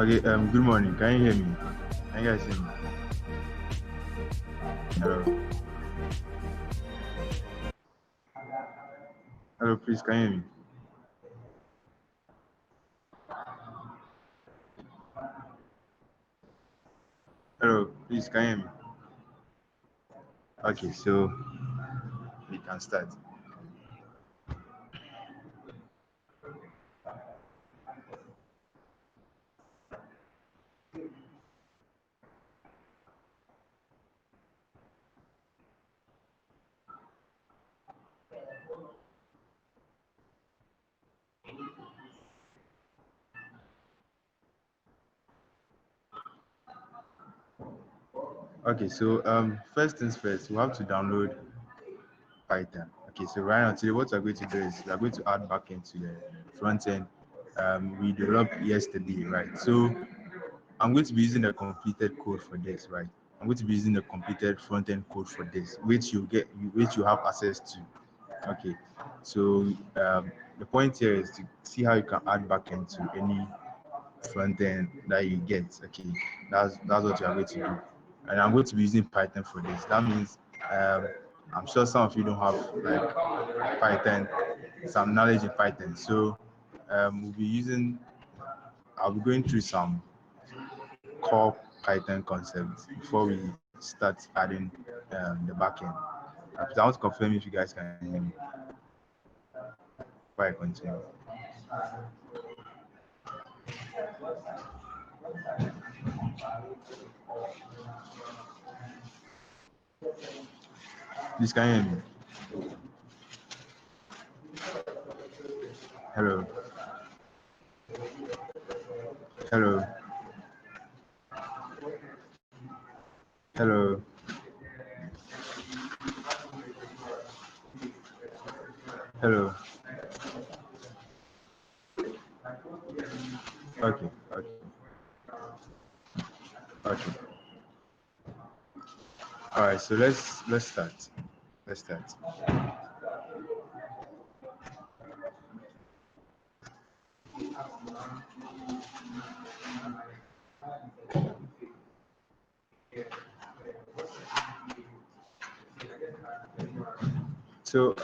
Okay, good morning. Can you hear me? Can you guys hear me? Hello. Hello, please, can you hear me? Hello, please, can you hear me? Okay, so we can start. Okay, so first things first, we have to download Python. Okay, so right now today, what we're going to do is we're going to add backend to the front end. We developed yesterday, right? So I'm going to be using the completed code for this, right? I'm going to be using the completed front end code for this, which you have access to. Okay, so the point here is to see how you can add backend to any front end that you get. Okay, that's what you are going to do, and I'm going to be using Python for this. That means um, I'm sure some of you don't have like Python, some knowledge in Python. So I'll be going through some core Python concepts before we start adding the backend. I want to confirm if you guys can hear me before I continue. Please can you hear me? Hello. Hello. Hello. Hello. Okay. Okay. Okay. All right. So let's start. Let's start. So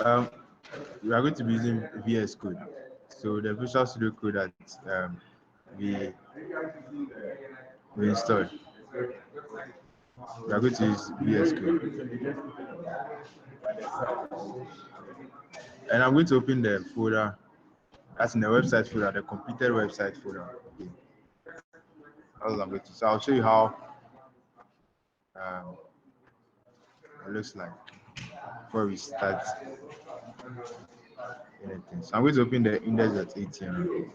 we are going to be using VS Code. So the Visual Studio Code that we we installed. We are going to use VS Code, and I'm going to open the folder. That's in the website folder, the completed website folder. Okay. That's what I'm going to. So I'll show you how um, it looks like before we start anything. So I'm going to open the index.html.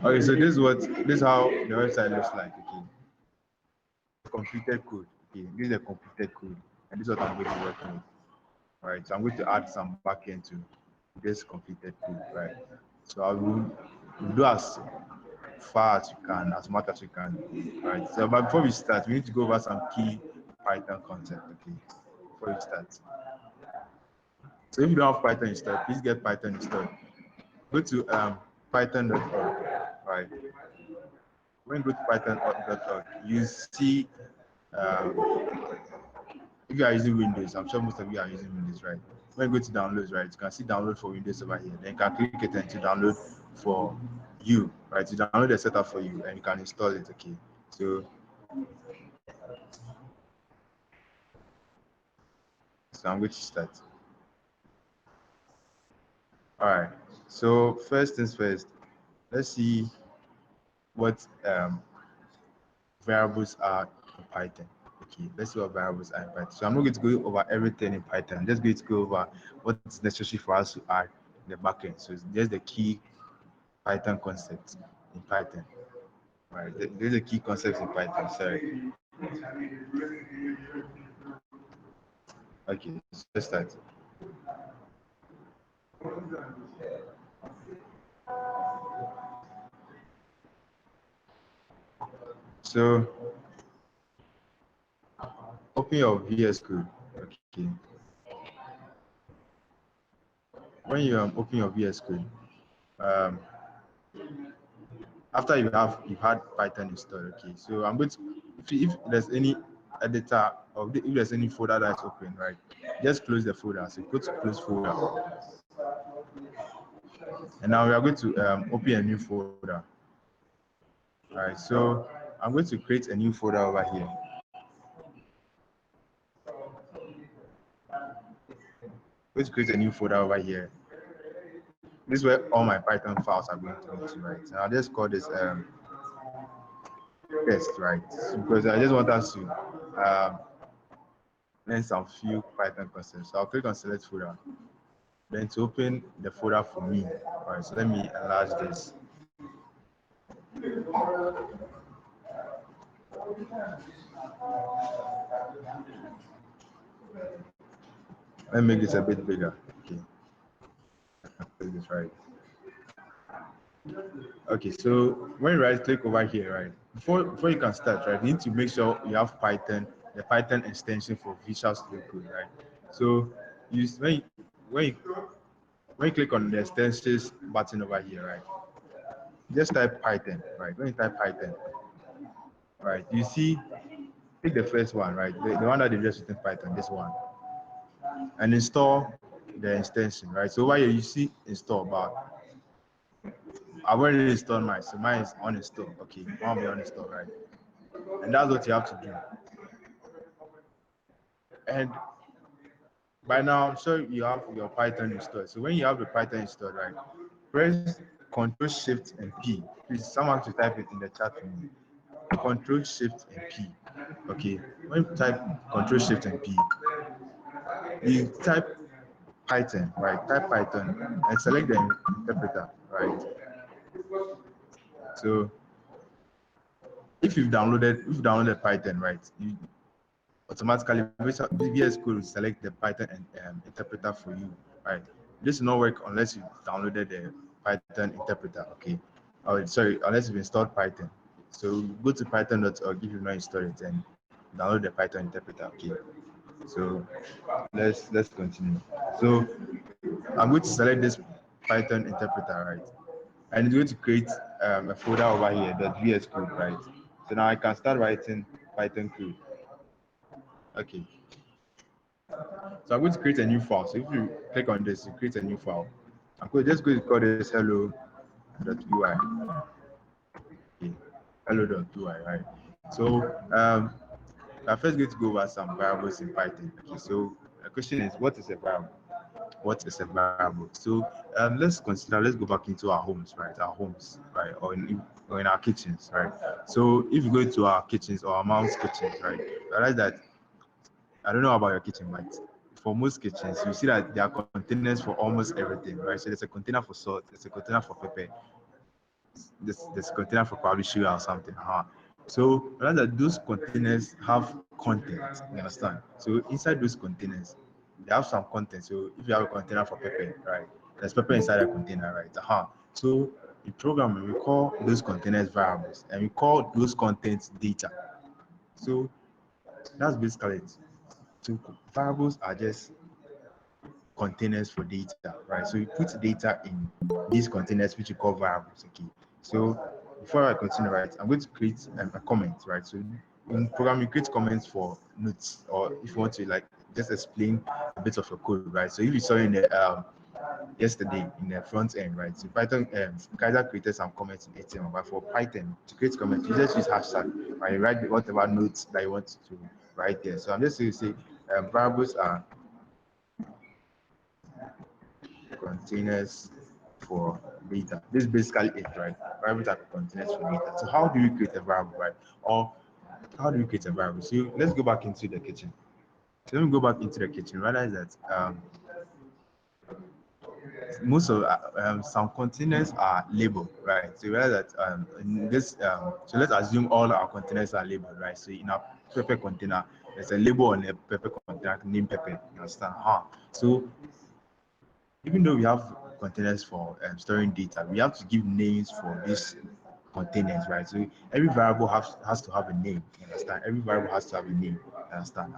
Okay, so this is how the website looks like. Okay, completed code. Okay, this is a completed code, and this is what I'm going to work with. All right, so I'm going to add some backend to this completed code. Right, so I will do as far as you can, as much as you can. Right. So, but before we start, we need to go over some key Python concept. Okay, before we start. So if you don't have Python installed, please get Python installed. Go to python.org. Right. When you go to python.org, you see if you are using Windows, I'm sure most of you are using Windows, right? When you go to downloads, right, you can see download for Windows over here. Then you can click it and to download for you, right? You download the setup for you and you can install it. Okay. So I'm going to start. All right. So first things first, let's see what variables are in Python. Okay, let's see what variables are in Python. So I'm not going to go over everything in Python. I'm just going to go over what is necessary for us to add in the backend. So there's the key Python concepts in Python. All right, there's the key concepts in Python. Sorry. Okay, so let's start. So open your VS Code. Okay. When you open your VS Code, um, after you've had Python installed, okay. So I'm going to, if there's any editor or if there's any folder that's open, right, just close the folder. So go to close folder, and now we are going to open a new folder. All right, so I'm going to create a new folder over here. I'm going to create a new folder over here. This is where all my Python files are going to be to, right? So I'll just call this test, right? Because I just want us to learn some few Python concepts. So I'll click on select folder. Then to open the folder for me. All right, so let me enlarge this. Let me make this a bit bigger. Okay, put this right. Okay, so when you right click over here, right, before you can start, right, you need to make sure you have Python, the Python extension for Visual Studio Code, right? So you when you when you click on the extensions button over here, right, just type Python, right? When you type Python, right, you see, pick the first one, right, the one that they just written Python, this one, and install the extension, right? So over here you see install, but I've already installed mine, so mine is uninstalled. Okay, mine will be uninstalled, right? And that's what you have to do. And by now, I'm sure you have your Python installed. So when you have the Python installed, right, press Control Shift and P. Please, someone should type it in the chat for me. Control Shift and P. Okay, when you type Control Shift and P, you type Python, right? Type Python and select the interpreter, right? So if you've downloaded Python, right, you automatically VS Code will select the Python and interpreter for you, right? This will not work unless you downloaded the Python interpreter, okay? Oh, sorry, unless you've installed Python. So go to python.org if you've not installed it and download the Python interpreter, okay? So let's continue. So I'm going to select this Python interpreter, right? And it's going to create a folder over here, .vs code, right? So now I can start writing Python code. Okay. So I'm going to create a new file. So if you click on this, you create a new file. I'm just going to call this hello.py. Okay. Hello.py, right? So I'm first going to go over some variables in Python. Okay. So the question is, what is a variable? What is a variable? So let's go back into our homes, right? Our homes, right? Or in our kitchens, right? So if you go into our kitchens or our mom's kitchens, right? Realize that I don't know about your kitchen, but for most kitchens, you see that there are containers for almost everything, right? So there's a container for salt, there's a container for pepper, there's a container for probably sugar or something. So rather those containers have content, you understand? So inside those containers, they have some content. So if you have a container for pepper, right? There's pepper inside a container, right? So in programming, we call those containers variables and we call those contents data. So that's basically it. So variables are just containers for data, right? So you put data in these containers, which you call variables. Okay. So before I continue, right, I'm going to create a comment, right? So in programming, create comments for notes, or if you want to like just explain a bit of your code, right? So if you saw in the yesterday in the front end, right? So Python, Kaiser created some comments in HTML, but for Python to create comments, you just use hashtag, right? You write whatever notes that you want to write there. So I'm just going to say variables are containers for data. This is basically it, right? Variables are containers for data. So how do we create a variable, right? Or how do we create a variable? So let's go back into the kitchen. So let me go back into the kitchen. Realize that most of some containers are labeled, right? So realize that in this, so let's assume all our containers are labeled, right? So in our pepper container, there's a label on the pepper container named pepper. You understand? So even though we have containers for storing data, we have to give names for these containers, right? So every variable has to have a name. You understand? Every variable has to have a name. You understand?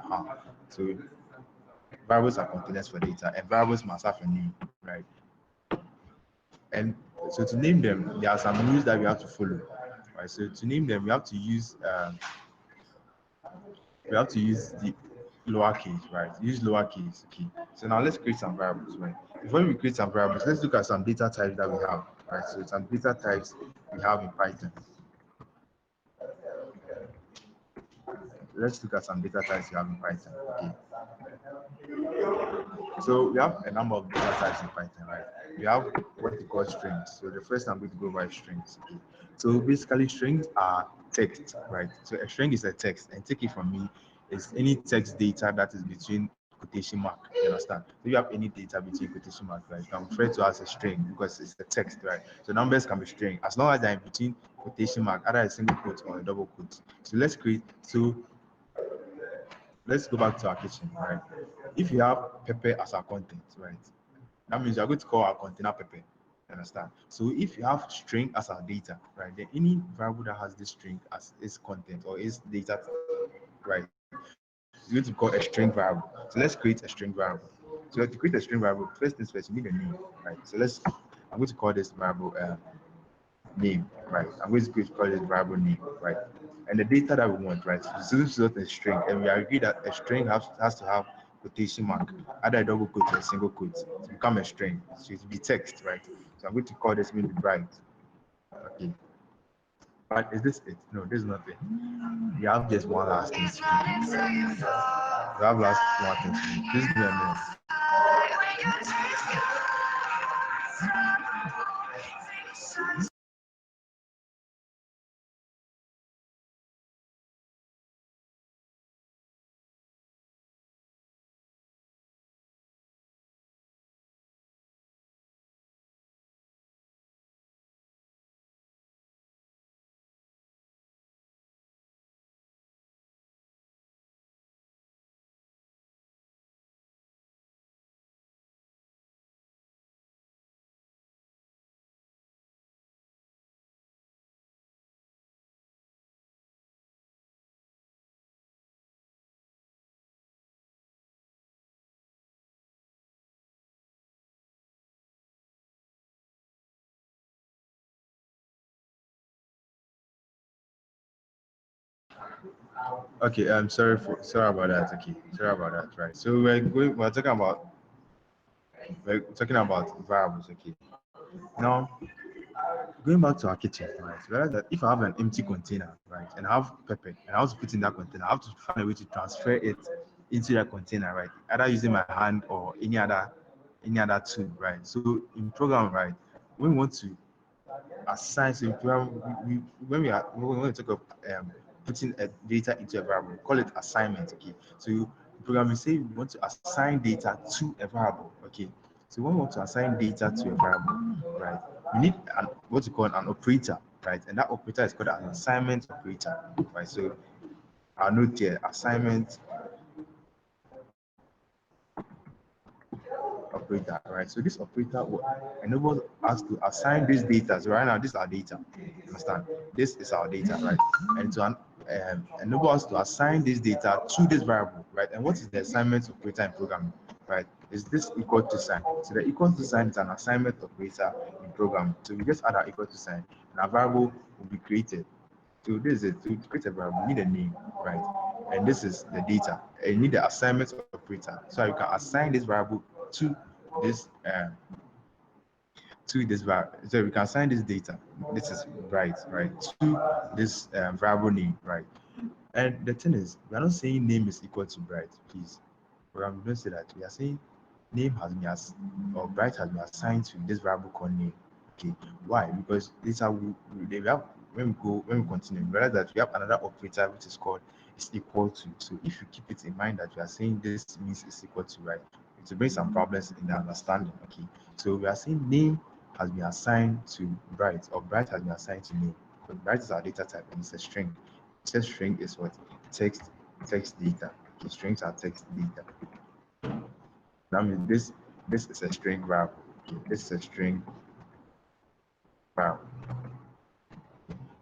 So variables are containers for data, and variables must have a name, right? And so to name them, there are some rules that we have to follow, right? So to name them, we have to use the lowercase, right? Use lowercase. Okay. So now let's create some variables, right? Before we create some variables, let's look at some data types that we have, right? So some data types we have in Python. Let's look at some data types we have in Python. Okay. So we have a number of data types in Python, right? We have what we call strings. So the first I'm going to go over strings. Okay. So basically strings are text, right? So a string is a text, and take it from me, it's any text data that is between quotation mark. You understand? So you have any data between quotation mark, right? You can refer to as a string because it's a text, right? So numbers can be string as long as they're in between quotation mark, either a single quote or a double quote. So let's go back to our kitchen, right? If you have pepper as our content, right, that means you're going to call our container pepper. Understand? So if you have string as our data, right, then any variable that has this string as its content or its data, right, you're going to call a string variable. So let's create a string variable. So to create a string variable, first things first, you need a name, right? So I'm going to call this variable name, right? I'm going to call it variable name, right? And the data that we want, right? So this is not a string, and we agree that a string has to have quotation mark, either a double quote or a single quote to become a string. So it will be text, right? So I'm going to call this maybe bright. Okay. But is this it? No, this is not it. We have just one last thing to do. We have last one thing to do. Please give me a minute. Okay, I'm sorry about that. Okay, sorry about that. Right. So we're talking about variables. Okay. Now going back to our kitchen, right? Realize that if I have an empty container, right, and I have pepper, and I want to put in that container, I have to find a way to transfer it into that container, right? Either using my hand or any other tool, right? So in program, right, when we want to assign, so when we talk of putting a data into a variable, we call it assignment. Okay, so program, we say we want to assign data to a variable. Okay, so when we want to assign data to a variable, right, we need what you call an operator, right, and that operator is called an assignment operator, right. So I'll note here assignment operator, right? So this operator will enable us to assign this data. So right now, this is our data. Understand? This is our data, right? And to enable us to assign this data to this variable, right? And what is the assignment operator in programming, right? Is this equal to sign? So the equal to sign is an assignment operator in programming. So we just add our equal to sign, and our variable will be created. So this is it. To create a variable, you need a name, right? And this is the data. And you need the assignment operator. So you can assign this variable to this variable. So we can assign this data. This is right to this variable name, right? And the thing is, we are not saying name is equal to bright, please. We don't say that. We are saying name has been or bright has been assigned to this variable called name. Okay, why? Because this how we have when we continue, we realize that we have another operator which is called is equal to. So if you keep it in mind that we are saying this means it's equal to, right, it will bring some problems in the understanding. Okay, so we are saying name has been assigned to bright, or bright has been assigned to name, because bright is our data type and it's a string. It string is what? Text data. Okay, strings are text data. That means this is a string variable. Okay, this is a string variable.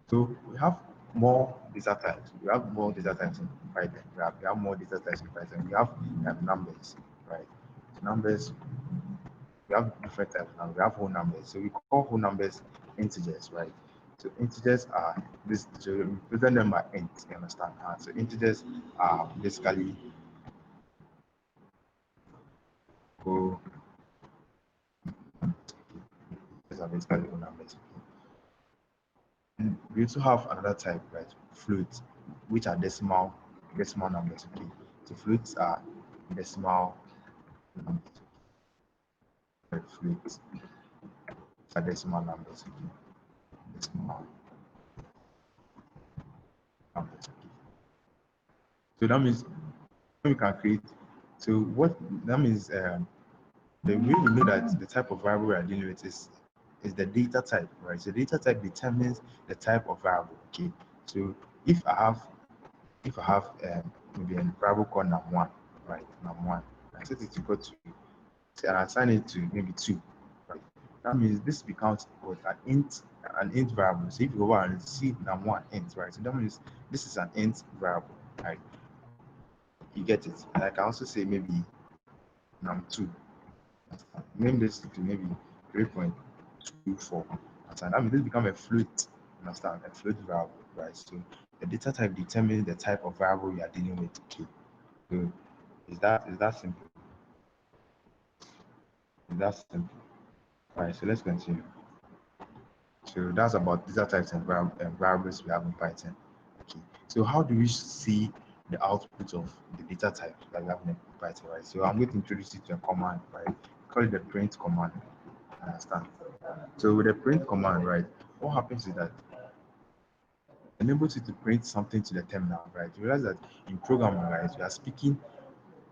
So we have more data types. We have more data types in Python. We have more data types in Python. We have numbers, right? So numbers, we have different types now. We have whole numbers. So we call whole numbers integers, right? So integers are this. So we present them by int. You understand? So integers are basically whole. These are basically whole numbers. And we also have another type, right? Floats, which are decimal numbers. Okay. So floats are decimal numbers. Floats are decimal numbers. Okay. Decimal numbers. Okay. So that means we can create. So what that means, the way we know that the type of variable we are dealing with is the data type, right? So data type determines the type of variable. Okay. So if I have maybe a variable called num1, right? Num1, I set it equal to, say, and I assign it to maybe 2, right? That means this becomes what an int variable. So if you go over and see num1 int, right? So that means this is an int variable, right? You get it. And I can also say maybe num2. Name this to maybe 3.24. That means this become a float. Understand? A float variable, right? So the data type determines the type of variable you are dealing with. Okay. So is that simple? Is that simple? All right. So let's continue. So that's about data types and variables we have in Python. Okay. So how do we see the output of the data type that we have in Python, right? So I'm going to introduce you to a command, right? We call it the print command. Understand? So with the print command, right, what happens is that it enables you to print something to the terminal, right? You realize that in programming, right, we are speaking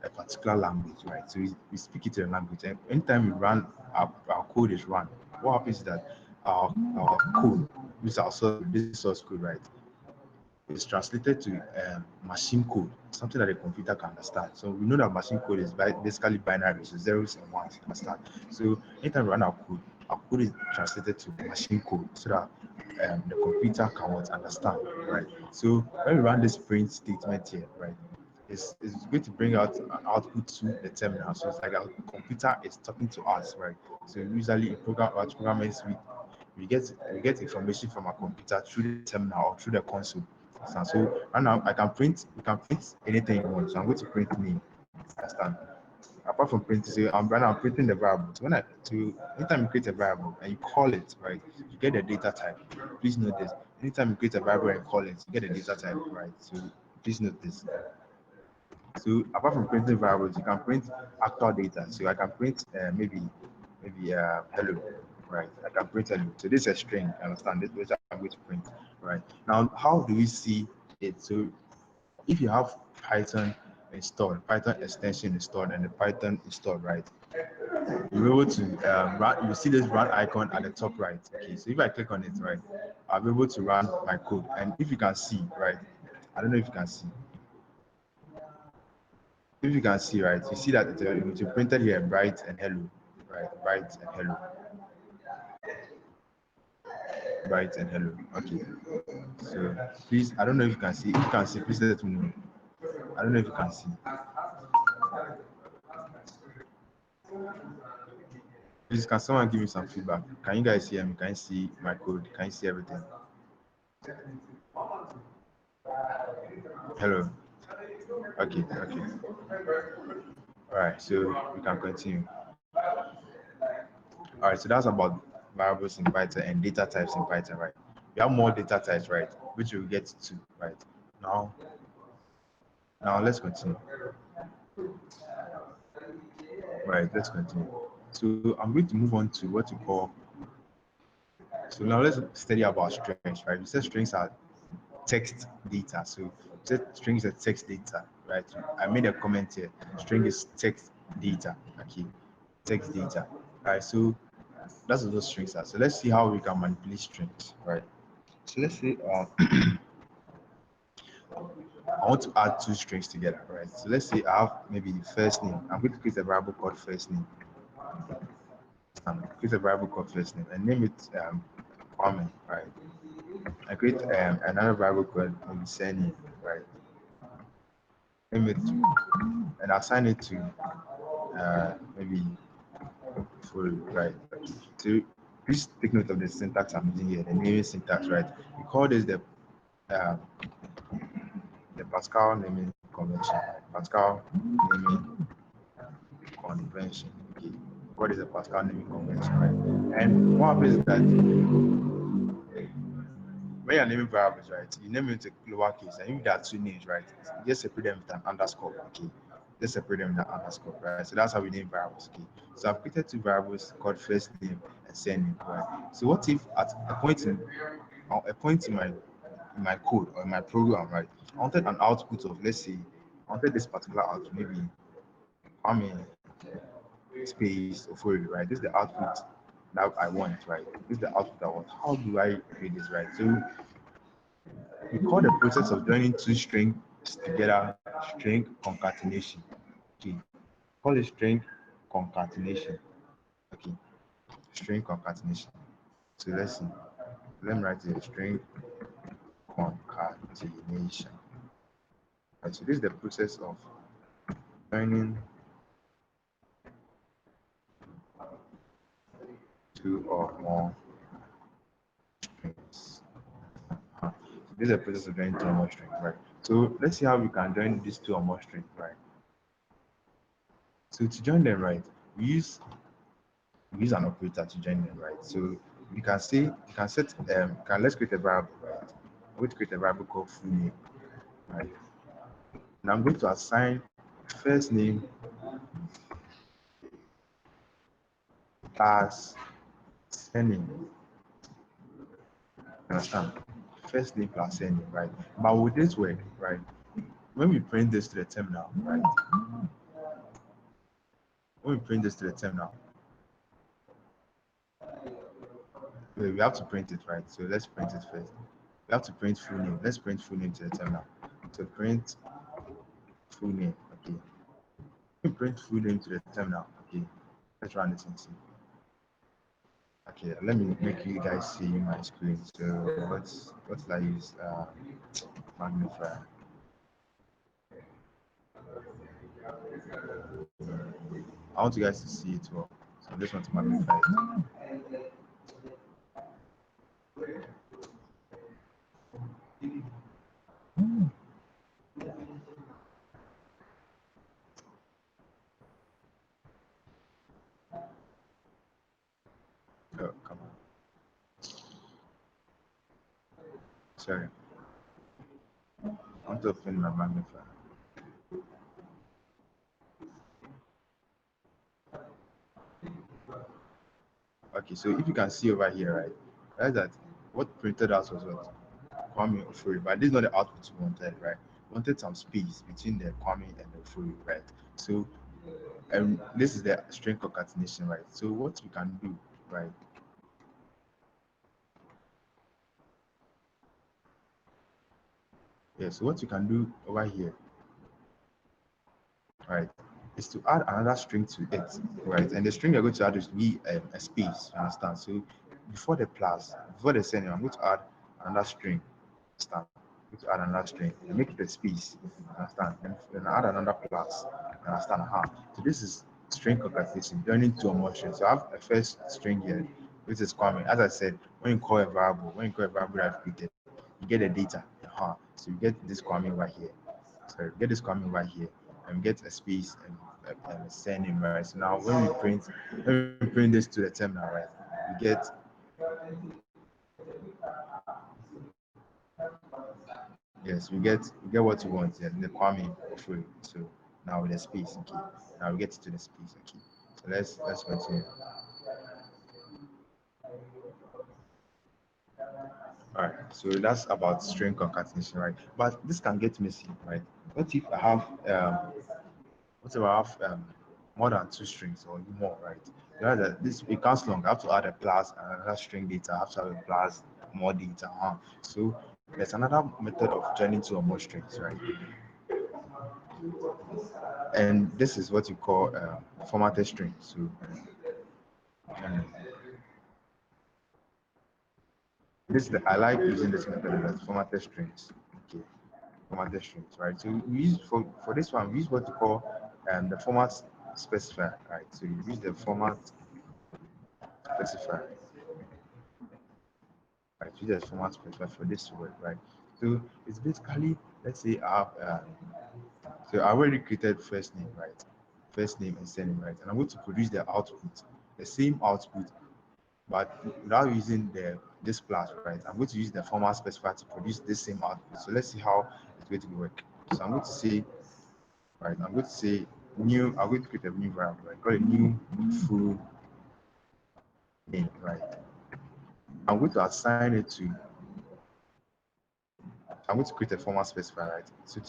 a particular language, right? So we speak it in a language, and anytime we run our code is run, what happens is that our code, which is our source, this source code, right, is translated to machine code, something that a computer can understand. So we know that machine code is basically binary, so zeros and ones, understand? So anytime we run our code is translated to machine code so that the computer can understand, right? So when we run this print statement here, right, it's going to bring out an output to the terminal. So it's like our computer is talking to us, right? So usually in programmers, we get information from our computer through the terminal or through the console. So right now we can print anything you want. So I'm going to print name. Understand? Apart from printing, so I'm printing the variable. So anytime you create a variable and you call it, right, you get the data type. Please note this. Anytime you create a variable and call it, you get the data type, right? So please note this. So apart from printing variables, you can print actual data. So I can print maybe hello, right? I can print hello. So this is a string. Understand? This which I'm going to print, right? Now, how do we see it? So if you have Python installed, Python extension installed, and the Python installed, right? You're able to run. You see this run icon at the top right. Okay, so if I click on it, right, I'll be able to run my code. And if you can see, right, I don't know if you can see. If you can see, right, you see that it's printed here, bright and hello, right, bright and hello, bright and hello. Okay, so please, I don't know if you can see. If you can see, please let me know. I don't know if you can see. Please, can someone give me some feedback? Can you guys hear me? Can you see my code? Can you see everything? Hello. Okay, okay. All right, so we can continue. All right, so that's about variables in Python and data types in Python, right? We have more data types, right? Which we'll get to, right? Now let's continue. Right, let's continue. So I'm going to move on to what you call. So now let's study about strings, right? We said strings are text data. So strings are text data, right? I made a comment here. String is text data. Okay, text data. All right, so that's what those strings are. So let's see how we can manipulate strings, right? So let's say I want to add two strings together, right? So let's say I have maybe the first name. I'm going to create a variable called first name. Create a variable called first name and name it Kwame, right? I create another variable called maybe surname, right? Name it and assign it to maybe full, right? So please take note of the syntax I'm using here, the naming syntax, right? We call this uh, the Pascal naming convention, Pascal naming convention. Okay, what is a Pascal naming convention, right? And what happens is that when you're naming variables, right, you name it in lowercase, and if there are two names, right, you just separate them with an underscore. Okay, just separate them with an underscore, right? So that's how we name variables. Okay, so I've created two variables called first name and surname, right? So what if at a point in my code or in my program, right, I wanted an output of, let's say, I wanted this particular output, maybe Kwame space Ofori, right? This is the output that I want, right? This is the output I want. How do I create this, right? So we call the process of joining two strings together string concatenation. Okay, call it string concatenation. Okay, string concatenation. So let's see. Let me write it string concatenation. Right, so this is the process of joining two or more strings. So this is the process of joining two or more strings, right? So let's see how we can join these two or more strings, right? So to join them, right, we use an operator to join them, right? So you can say you can set let's create a variable, right? I'm going to create a variable called full name, right? And I'm going to assign first name plus surname. Understand? First name plus surname, right? But with this word, right? When we print this to the terminal, right? When we print this to the terminal, we have to print it, right? So let's print it first. We have to print full name. Let's print full name to the terminal. So print full name, okay. We print full name to the terminal, okay. Let's run this and see. Okay, let me make you guys see my screen. So what did I use? Magnifier. I want you guys to see it well. So I just want to magnify it. Oh, come on. Sorry. I want to open my magnifier. Okay, so if you can see over here, right, that's that what printed out was what? Kwame Ofori, but this is not the output we wanted, right? wanted some space between the Kwame and the Ofori, right? So this is the string concatenation, right? So what we can do, right? Yeah, so what you can do over here, right, is to add another string to it, right? And the string you're going to add is be a space, you understand? So before the plus, before the sending, I'm going to add another string, understand? I'm going to add another string and make it a space, understand? And then add another plus, understand? So this is string concatenation, joining two or more strings. So I have a first string here, which is Kwame. As I said, when you call a variable that I've created, you get the data, so you get this Kwame right here. So you get this Kwame right here, and get a space and a surname, right? So now when we print this to the terminal, right, we get yes, we get what you want, yeah, the Kwame Ofori. So now with the space, okay. Now we get to the space, okay. So let's continue. All right, so that's about string concatenation, right? But this can get messy, right? What if I have what if I have more than two strings or more, right? This it counts long. I have to add a plus and another string data. I have to have a plus more data. So there's another method of joining two or more strings, right? And this is what you call formatted string. So um, I like using this method as formatted strings. Okay, formatted strings, right? So we use for this one, we use what you call the format specifier, right? So you use the format specifier, right? Use the format specifier for this word, right? So it's basically, let's say I have so I already created first name, right? First name and surname, right? And I'm going to produce the same output, but without using this plus, right? I'm going to use the format specifier to produce this same output. So let's see how it's going to work. So I'm going to say, right? I'm going to say new. I'm going to create a new variable, right? Call it new full name, right? I'm going to assign it to. I'm going to create a format specifier, right? So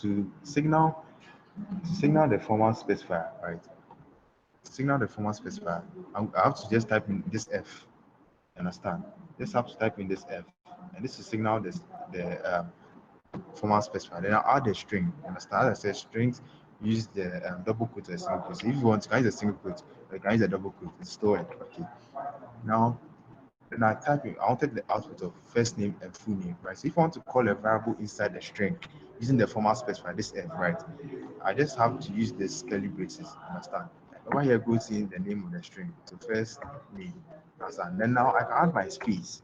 to signal the format specifier, right? Signal the format specifier. I have to just type in this F. Understand? Just have to type in this F, and this is signal the format specifier. Then I'll add a string. Understand? As I said, strings use the double quote or single quote. So if you want, you can use a single quote, or you can use a double quote. It's still it. Okay. Now, then I type in. I wanted the output of first name and full name, right? So if I want to call a variable inside the string using the format specifier, this F, right? I just have to use this curly braces. Understand? Over here goes in the name of the string. So first name. Understand? Then now I can add my space,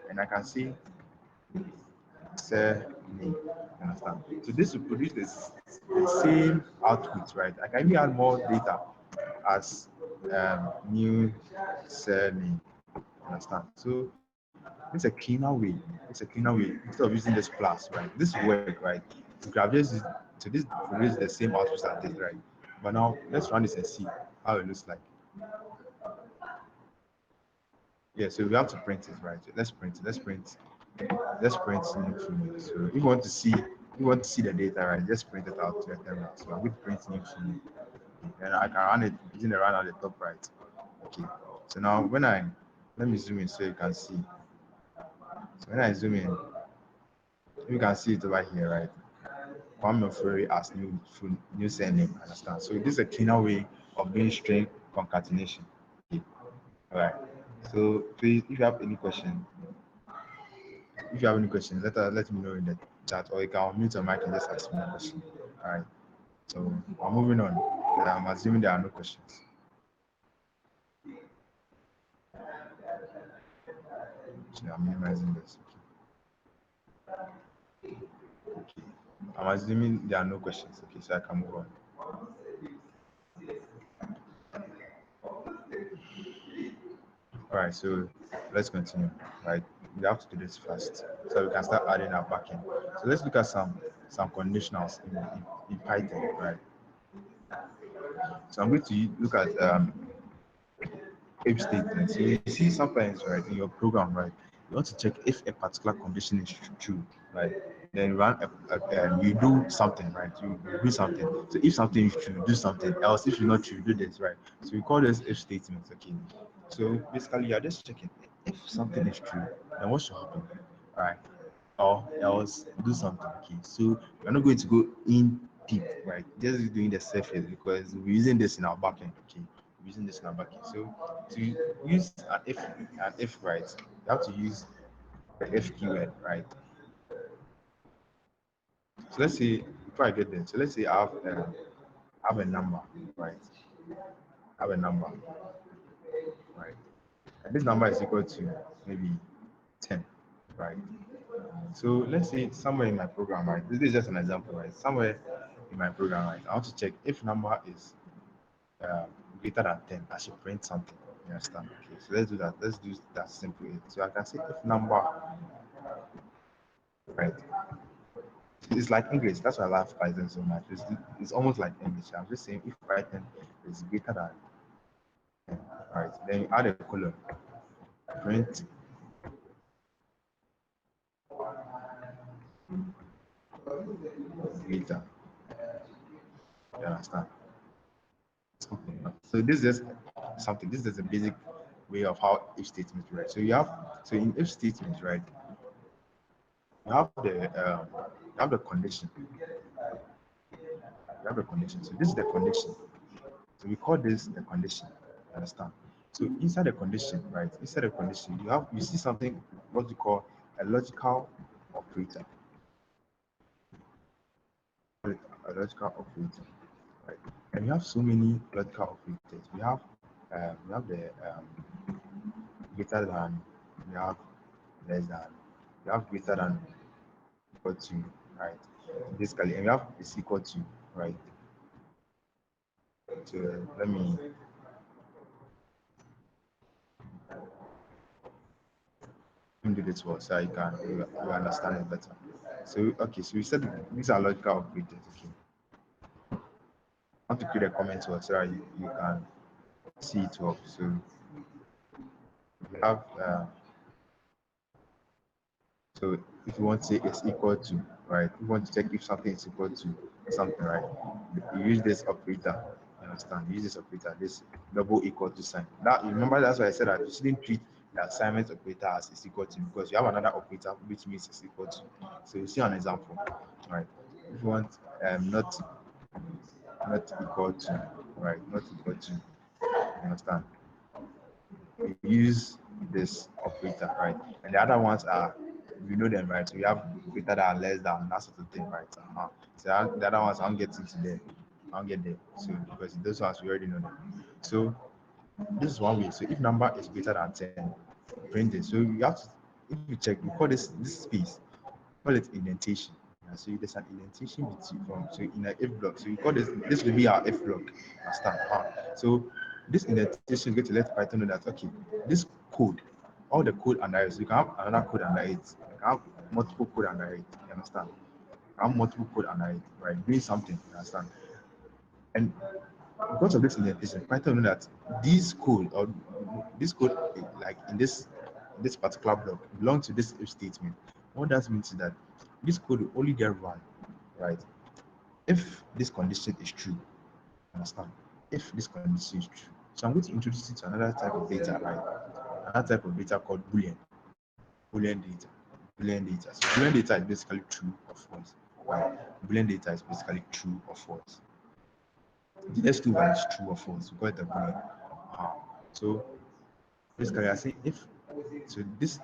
and I can say surname. Understand? So this will produce the same output, right? I can even add more data as new surname. Understand? So it's a cleaner way. It's a cleaner way instead of using this plus, right? This will work, right? You could have just used, so this produce the same output as this, right? But now let's run this and see how it looks like. Yeah, so we have to print it, right? Let's print it. Let's print new full. So if you want to see the data, right? Just print it out to the terminal. So I'm going to print new full. And I can run it using the run at the top right. Okay. So now let me zoom in so you can see. So when I zoom in, you can see it over here, right? Kwame Ofori as new surname. Understand? So this is a cleaner way of doing string concatenation. Okay. All right. So please, if you have any question, let me know in the chat, or you can unmute your mic and just ask me a question. All right. So I'm moving on. I'm assuming there are no questions. So I'm minimizing this. Okay. I'm assuming there are no questions. Okay, so I can move on. All right, so let's continue. Right, we have to do this fast so we can start adding our backend. So let's look at some conditionals in Python. Right. So I'm going to look at if statements. So you see sometimes, right, in your program, right, you want to check if a particular condition is true, right? then you do something, right? You do something. So if something is true, do something else. If you're not true, do this, right? So we call this if statements, okay? So basically, you're just checking if something is true, then what should happen, right? Or else do something, okay? So we're not going to go in deep, right? Just doing the surface because we're using this in our backend, okay? We're using this in our backend. So to use an if, right? You have to use the if keyword, right? So let's say before I get there, so let's say I have a number, right? I have a number, right? And this number is equal to maybe 10, right? So let's say somewhere in my program, right? This is just an example, right? Somewhere in my program, right? I want to check if number is uh, greater than 10, I should print something. You understand? Okay, so let's do that. Let's do that simply. So I can say if number, right? It's like English. That's why I love Python so much. It's almost like English. I'm just saying if Python is greater than 10, right? Then you add a colon, print greater. You understand? So this is something. This is a basic way of how if statements write. So in if statements, right? You have the condition. You have the condition. So this is the condition. So we call this the condition. Understand? So inside the condition, right? Inside the condition, you see something what you call a logical operator. A logical operator, right? And we have so many logical operators. We have the greater than, we have less than, we have greater than equal to, right? Basically, and we have is equal to, right? So let me do this one so you understand it better. So okay, so we said these are logical operators. Okay, I want to create a comment so that you can see it up. So we have so if you want to say it's equal to, right? If you want to check if something is equal to something, right? You use this operator. You understand? You use this operator, this double equal to sign. Now you remember that's why I said that you shouldn't treat the assignment operator as is equal to because you have another operator which means it's equal to. So you see an example, right? If you want not equal to, right? Not equal to, you understand? We use this operator, right? And the other ones are, you know them, right? So we have greater than, less than, that sort of thing, right? So the other ones, I'm getting to there. I'll get there. So because those ones we already know them. So this is one way. So if number is greater than 10, print it. So you have to, if you check, we call this space, call it indentation. So there's an indentation between from so in an if block. So you call this will be our if block. Understand? So this indentation is going to let Python know that okay, this code, all the code under it. So you can have another code under it. You can have multiple code under it. You understand? You can have multiple code under it, right? Doing something. You understand? And because of this indentation, Python know that this code like in this particular block belongs to this if statement. What that means is that this code will only get run, right? If this condition is true, understand? If this condition is true. So I'm going to introduce you to another type of data, right? Another type of data called Boolean data. Boolean data. So Boolean data is basically true or false, right? Boolean data is basically true or false. The next two one is true or false. We call it a Boolean. So basically, I say if so this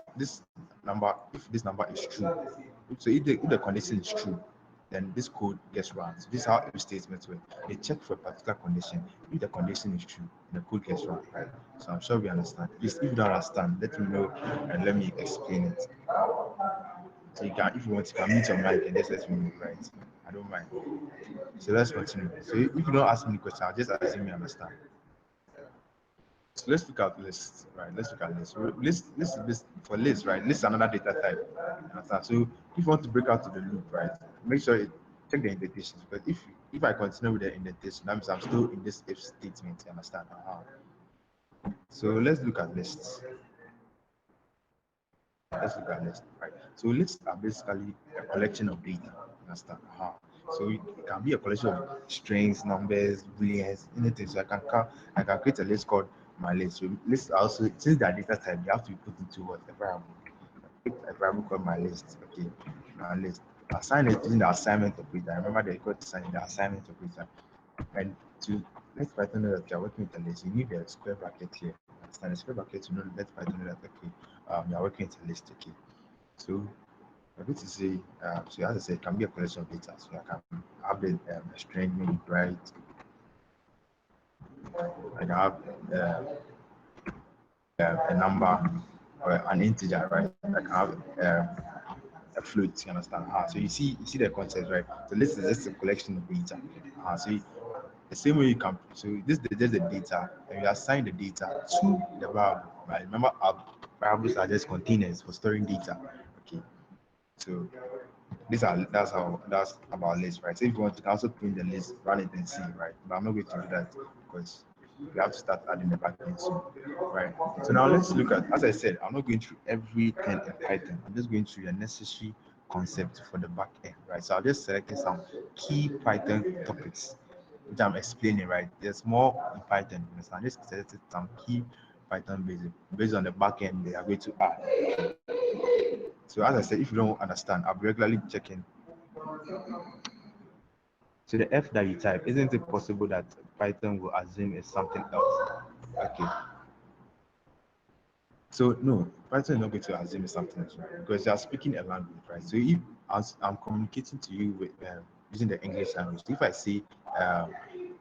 number if this number is true, so if the condition is true, then this code gets run. So this is how if statements work. They check for a particular condition. If the condition is true, the code gets run, right? So I'm sure we understand. Please, if you don't understand, let me know and let me explain it. So you can, if you want, you can mute your mic and just let me know, right? I don't mind. So let's continue. So if you don't ask me any question, I'll just assume you understand. So let's look at lists, right? Let's look at lists. List for lists, right? List is another data type. Understand? So if you want to break out to the loop, right? Make sure you check the indentations because if I continue with the indentation, that means I'm still in this if statement. You understand? So let's look at lists. Let's look at lists, right? So lists are basically a collection of data. Understand? So it can be a collection of strings, numbers, booleans, anything. So I can create a list called my list. So lists are also, since they are data type, they have to be put into what, a variable. Create a variable called my list. Okay, my list. Assign it using the assignment operator. Remember they call assigning the assignment operator. And to let Python know that you're working with a list, you need a square bracket here. Understand? The square bracket to know, let Python know that okay, you're working with a list. Okay, so I'm going to say, so as I said, it can be a collection of data. So I can have a string, maybe right. I can have a number or an integer, right? I can have a float. You understand? So you see the concept, right? So this is just a collection of data. So the same way you can, so this is just the data, and you assign the data to the variable, right? Remember, our variables are just containers for storing data. Okay, so that's about list, right? So if you want, you can also print the list, run it and see, right? But I'm not going to do that because you have to start adding the backend soon, right? So now let's look at, as I said, I'm not going through everything in Python. I'm just going through the necessary concept for the back end, right? So I'll just select some key Python topics, which I'm explaining, right? There's more in Python, you understand? Just selected some key Python based on the back end they are going to add. So as I said, if you don't understand, I'll be regularly checking. So the F that you type, isn't it possible that Python will assume it's something else? Okay. So no, Python is not going to assume it's something else, right? Because you are speaking a language, right? So if as I'm communicating to you with using the English language, um,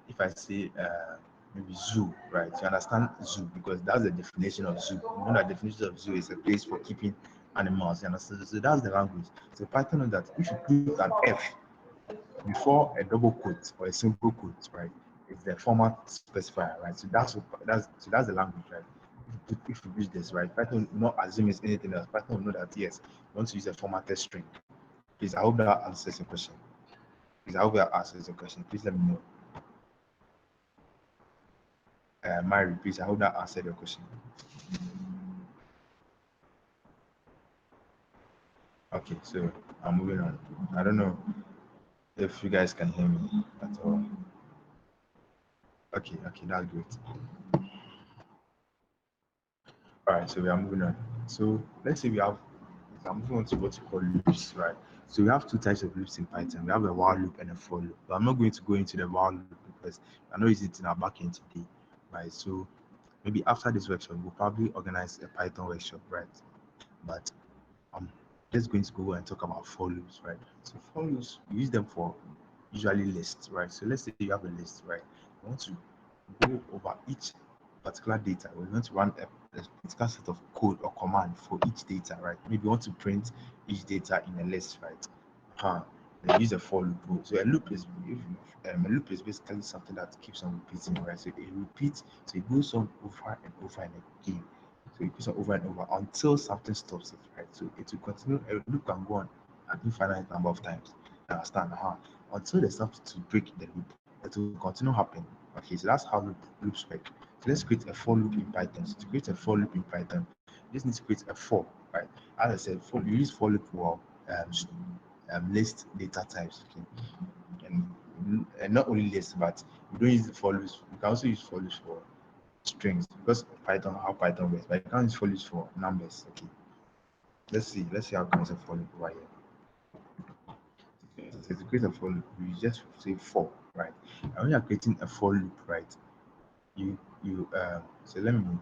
if I say maybe zoo, right? You understand zoo because that's the definition of zoo. You know that definition of zoo is a place for keeping animals. You understand? So that's the language. So Python knows that if you put an F before a double quote or a single quote, right? It's the format specifier, right? So that's the language, right? If you use this, right? Python will not assume it's anything else. Python will know that yes, you want to use a formatted string. Please, I hope that answers your question. Please, I hope that answers your question. Please let me know. Mary, please, I hope that answered your question. Okay, so I'm moving on. I don't know if you guys can hear me at all. Okay, that's great. All right, so we are moving on. So let's say I'm moving on to what you call loops, right? So we have two types of loops in Python. We have a while loop and a for loop. But I'm not going to go into the while loop because I know it's in our backend today, right? So maybe after this workshop, we'll probably organize a Python workshop, right? But I'm just going to go and talk about for loops, right? So for loops, we use them for usually lists, right? So let's say you have a list, right? You want to go over each particular data. We want to run a particular set of code or command for each data, right? Maybe you want to print each data in a list, right? Then use a for loop. So a loop is basically something that keeps on repeating, right? So it repeats, so it goes on over and over and again. So it goes on over and over until something stops it, right? So it will continue. A loop can go on an infinite number of times. You understand? Until there's something to break the loop, it will continue happening. Okay, so that's how loops work. So let's create a for loop in Python. So to create a for loop in Python, you just need to create a for, right? As I said, you use for loop for list data types, okay? And not only list, but you don't use the for loops. You can also use for loops for strings because Python, how Python works, but you can't use for loops for numbers, okay? Let's see how it comes a for loop over here. So to create a for loop, you just say for, right? And when you're creating a for loop, right, so let me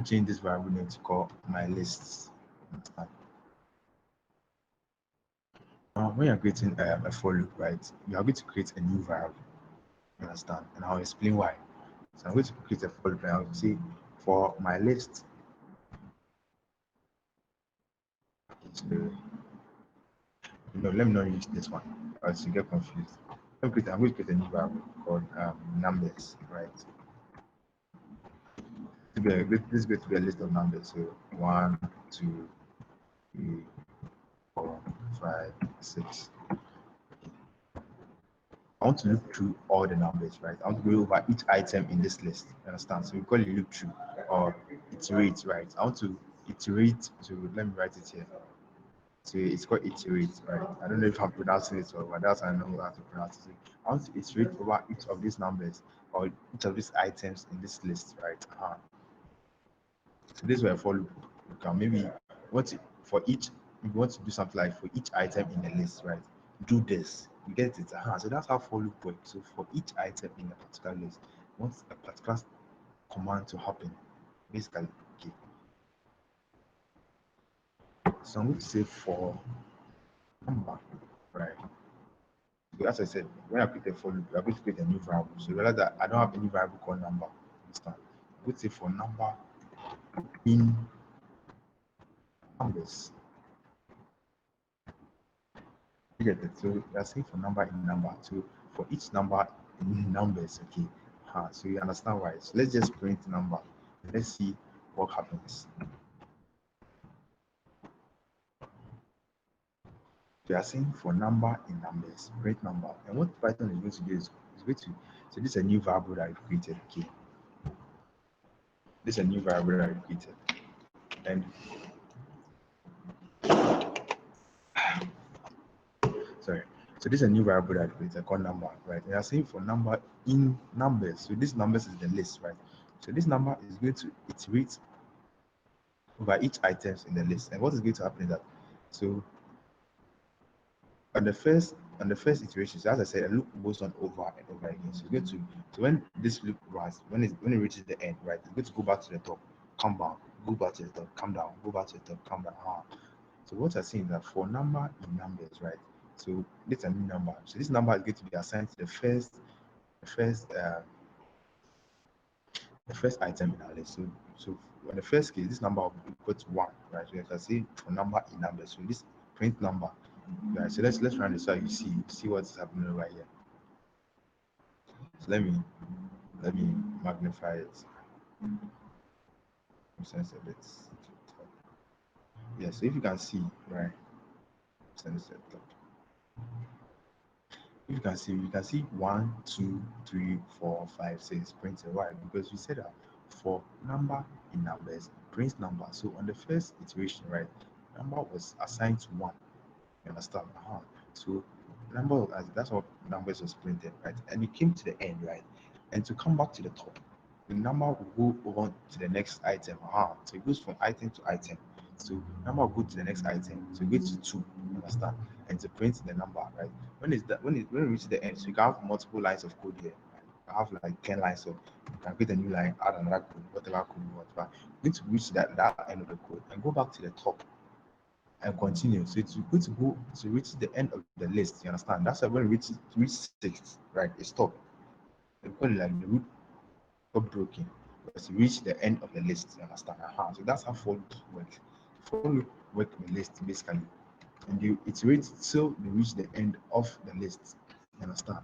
change this variable name to call my lists. When you're creating a for loop, right, you are going to create a new variable. You understand? And I'll explain why. So I'm going to create a for loop and I'll say for my list. So, let me not use this one as you get confused. I'm going to create a new variable called numbers, right? This is going to be a list of numbers. So 1, 2, 3, 4, 5, 6. I want to look through all the numbers, right? I want to go over each item in this list. You understand? So we call it loop through or iterate, right? I want to iterate. So let me write it here. So it's called iterate, right? I don't know if I'm pronouncing it well, but that's how I know how to pronounce it. I want to iterate over each of these numbers or each of these items in this list, right? So this way I follow. You can maybe for each, you want to do something like for each item in the list, right? Do this. You get it? So that's how for loop works. So for each item in a particular list, once a particular command to happen, basically, okay. So I'm going to say for number, right? As I said, when I create a for loop, I'm going to create a new variable. So realize that I don't have any variable called number this time. I'm going to say for number in numbers. You get it? So we are saying for number in number. So for each number in numbers, okay. So you understand why. So let's just print number. Let's see what happens. We are saying for number in numbers, print number. And what Python is going to do is going to, so this is a new variable that I've created, okay. This is a new variable that I've created. And sorry. So this is a new variable that I've created called number, right? And we are saying for number in numbers. So this numbers is the list, right? So this number is going to iterate over each items in the list. And what is going to happen is that, so on the first iteration, so as I said, a loop goes on over and over again. So it's going to, so when this loop runs, when it reaches the end, right, it's going to go back to the top, come down, go back to the top, come down, go back to the top, come down. So what I'm saying is that for number in numbers, right? So this is a new number. So this number is going to be assigned to the first item in our list. So on the first case, this number will be equal to 1, right? So you can see for number in numbers. So this print number, right? So let's run this so you see what's happening over here. So let me magnify it. Sense a bit. Yeah, so if you can see, right? Sense it up. If you can see 1, 2, 3, 4, 5, 6 printed. Why? Because we said that for number in numbers, print number. So on the first iteration, right, number was assigned to 1. You understand? So number, that's what numbers was printed, right? And it came to the end, right? And to come back to the top, the number will go over to the next item. So it goes from item to item. So number will go to the next item. So it goes to 2. You understand? And to print the number, right? When it reaches the end, so you can have multiple lines of code here. I have like 10 lines, so you can create a new line, add another code, whatever code you want. But you need to reach that end of the code and go back to the top and continue. So it's going to go to reach the end of the list. You understand? That's why when it reach 6, right? It stopped. They call it like the root got broken because it reached the end of the list. You understand? So that's how for loop works. For loop work the list basically, and you iterate till you reach the end of the list. You understand?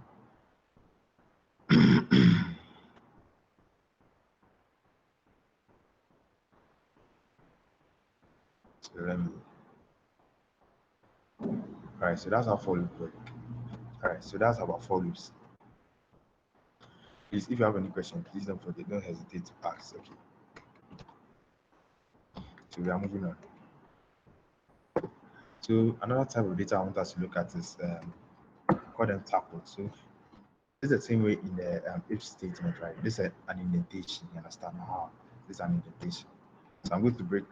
So let me. All right. So that's how for loop works. All right. So that's about for loops. Please, if you have any question, please don't hesitate to ask. Okay. So we are moving on. So another type of data I want us to look at is call them tuples. So this is the same way in the if statement, right? This is an indentation. You understand? This is an indentation. So I'm going to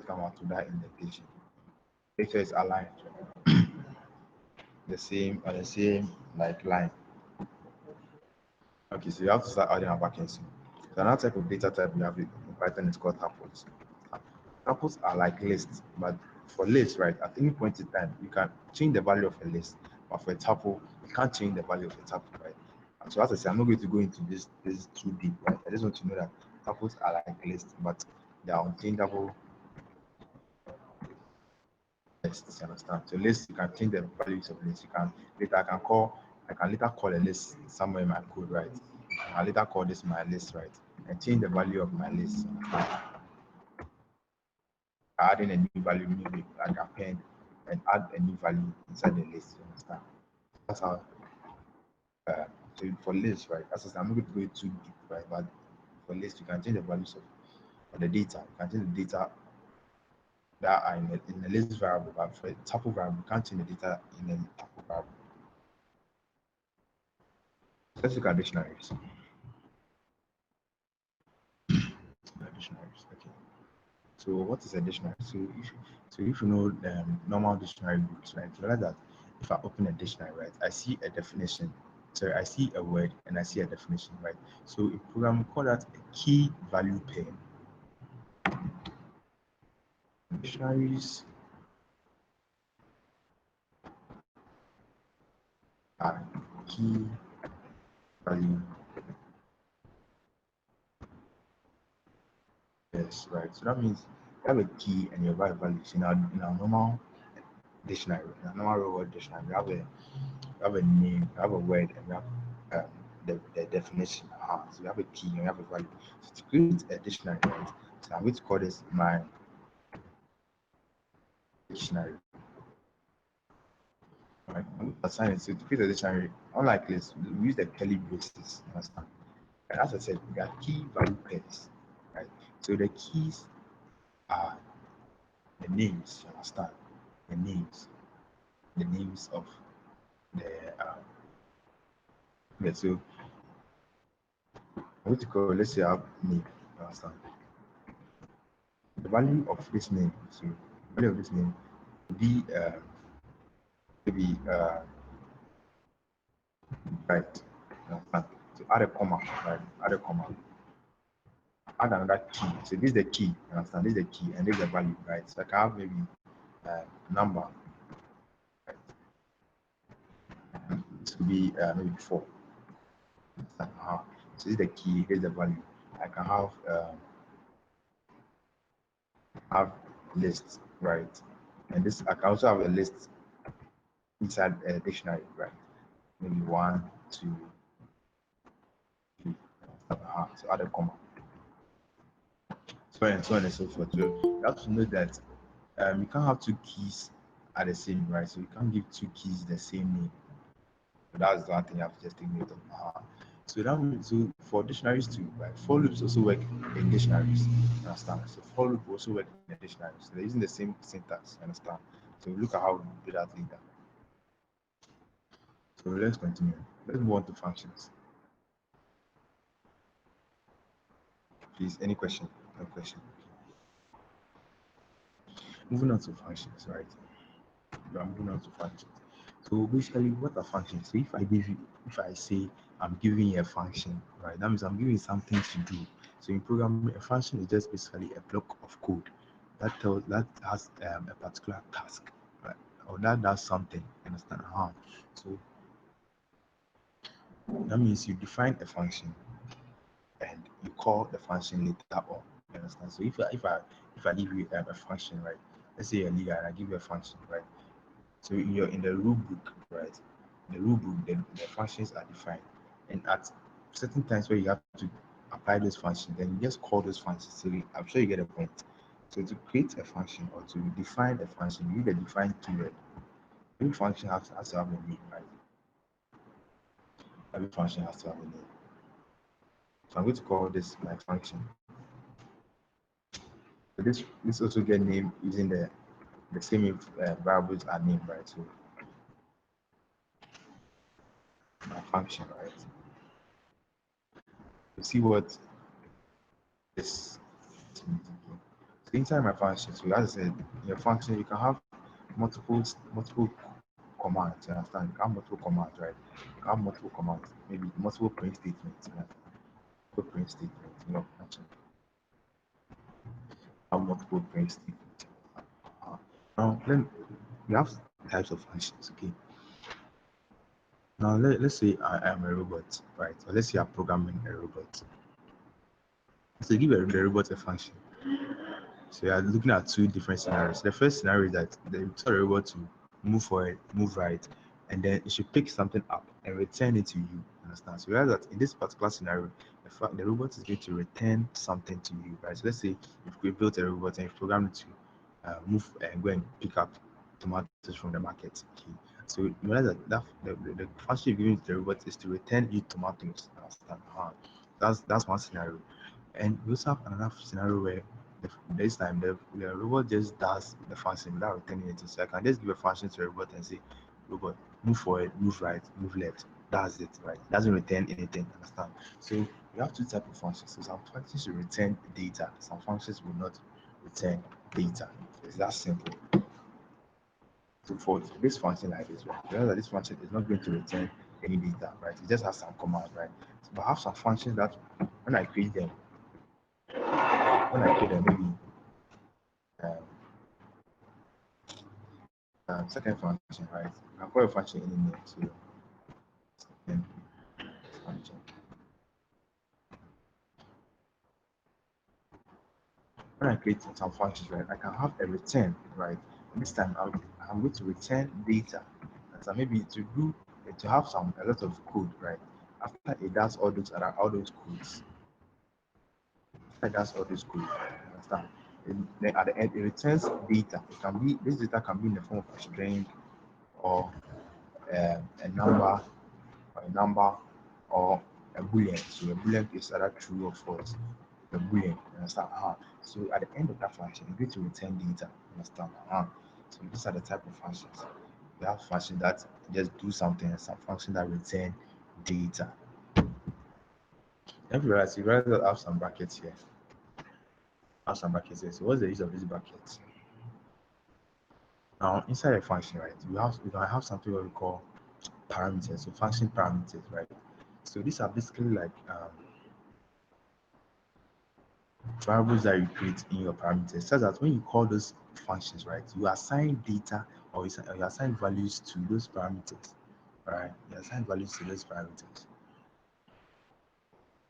come out to that indentation. Make sure it's aligned, the same like line. Okay, so you have to start adding a backend soon. So another type of data type we have in Python is called tuples. Tuples are like lists, but for lists, right, at any point in time, you can change the value of a list, but for a tuple, you can't change the value of a tuple, right? And so as I said, I'm not going to go into this too deep, right? I just want to know that tuples are like lists, but they are unchangeable lists, you understand? So lists, you can change the values of lists. I can later call a list somewhere in my code, right? I later call this my list, right? And change the value of my list. Adding a new value, maybe like append and add a new value inside the list. You understand? That's how. So for list, right? As I said, I'm not going to go too deep, right? But for list, you can change the values of the data. You can change the data that are in the list variable, but for a tuple variable, you can't change the data in the tuple variable. Let's look at dictionaries. Dictionaries, okay. So what is a dictionary? So if you know normal dictionary books, right, you realize that if I open a dictionary, right, I see a definition. So I see a word and I see a definition, right? So in program we call that a key value pair. Dictionaries are key value. Yes, right. So that means you have a key and your values in our normal dictionary, in our normal real word dictionary, we have a name, we have a word, and we have the definition. So we have a key and we have a value. So to create a dictionary, right? So I'm going to call this my dictionary. Right? I'm going to assign it. So to create a dictionary, unlike this, we use the curly braces. Understand? And as I said, we got key value pairs. Right? So the keys are the names. You understand? The names of the yeah. So I'm going to call. Let's say I have name. You understand? The value of this name. So the value of this name will be maybe right. You understand? So add a comma. Right? Add a comma. Add another key. So this is the key. You understand? This is the key, and this is the value. Right? So I can have maybe number. Right? It could be maybe 4. So this is the key. Here's the value. I can have lists, right? And this I can also have a list inside a dictionary, right? Maybe 1, 2, 3. So add a comma, so on and so on and so forth. So you have to know that you can't have two keys at the same, right? So you can't give two keys the same name. So that's the one thing you have to just take note of. So that means, so for dictionaries too, right? For loops also work in dictionaries. Understand? So for loop also work in the dictionaries. So they're using the same syntax. Understand? So look at how we do that later. So let's continue. Let's move on to functions. Please, any question? No question. Moving on to functions, right? We are moving on to functions. So basically, what are functions? So if I say I'm giving you a function, right? That means I'm giving you something to do. So in programming, a function is just basically a block of code that has a particular task, right? Or that does something. Understand? So that means you define a function and you call the function later on. You understand? So if I give you a function, right? Let's say you're a leader and I give you a function, right? So in the rule book, right? In the rule book, the functions are defined, and at certain times where you have to apply those functions, then you just call those functions. So I'm sure you get a point. So to create a function or to define a function, you need a defined keyword. Every function has to have a name, right? Every function has to have a name. So I'm going to call this my function. So this also get named using the same variables are named, right? So my function, right? You see what this. So inside my function, so as I said, in your function you can have multiple commands. You understand? You can have multiple commands, right? You can have multiple commands, maybe multiple print statements. Multiple print statements. Function. Have multiple print statements. Now then we have types of functions. Okay. Now let's say I am a robot, right? Or let's say I'm programming a robot. So give the robot a function. So you are looking at two different scenarios. The first scenario is that the tell the robot to move forward, move right, and then it should pick something up and return it to you. Understand? So you realize that in this particular scenario, the robot is going to return something to you, right? So let's say if we built a robot and programmed it to move and go and pick up tomatoes from the market. Okay. So you realize that the function you're giving to the robot is to return you tomatoes. Understand? That's one scenario. And we also have another scenario where this time the robot just does the function without returning anything. So I can just give a function to a robot and say, robot, move forward, move right, move left. That's it, right? It doesn't return anything, understand? So we have two types of functions. So some functions will return data, some functions will not return data. It's that simple. So for this function like this, right? Remember that this function is not going to return any data, right? It just has some commands, right? So, but I have some functions that when I create them, maybe second function, right? I can call a function any name. So then function. When I create some functions, right, I can have a return, right? And this time I'm going to return data. And so maybe to have a lot of code, right? After it does all those codes, understand? Then at the end, it returns data. This data can be in the form of a string or a number or a boolean. So a boolean is either true or false. A boolean, understand? So at the end of that function, you're going to return data, understand? So these are the type of functions. You have functions that just do something, and some functions that return data. If you realize that I have some brackets here. So what's the use of these brackets? Now inside a function, right, we can have something what we call parameters, so function parameters, right? So these are basically like variables that you create in your parameters, such that when you call those functions, right, you assign data or you assign values to those parameters, right? You assign values to those parameters.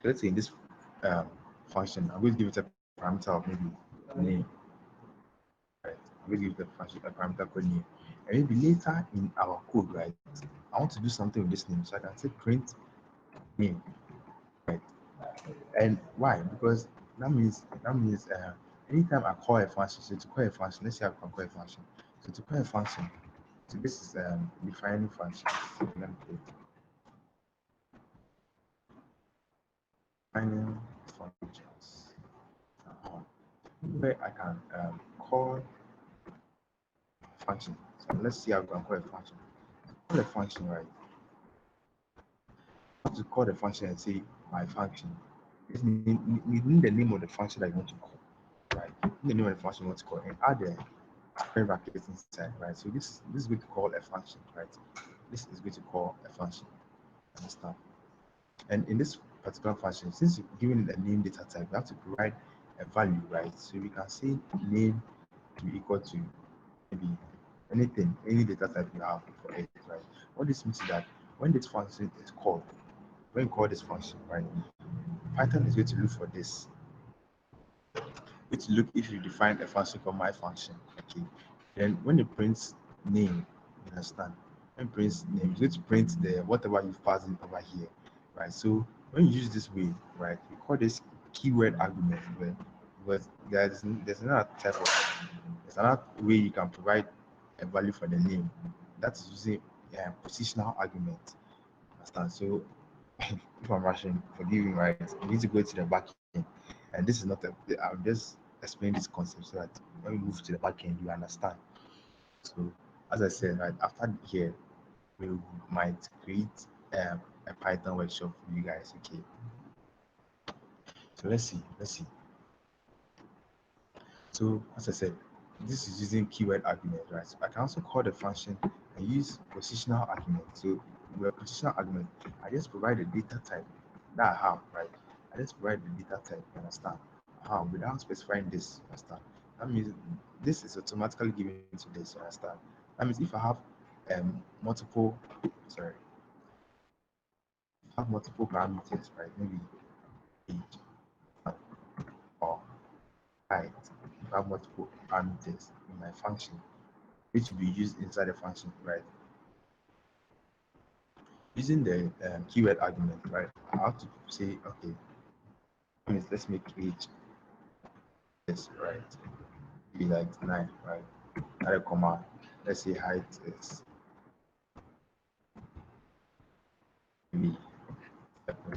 So let's say in this function, I'm going to give it a parameter of maybe name, right? I'm going to give the function a parameter called name, and maybe later in our code, right, I want to do something with this name, so I can say print name, right? And why? Because that means anytime I call a function, so to call a function, let's say I can call a function. So to call a function, so this is defining function. So let me put defining functions. Where I can call a function. So let's see how we can call a function. Call a function, right? To call the function and say my function. You need the name of the function that you want to call, right? You need the name of the function you want to call and add the square brackets inside, right? So this is going to call a function, right? This is going to call a function, understand? And in this particular function, since you're given a name data type, you have to provide a value, right? So we can say name to be equal to maybe anything, any data type you have for it, right? What this means is that when this function is called, when you call this function, right, Python is going to look for this. Which look if you define a function called my function, okay, then when it prints name, you understand, when it prints name, it's going to print the whatever you've passed in over here, right? So when you use this way, right, we call this keyword argument, but there's another there's another way you can provide a value for the name, that is using positional argument, understand? So if I'm rushing, forgive me, right? You need to go to the back end. And this is not I'll just explain this concept so that when we move to the back end, you understand. So, as I said, right after here, we might create a Python workshop for you guys. Okay. So let's see. So, as I said, this is using keyword argument, right? So I can also call the function and use positional argument. So with positional argument, I just provide the data type that I have, right? I just provide the data type, you understand? Without specifying this, you understand? That means this is automatically given to this, you understand? That means if I have multiple, sorry, have multiple parameters, right? Maybe age or height. If I have multiple parameters in my function, which will be used inside the function, right? Using the keyword argument, right? I have to say, okay, let's make age this, right? Be like 9, right? Add a comma. Let's say height is maybe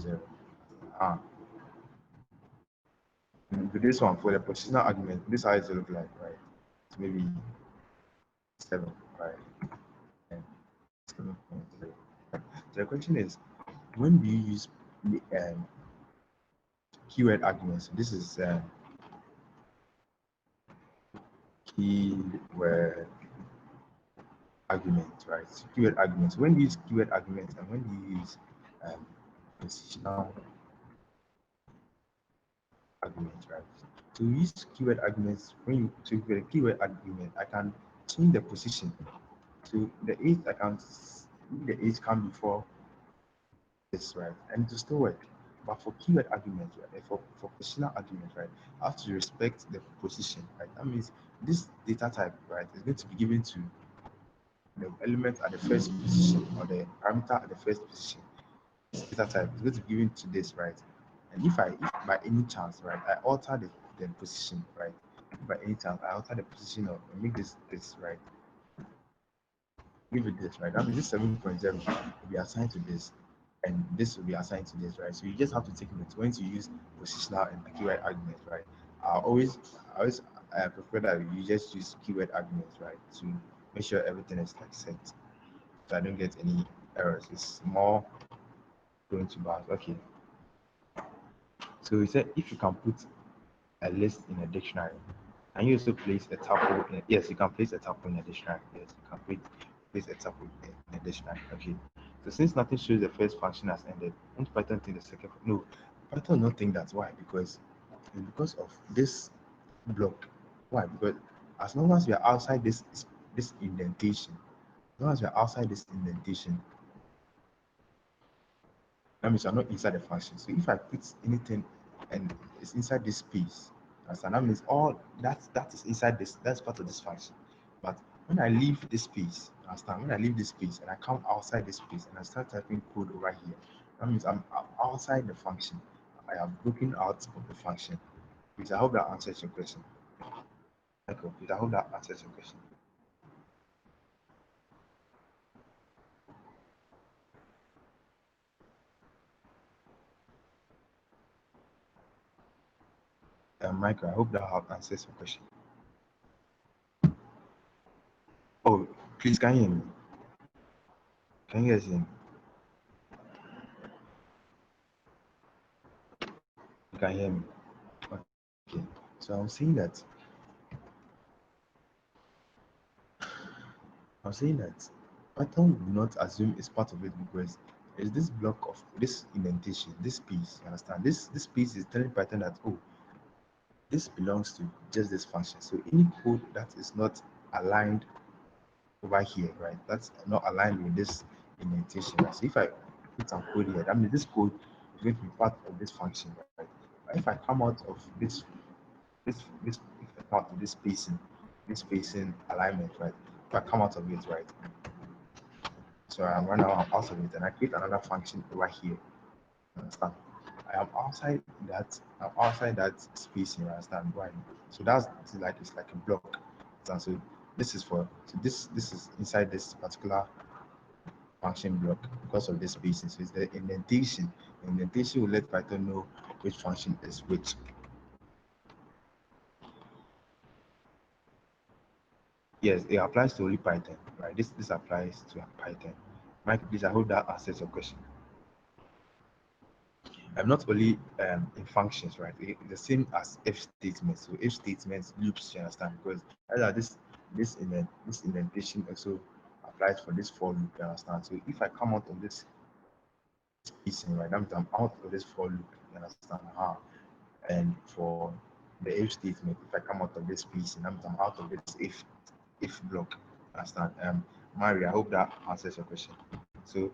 0. with this one for the positional argument, this is how it will look like, right? So maybe 7, right? And 7.0. So the question is, when do you use keyword arguments? This is keyword argument, right? So keyword arguments. When do you use keyword arguments and when do you use positional arguments, right? To use keyword arguments, when you to get a keyword argument, I can change the position. So the age I can the age come before this, right? And to still work. But for keyword arguments, right, for positional arguments, right, I have to respect the position, right? That means this data type, right, is going to be given to the element at the first position or the parameter at the first position. This data type is going to be given to this, right? And if by any chance, right, I alter the position, right? If by any chance I alter the position of make this right, give it this, right? That means this 7.0 will be assigned to this, and this will be assigned to this, right? So you just have to take note when to use positional and keyword arguments, right? I always prefer that you just use keyword arguments, right, to make sure everything is like set, so I don't get any errors. It's more going to bars. Okay. So we said if you can put a list in a dictionary, and you also place a tuple in yes, you can place a tuple in a dictionary. Yes, you can place a tuple in a dictionary. Okay. So since nothing shows the first function has ended, won't Python think the second? No, Python don't think that's why because of this block. Why? Because as long as we are outside this indentation, as long as we are outside this indentation, that means you're not inside the function. So if I put anything and it's inside this space, understand? That means all that is inside this, that's part of this function. But when I leave this space, understand? When I leave this space and I come outside this space and I start typing code over here, that means I'm outside the function. I have broken out of the function. Please, I hope that answers your question. Okay, please, I hope that answers your question. Michael, I hope that answers your question. Oh, please, can you hear me? Can you guys hear me? You can hear me. Okay. So I'm saying that Python will not assume it's part of it because there's this block of this indentation, this piece. You understand? This piece is telling Python that this belongs to just this function. So any code that is not aligned over here, right? That's not aligned with this indentation, right? So if I put some code here, that means this code is going to be part of this function, right? But if I come out of this if I come out of this spacing alignment, right? If I come out of it, right? So I'm right now out of it and I create another function over here. Understand? I'm outside that space, you understand? Why? So that's it's like a block. And so this is inside this particular function block because of this spacing. So it's the indentation. The indentation will let Python know which function is which. Yes, it applies to only Python, right? This applies to Python. Mike, please, I hope that answers your question. I'm not only in functions, right? The same as if statements. So if statements loops, you understand? Because either this indentation also applies for this for loop, you understand? So if I come out of this spacing, right, that means I'm out of this for loop, you understand? And for the if statement, if I come out of this spacing, that means I'm out of this if block, you understand? Mary, I hope that answers your question. So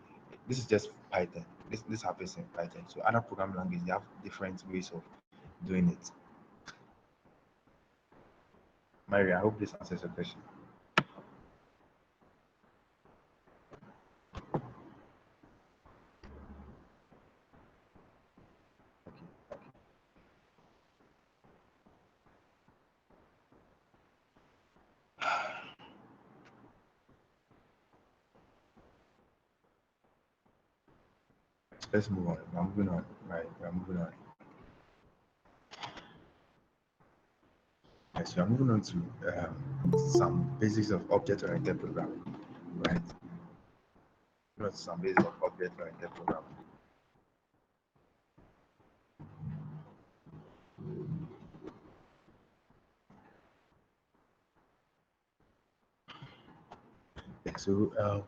this is just Python. This happens in Python. So other programming languages they have different ways of doing it. Mary, I hope this answers your question. Okay, okay. Let's move on. We're moving on. Right, we're moving on. So I'm moving on to some basics of object-oriented programming, right? Not some basics of object-oriented programming. Yeah, so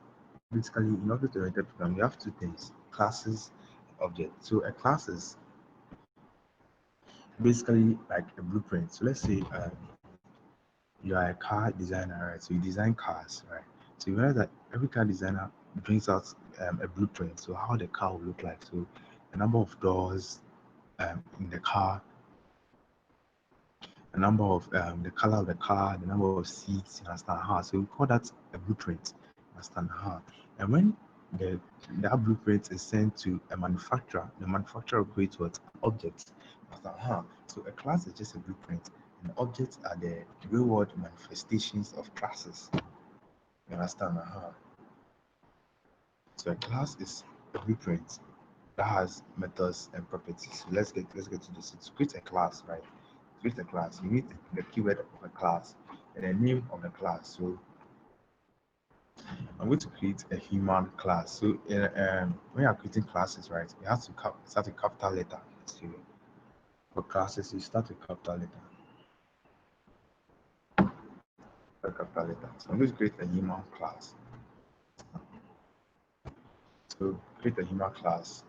basically, in object-oriented programming, you have two things: classes and objects. So a class is basically like a blueprint. So let's say you are a car designer, right? So you design cars, right? So you realize that every car designer brings out a blueprint. So how the car will look like. So the number of doors in the car, the number of the color of the car, the number of seats, you understand how. So we call that a blueprint, you understand how. And when the that blueprint is sent to a manufacturer, the manufacturer creates what objects, you understand how. So a class is just a blueprint, and objects are the real world manifestations of classes. You understand how. So a class is a blueprint that has methods and properties. So let's get to this. To create a class, right? To create a class, you need the keyword of a class and the name of the class. So I'm going to create a human class. So when you're creating classes, right, you have to start with capital letter. So for classes, you start with capital letter. A capital letter. So I'm going to create a human class. So create a human class.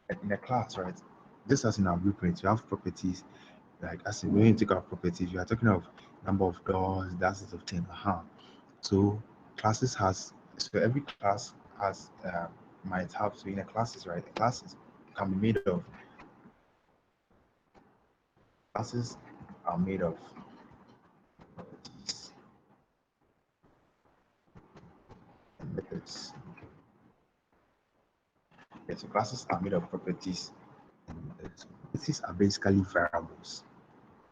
And in a class, right, just as in our blueprint, you have properties. Like as in when you take our properties, you are talking of number of doors, that's of 10. So classes has so every class has might have so in a classes, right? Classes can be made of classes are made of properties and methods. Okay, so classes are made of properties and methods. Properties are basically variables.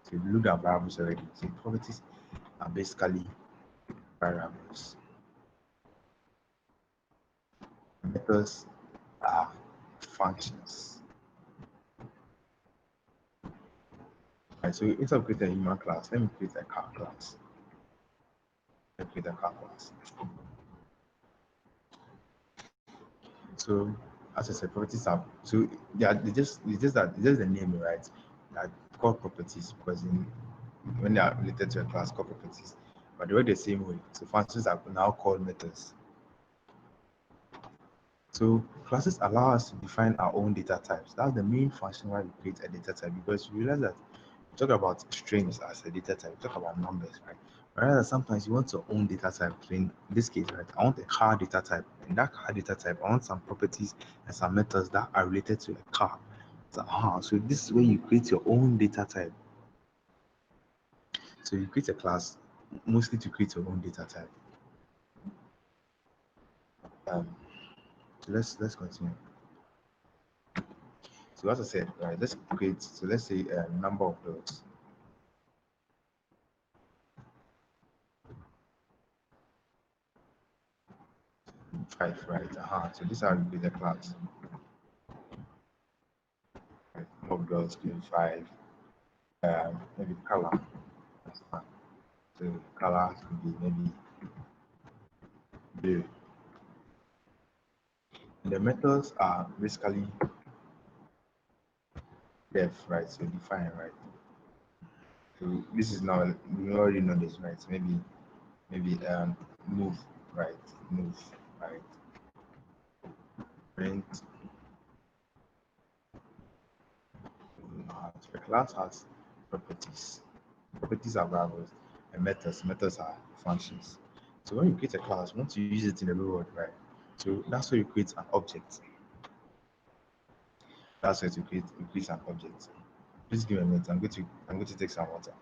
So you look at variables already. So properties are basically variables. Methods are functions. Right, so instead of creating a human class, let me create a car class. Let me create a car class. So as I said, properties are so they just the name, right? That called properties because when they are related to a class called properties, but they work the same way. So functions are now called methods. So classes allow us to define our own data types. That's the main function why we create a data type, because you realize that we talk about strings as a data type, we talk about numbers, right? Whereas sometimes you want your own data type. So in this case, right, I want a car data type. In that car data type, I want some properties and some methods that are related to a car. So this is where you create your own data type. So you create a class mostly to create your own data type. Um, so let's continue. So as I said, right, let's create. So let's say a number of dots. 5, right? So this is how we create a class. Right? Number of dots, 5. Maybe color. That's fine. So color could be maybe blue. And the methods are basically def, right? So define, right? So this is now we already know this, right? So maybe move, right? Move, right? Print. So the class has properties. Properties are variables, and methods are functions. So when you create a class, once you use it in the real world, right? So that's where you create an object. That's where you create an object. Please give me a minute. I'm going to take some water.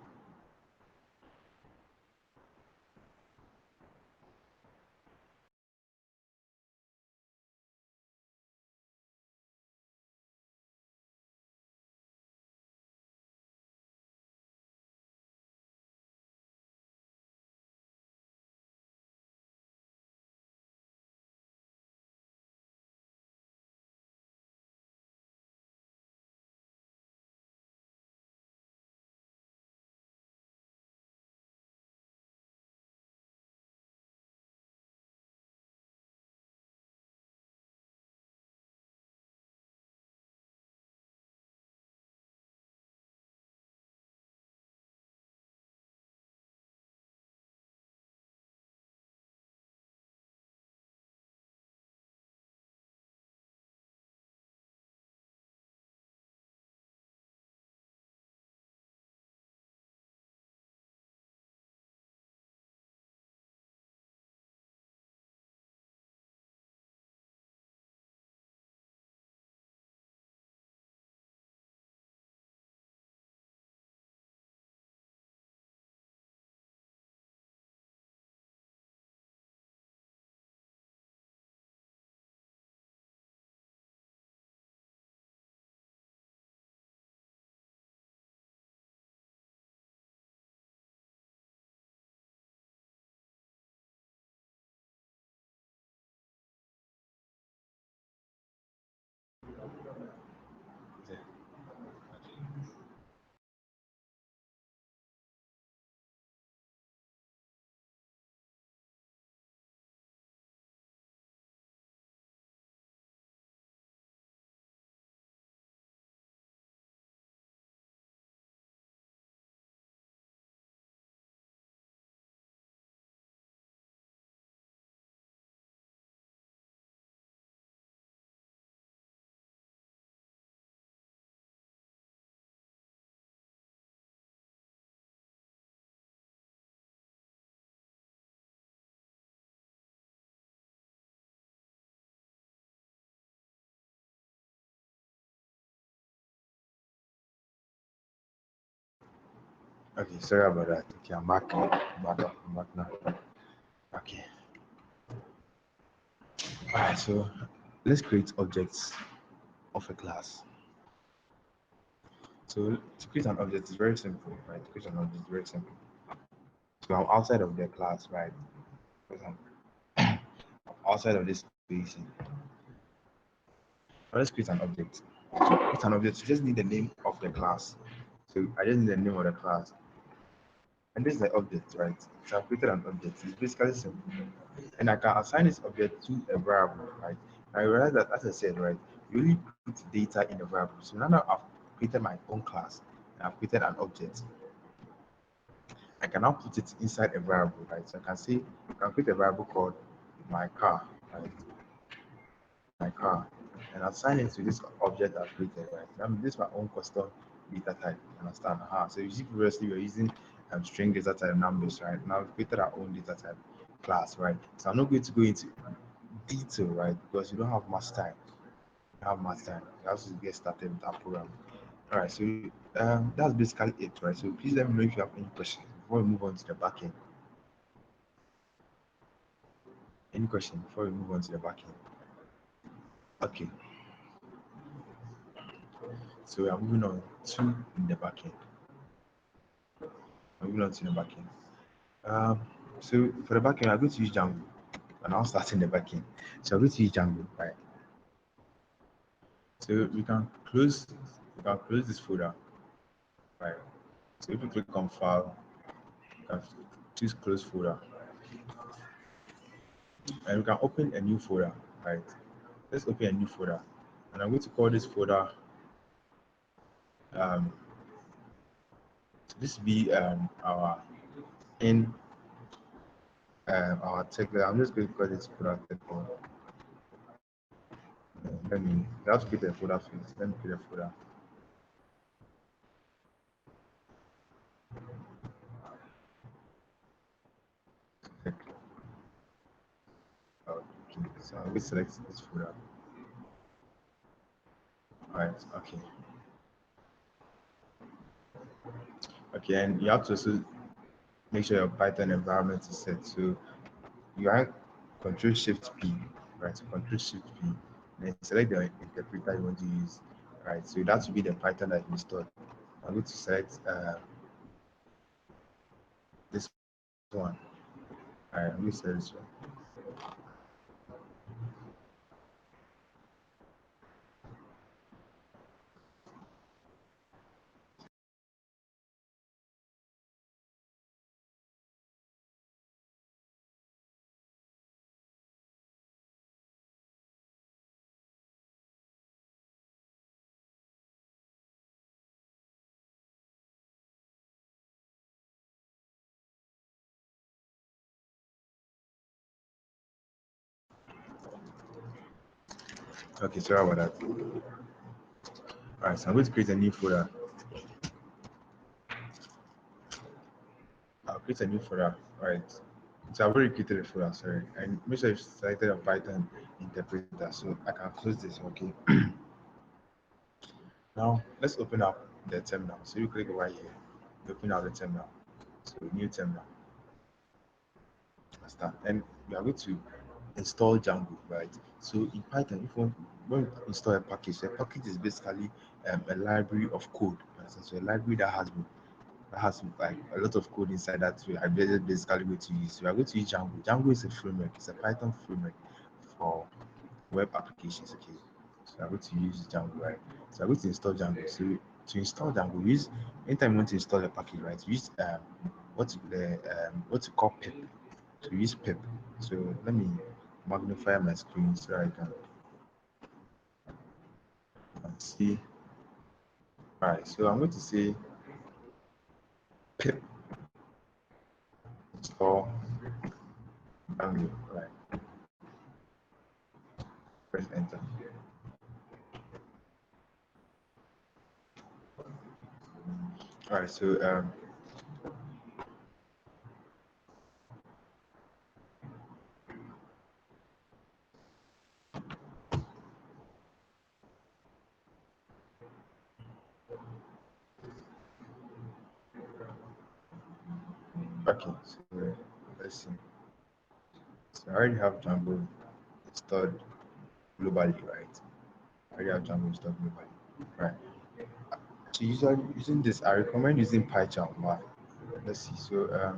Okay, sorry about that. Okay, I'm back. I'm back now. Okay. Alright, so let's create objects of a class. So to create an object is very simple, right? To create an object is very simple. So I'm outside of the class, right? Because I'm outside of this space. Let's create an object. To create an object, you just need the name of the class. So I just need the name of the class. And this is the object, right? So I've created an object. It's basically simple. And I can assign this object to a variable, right? I realize that, as I said, right, you really put data in a variable. So now that I've created my own class and I've created an object, I can now put it inside a variable, right? So I can say, I can create a variable called my car, right? My car, and assign it to this object I've created, right? I mean, this is my own custom data type. Understand? So you see, previously we were using string data type numbers, right? Now we've created our own data type class, right? So I'm not going to go into detail, right? Because you don't have much time. You have much time. You have to get started with that program. All right, so that's basically it, right? So please let me know if you have any questions before we move on to the backend. Any question before we move on to the backend? Okay, so we are moving on to the backend. Moving on to the backend. Um, so for the backend, I'm going to use Django, and I'll start in the backend. So I'm going to use Django, right? So we can close this folder, right? So if you click on File, you can choose Close Folder, and we can open a new folder, right? Let's open a new folder, and I'm going to call this folder. Um, this be our in our tech. I'm just going to call this folder TechWorld. Let me. I have to create a folder first. Let me create a folder. Okay, so I'm going to select this folder. All right. Okay. Okay, and you have to also make sure your Python environment is set. So you are Control Shift P, right? So Control Shift P, then select the interpreter you want to use, right? So that will be the Python that you installed. I'm going to select this one. All right, I'm going to select this one. Okay, sorry about that. All right, so I'm going to create a new folder. I'll create a new folder, all right? So I've already created a folder, sorry. And make sure you've selected a Python interpreter, so I can close this, okay? Now, let's open up the terminal. So you click right here, you open up the terminal. So new terminal, start. And we are going to install Django, right? So in Python, if you want, when you install a package is basically a library of code. So a library that has like a lot of code inside that we are basically going to use. We are going to use Django. Django is a framework, it's a Python framework for web applications. Okay, so I'm going to use Django, right? So I'm going to install Django. So to install Django, use anytime you want to install a package, right? Use what you call pip. So use pip. So let me magnify my screen so I can see. All right, so I'm going to say pip install Django. Right, press enter. All right, so Okay, so let's see. So I already have Django installed globally, right? I already have Django installed globally, right? So usually using this, I recommend using Python. Why? Let's see. So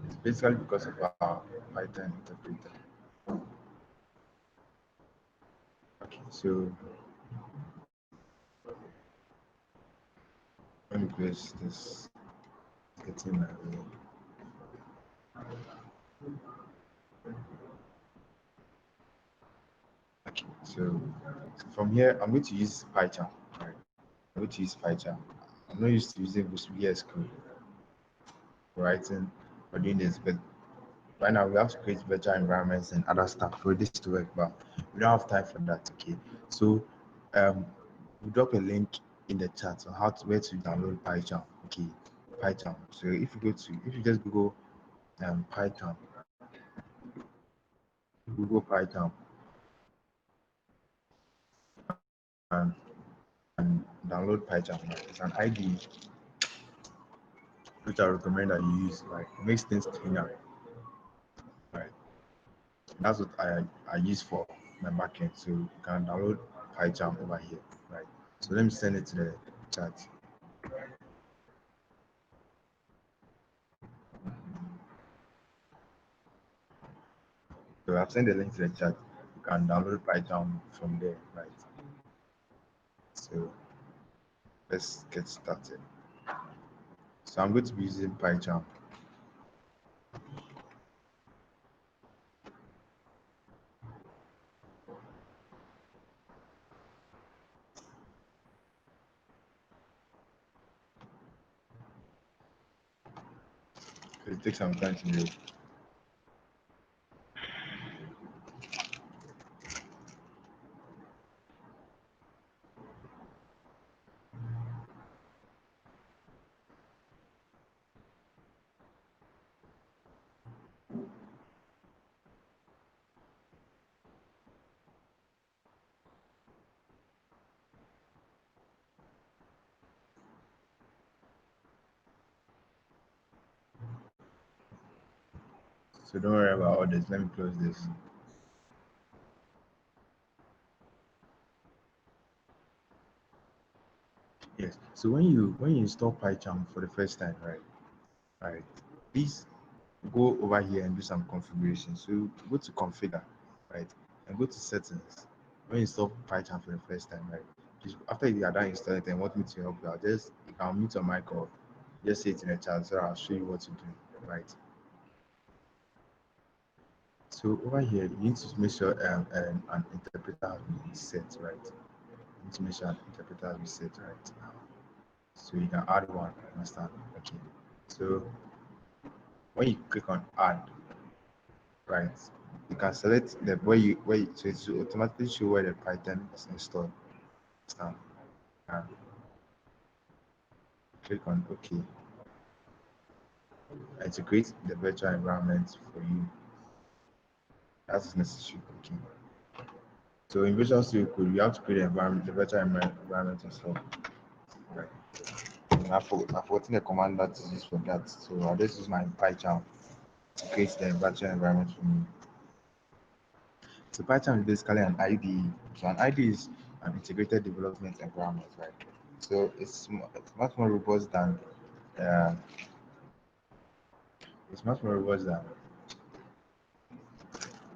it's basically because of our Python interpreter. Okay, so let me close this. Getting my way. Okay, so from here, I'm going to use Python. Right? I'm going to use Python. I'm not used to using VS Code for writing or doing this, but right now we have to create virtual environments and other stuff for this to work, but we don't have time for that. Okay, so we drop a link in the chat on how to where to download Python. Okay, Python. So if you just Python, Google Python and download Python. Right? It's an IDE which I recommend that you use. Like makes things cleaner. Right. That's what I use for my backend. So you can download Python over here. Right. So let me send it to the chat. So I've sent the link to the chat. You can download Python from there, right? So let's get started. So I'm going to be using Python. It takes some time to load. So don't worry about all this. Let me close this. Yes. So when you install Python for the first time, right? Right. Please go over here and do some configuration. So go to configure, right? And go to settings. When you install Python for the first time, right? Just after you are done installing it and want me to help you out, just you can mute your mic or just say it in the chat so I'll show you what to do, right? So over here, you need to make sure an interpreter has been set, right? You need to make sure an interpreter has been set right now. So you can add one, understand? Okay. So when you click on add, right, you can select the so it will automatically show where the Python is installed. Understand? And click on OK. And to create the virtual environment for you, that is necessary. Okay. So in Visual Studio Code, you have to create the virtual environment yourself. Right. And I've forgotten the command that is used for that. So I'll just use my Python to create the virtual environment for me. So Python is basically an IDE. So an IDE is an integrated development environment, right? So it's much more robust than uh, it's much more robust than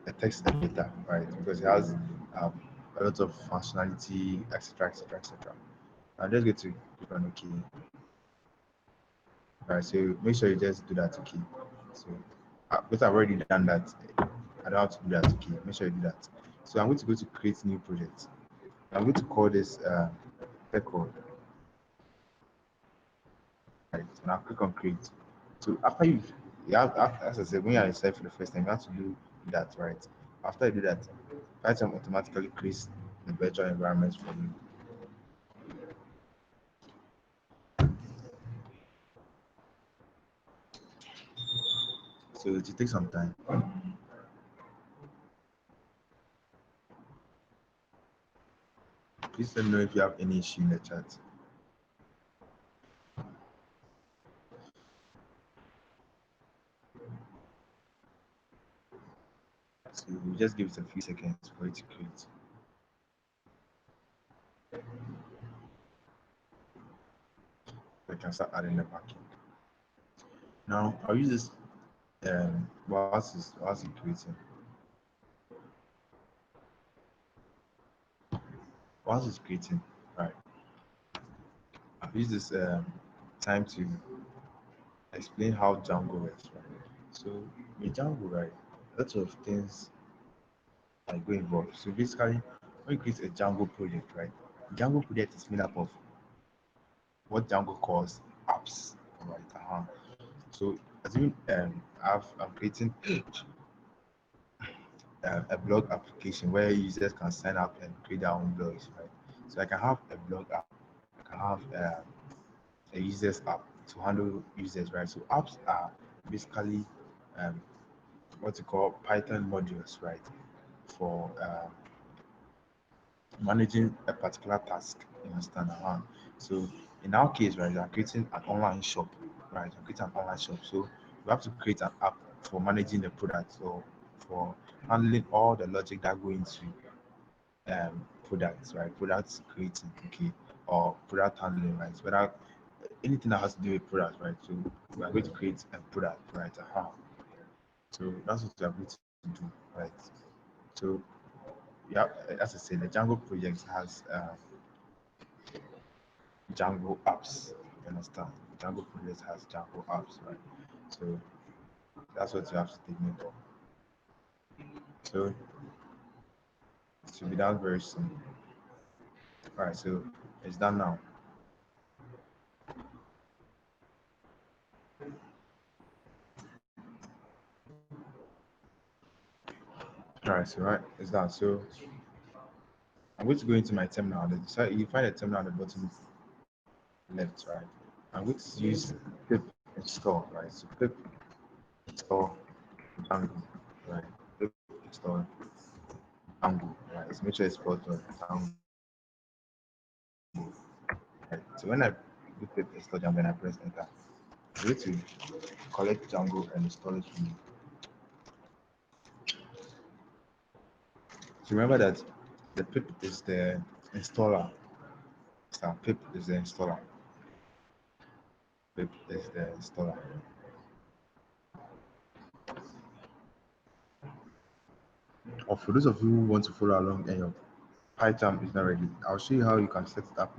a text editor, right? Because it has um, a lot of functionality, etc., etc., etc. I'm just going to click on OK. Right, so make sure you just do that, okay? So, because I've already done that, I don't have to do that, okay? Make sure you do that. So I'm going to go to create new project. I'm going to call this TechWorld, right? And I'll click on create. So after you have, as I said, when you're inside for the first time, you have to do that, right? After you do that, Python automatically creates the virtual environment for you. So it will take some time. Please let me know if you have any issue in the chat. So we just give it a few seconds for it to create. We can start adding the backend. Now I'll use this whilst it's creating. Whilst it's creating, right? I'll use this time to explain how Django works, right? So with Django, right, lots of things like go involved. So basically, when you create a Django project, right, Django project is made up of what Django calls apps, right? So assuming I'm creating a blog application where users can sign up and create their own blogs, right? So I can have a blog app, I can have a users app to handle users, right? So apps are basically um, what you call Python modules, right? For managing a particular task, you understand? So in our case, right, I'm creating an online shop, right? I'm creating an online shop. So we have to create an app for managing the product or for handling all the logic that go into products, right? Products creating, okay, or product handling, right? Whether anything that has to do with products, right? So we are going to create a product, right? So that's what we are going to do, right? So yeah, as I said, the Django project has Django apps. You understand? Django project has Django apps, right? So that's what you have to take note of. So it should be done very soon. All right, so it's done now. All right, so it's done. So I'm going to go into my terminal. So you find a terminal at the bottom left, right? I'm going to use pip install, right? So pip install Django, right? Pip install Django, right? So make sure it's spelled right. Django, right? So when I do pip install Django and I press enter, I'm going to collect Django and install it for me. So remember that the pip is the installer. So pip is the installer. Pip is the installer. Or for those of you who want to follow along and your Python is not ready, I'll show you how you can set it up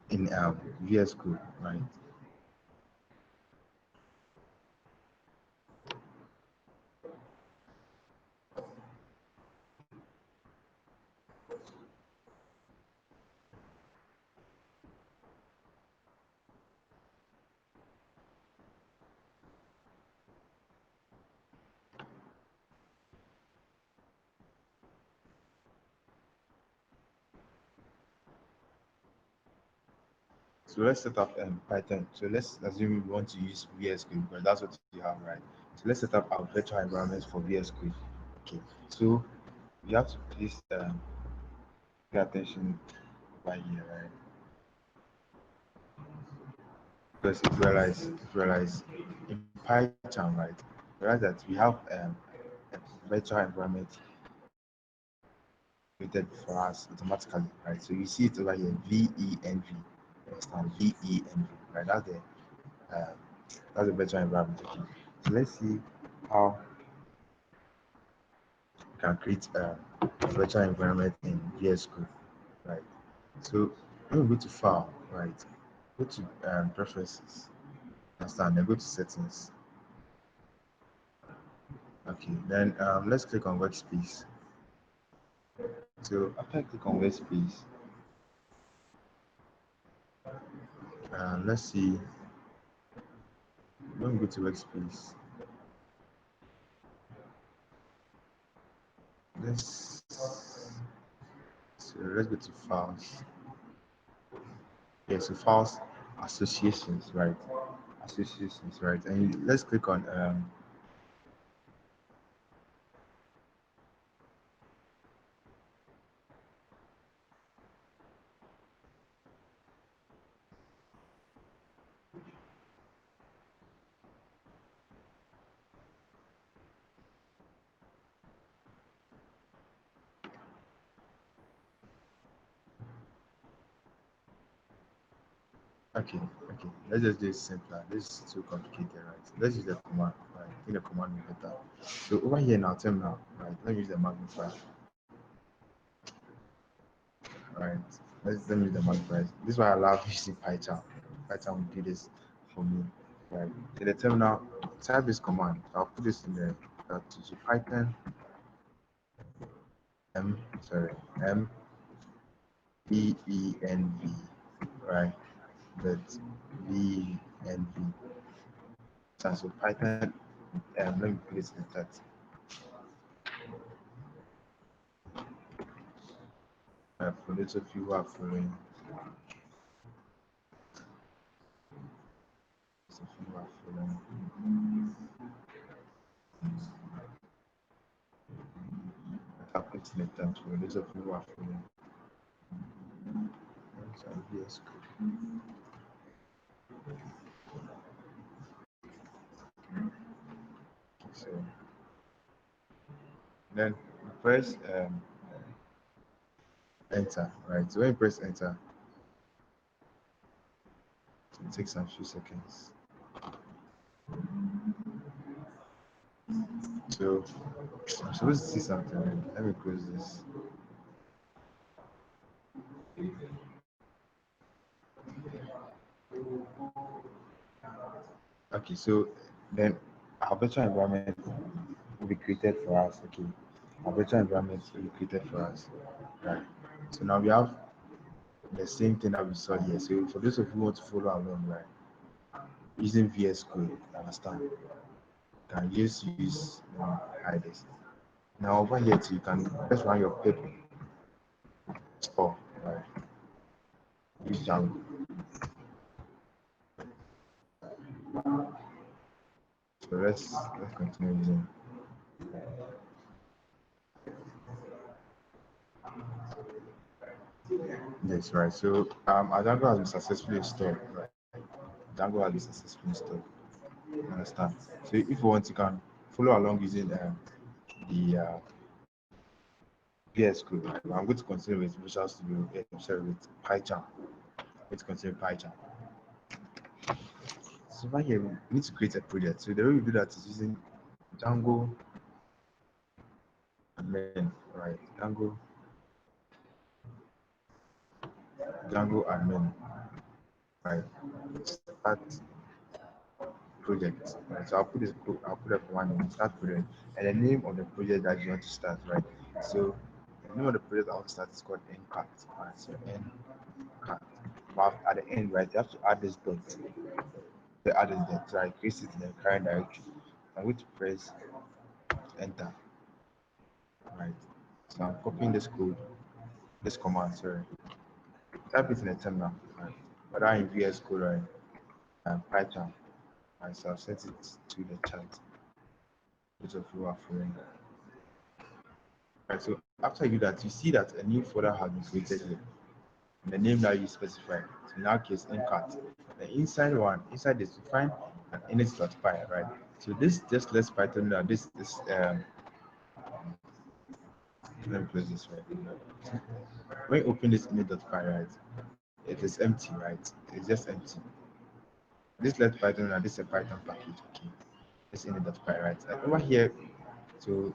in VS Code, right? So let's set up Python. So let's assume we want to use VS Code because that's what you have, right? So let's set up our virtual environment for VS Code. Okay. So you have to please pay attention over here, right? Because if you realize in Python, right, realize that we have a virtual environment created for us automatically, right? So you see it over here, VENV. Understand? VENV, right? Uh, that's the virtual environment. Okay. So let's see how we can create a virtual environment in VS Code, right? So when we go to File, right, go to Preferences, understand? Then go to Settings. Okay, then let's click on Workspace. So after I click on Workspace, let's see. When we go to Workspace, let's let's go to Files. Yeah, so Files, Associations, right? Associations, right? And let's click on Okay, okay. Let's just do it simpler. This is too complicated, right? Let's use the command, right? I think the command will be better. So over here now, terminal, right? Let me use the magnifier, right? Let me use the magnifier. This is why I love using Python. Python will do this for me, right? In the terminal, type this command. I'll put this in the Python sorry, MENV, right? But VNV. So Python, let me put this in that. For those of you who are following, I'll put in the terms for those of you who are following. So VS Code. So then press enter, right? So when you press enter, it takes a few seconds. So I'm supposed to see something. Right? Let me close this. Okay, so then our virtual environment will be created for us. Okay, our virtual environment will be created for us. Right. So now we have the same thing that we saw here. So for those of you who want to follow along, right, using VS Code, you understand? You can just use hide this. Now over here too, you can just run your pip or right, use Django. So let's continue using. Yes, right. So our Django has been successfully installed. Right, Django has been successfully installed. You understand? So if you want, you can follow along using the VS Code. I'm going to continue with Visual Studio. Sorry, with Python. Let's continue Python. So right here, we need to create a project. So the way we do that is using Django admin, right? Django admin, right? Start project, right? So I'll put a command in start project, and the name of the project that you want to start, right? So the name of the project I want to start is called NCAT, right? So NCAT. But at the end, right, you have to add this dot. The add this dot, right? Paste it in the current directory. I'm going to press enter, right? So I'm copying this code, this command, sorry. Type it in the terminal, right? But I in VS Code, right? And Python, right? So I'll set it to the chat, which of you are following. Right, so after you do that, you see that a new folder has been created here. And the name that you specify. So in our case, NCAT. The inside this, you find an init.py, right? So this just lets Python know this is let me close this right. When you open this init.py, right, it is empty, right? It's just empty. This lets Python know this is a Python package, okay? This init.py, right? And over here, so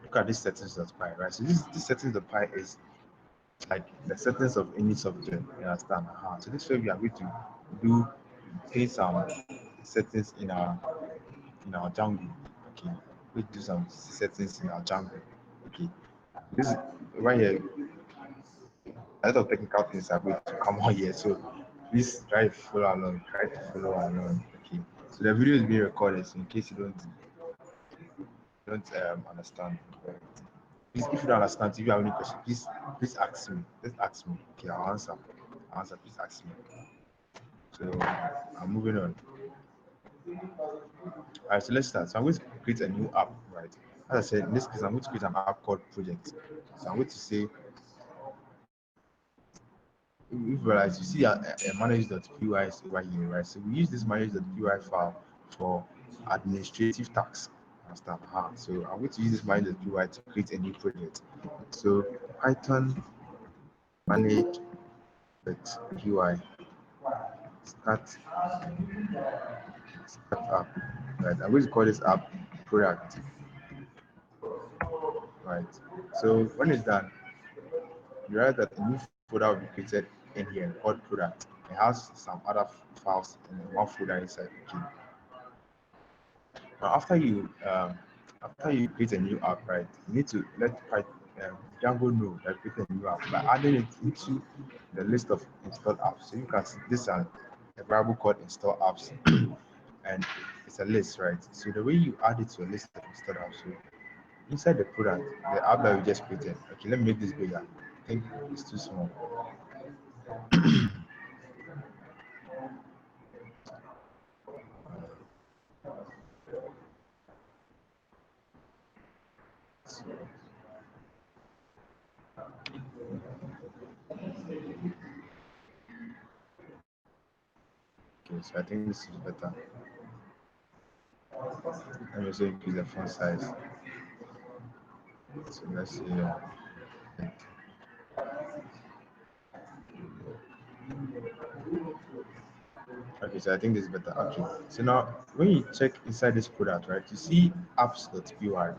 look at this settings.py, right? So this settings.py is like the settings of any software. You understand? So this way we are going to do paste some settings in our Django. Okay, we do some settings in our Django. Okay, this is right here. A lot of technical things are going to come on here, so please try to follow along. Try to follow along. Okay, so the video is being recorded, so in case you don't understand. Please, if you don't understand, if you have any question, please ask me. Just ask me. Okay, I'll answer. Please ask me. So I'm moving on. All right, so let's start. So I'm going to create a new app, right? As I said, in this case, I'm going to create an app called project. So I'm going to say, if you realize, you see a manage.py over here, right? So we use this manage.py file for administrative tasks. Understand? So I'm going to use this manage.py to create a new project. So Python manage.py. start app, right? I'm going to call this app product, right? So when it's done, you realize that a new folder will be created in here called product. It has some other files in one folder inside. Okay. Now after you create a new app, right? You need to let Django know that you create a new app by adding it into the list of installed apps. So you can see this is a variable called install apps, and it's a list, right? So the way you add it to a list of installed apps, so inside the product, the app that we just created. Okay, let me make this bigger. I think it's too small. Okay, so I think this is better. Let me also increase the font size. So let's see. Okay, so I think this is better. Okay, so now when you check inside this product, right, you see apps.py, right?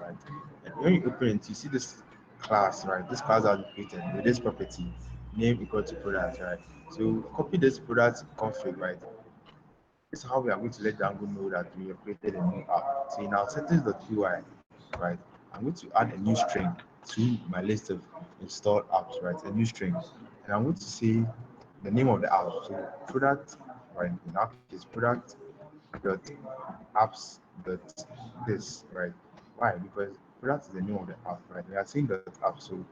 And when you open it, you see this class, right? This class has been created with this property, name equal to product, right? So copy this product config, right? This is how we are going to let Django know that we have created a new app. So in our settings.py, right, I'm going to add a new string to my list of installed apps, right? A new string. And I'm going to say the name of the app. So product, right? In our case, product dot apps dot this, right? Why? Because product is the name of the app, right? We are saying dot app, so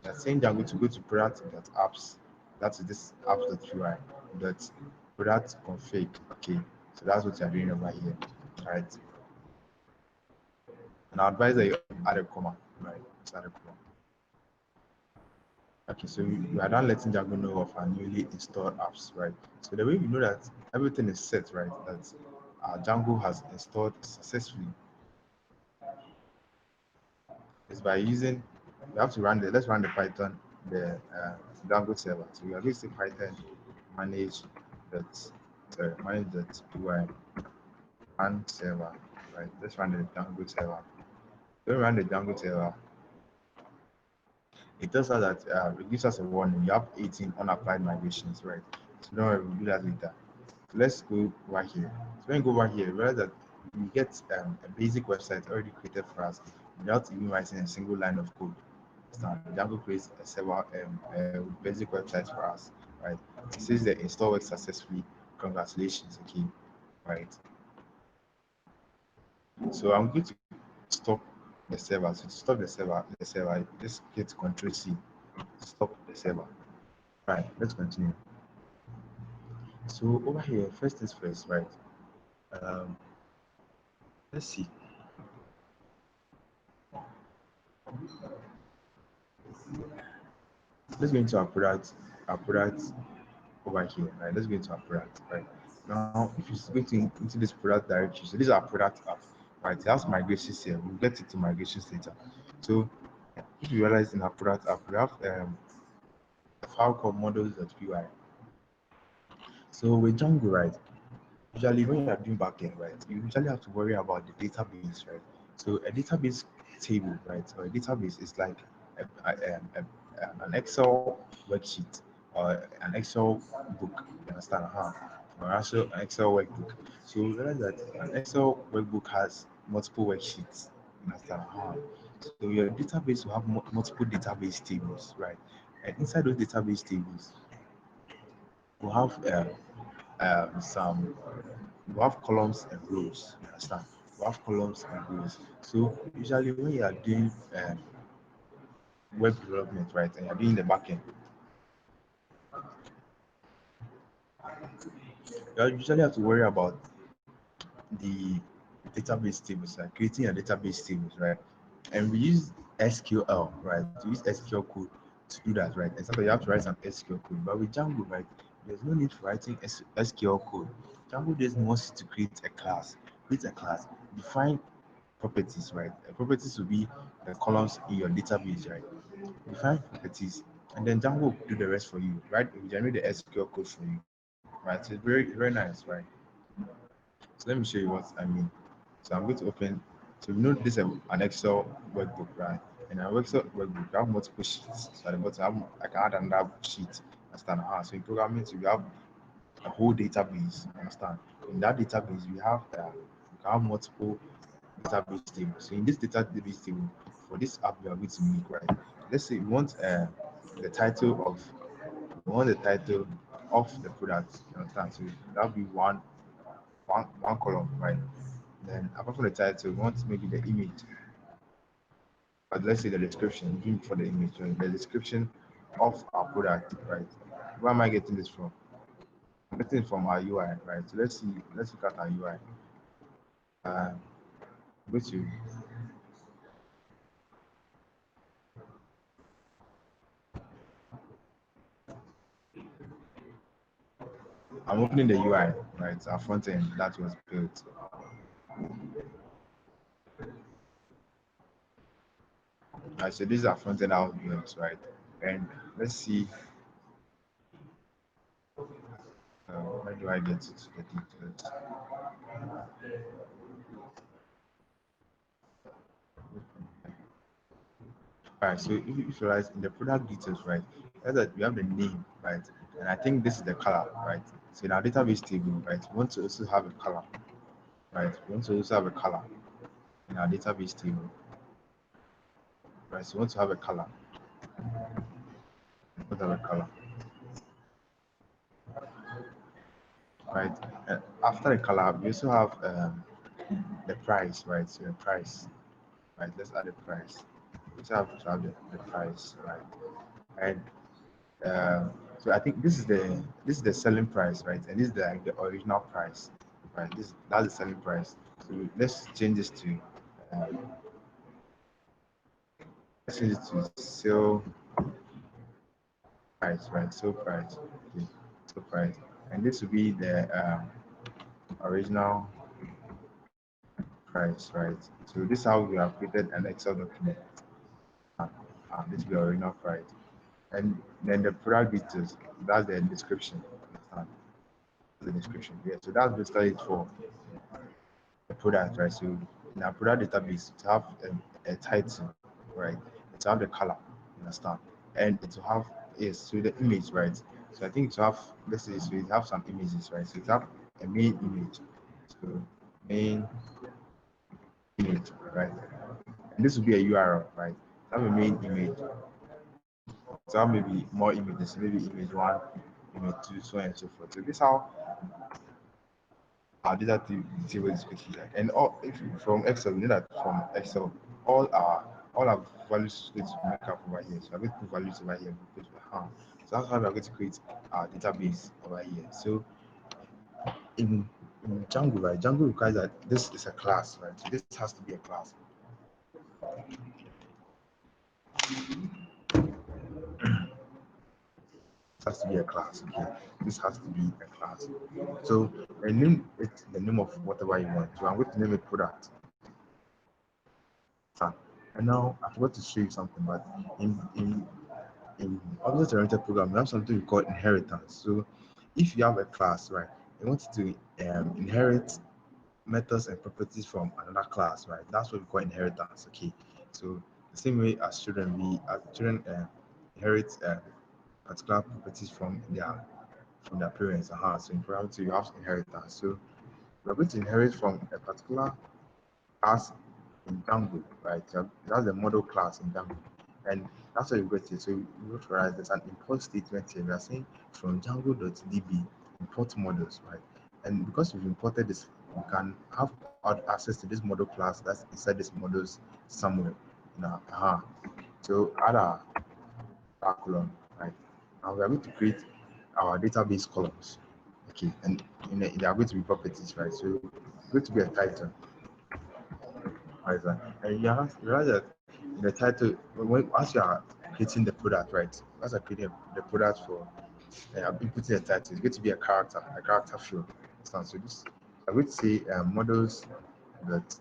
we are saying Django to go to product dot apps. That is this apps.py dot product config. Okay, so that's what you're doing over here, right? And I advise that you add a comma, right? Just add a comma. Okay, so we are done letting Django know of our newly installed apps, right? So the way we know that everything is set, right, that Django has installed successfully is by using, we have to run let's run the Python, the Django server. So we are going to say Python manage that, manage that py run server, right? Let's run the Django server. When we run the Django server, it tells us that it gives us a warning. You have 18 unapplied migrations, right? So don't worry, we'll do that later. So let's go over here. So when you go over here, realize that we get a basic website already created for us without even writing a single line of code. So Django creates a server basic website for us, right? It says the install works successfully. Congratulations, okay, right? So I'm going to stop the server. So to stop the server, just hit Control C, stop the server. Right, let's continue. So over here, first things first, right? Um, let's see. Let's go into our product over here, right? Let's go into our product, right? Now, if you go into this product directory, so these are product app, right? It has migrations here. We'll get into migrations later. So if you realize in our product app, we have a file called models.py. So with Django, right? Usually when you are doing backend, right, you usually have to worry about the database, right? So a database table, right, or a database is like an Excel worksheet or an Excel book. You understand? Or also an Excel workbook. So you realize that an Excel workbook has multiple worksheets. You understand? So your database will have multiple database tables, right? And inside those database tables, we'll have some we have columns and rows. You understand? We have columns and rows. So usually when you are doing web development, right, and you're doing the backend, you usually have to worry about the database tables, like creating a database tables, right? And we use SQL, right? We use SQL code to do that, right? And sometimes you have to write some SQL code. But with Django, right, there's no need for writing SQL code. Django just wants you to create a class, define properties, right? Properties will be the columns in your database, right? Define properties, and then Django will do the rest for you, right? It will generate the SQL code for you. right? So it's very nice, right? So let me show you what I mean. So I'm going to open. So you know this is an Excel workbook, right? In an Excel workbook, you have multiple sheets. So at the bottom, I can add another sheet. Understand? So in programming, so you have a whole database. Understand? In that database, you can have multiple database tables. So in this database table, for this app we are going to make, right? Let's say the title of we want the title of the product. You understand? So that'll be one column, right? Then apart from the title, we want maybe the image, but let's say the description, even for the image, right? The description of our product, right? Where am I getting this from? I'm getting it from our UI, right? So let's look at our UI. Go to I'm opening the UI, right? Our front end that was built. Right, so these are front end out built, right? And let's see, where do I get to the details? Right, so if you realize in the product details, right, that we have the name, right, and I think this is the color, right. So in our database table, right, we want to also have a color, right. We want to also have a color in our database table, right. So we want to have a color. We want to have a color, right. And after the color, we also have the price, right. So the price, right. Let's add the price. We also have to have the price, right. And so I think this is the selling price, right? And this is the original price, right? That's the selling price. So um, let's change it to sale price, right? Sale price, okay, sale price, and this will be the original price, right? So this is how we have created an Excel document. This will be original price, and then the product details. That's the description. The description. Yeah. So that's basically it for the product, right? So in our product database, to have a title, right? To have the color, you understand? And to have yes, so the image, right? So I think to have let's say so you have some images, right? So you have a main image. So main image, right? And this will be a URL, right? So have a main image. So have maybe more images, maybe image one, image two, so on and so forth. So this is how our data table is quickly like. And all if you, from Excel, we know that from Excel, all our values going to make up over here. So I'm going to put values over here because so that's how we're going to create our database over here. So in Django, right? Django requires that this is a class, right? So this has to be a class. This has to be a class, okay? This has to be a class. So and name it the name of whatever you want. So I'm going to name it product. And now I forgot to show you something, but in object-oriented program, we have something we call inheritance. So if you have a class, right, you want to inherit methods and properties from another class, right? That's what we call inheritance. Okay. So the same way as children inherit particular properties from their parents. So in program two, you have inheritance. So we're going to inherit from a particular class in Django, right? So that's the model class in Django. And that's what you got it. So you realize there's an import statement here. We are saying from Django.db import models, right? And because we've imported this, we can have access to this model class that's inside this models somewhere. So add our column, right? Now we are going to create our database columns. Okay, and they are going to be properties, right? So it's going to be a title. Right, right. And you realize that in the title, once you are creating the product, right? Once you're creating the product for inputting the title, it's going to be a character field. So this, I'm going to say models that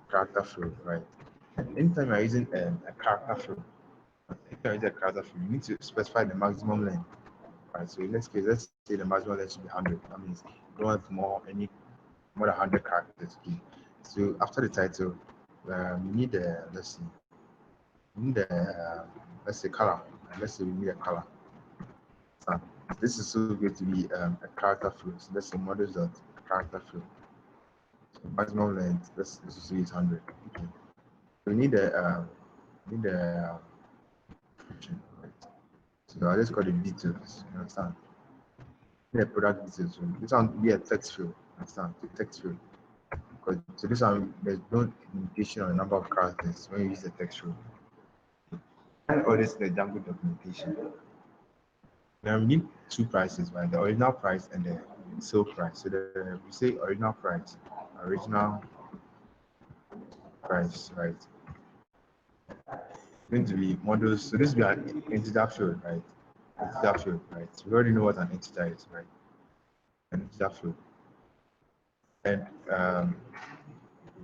character field, right? And anytime you're using a character field, anytime you're using a character field, you need to specify the maximum length, Right, so in this case, let's say the maximum length should be 100. That means you don't want more than 100 characters. Okay. So after the title, you need the we need the let's say color. Let's say we need a color. So this is so going to be a character field. So let's say models dot character field. So maximum length. Let's say it's 100. Okay. We need the function. Right? So I just call it details. You understand? The product details. So this one will be a text field. Understand? The text field. Because so this one there's no limitation on the number of characters when you use the text field. And all this the Django documentation. Now we need two prices, right? The original price and the sale price. So we say original price, right? Going to be models. So this will be an integer field, right? Integer field, right? So we already know what an integer is, right? An integer field. And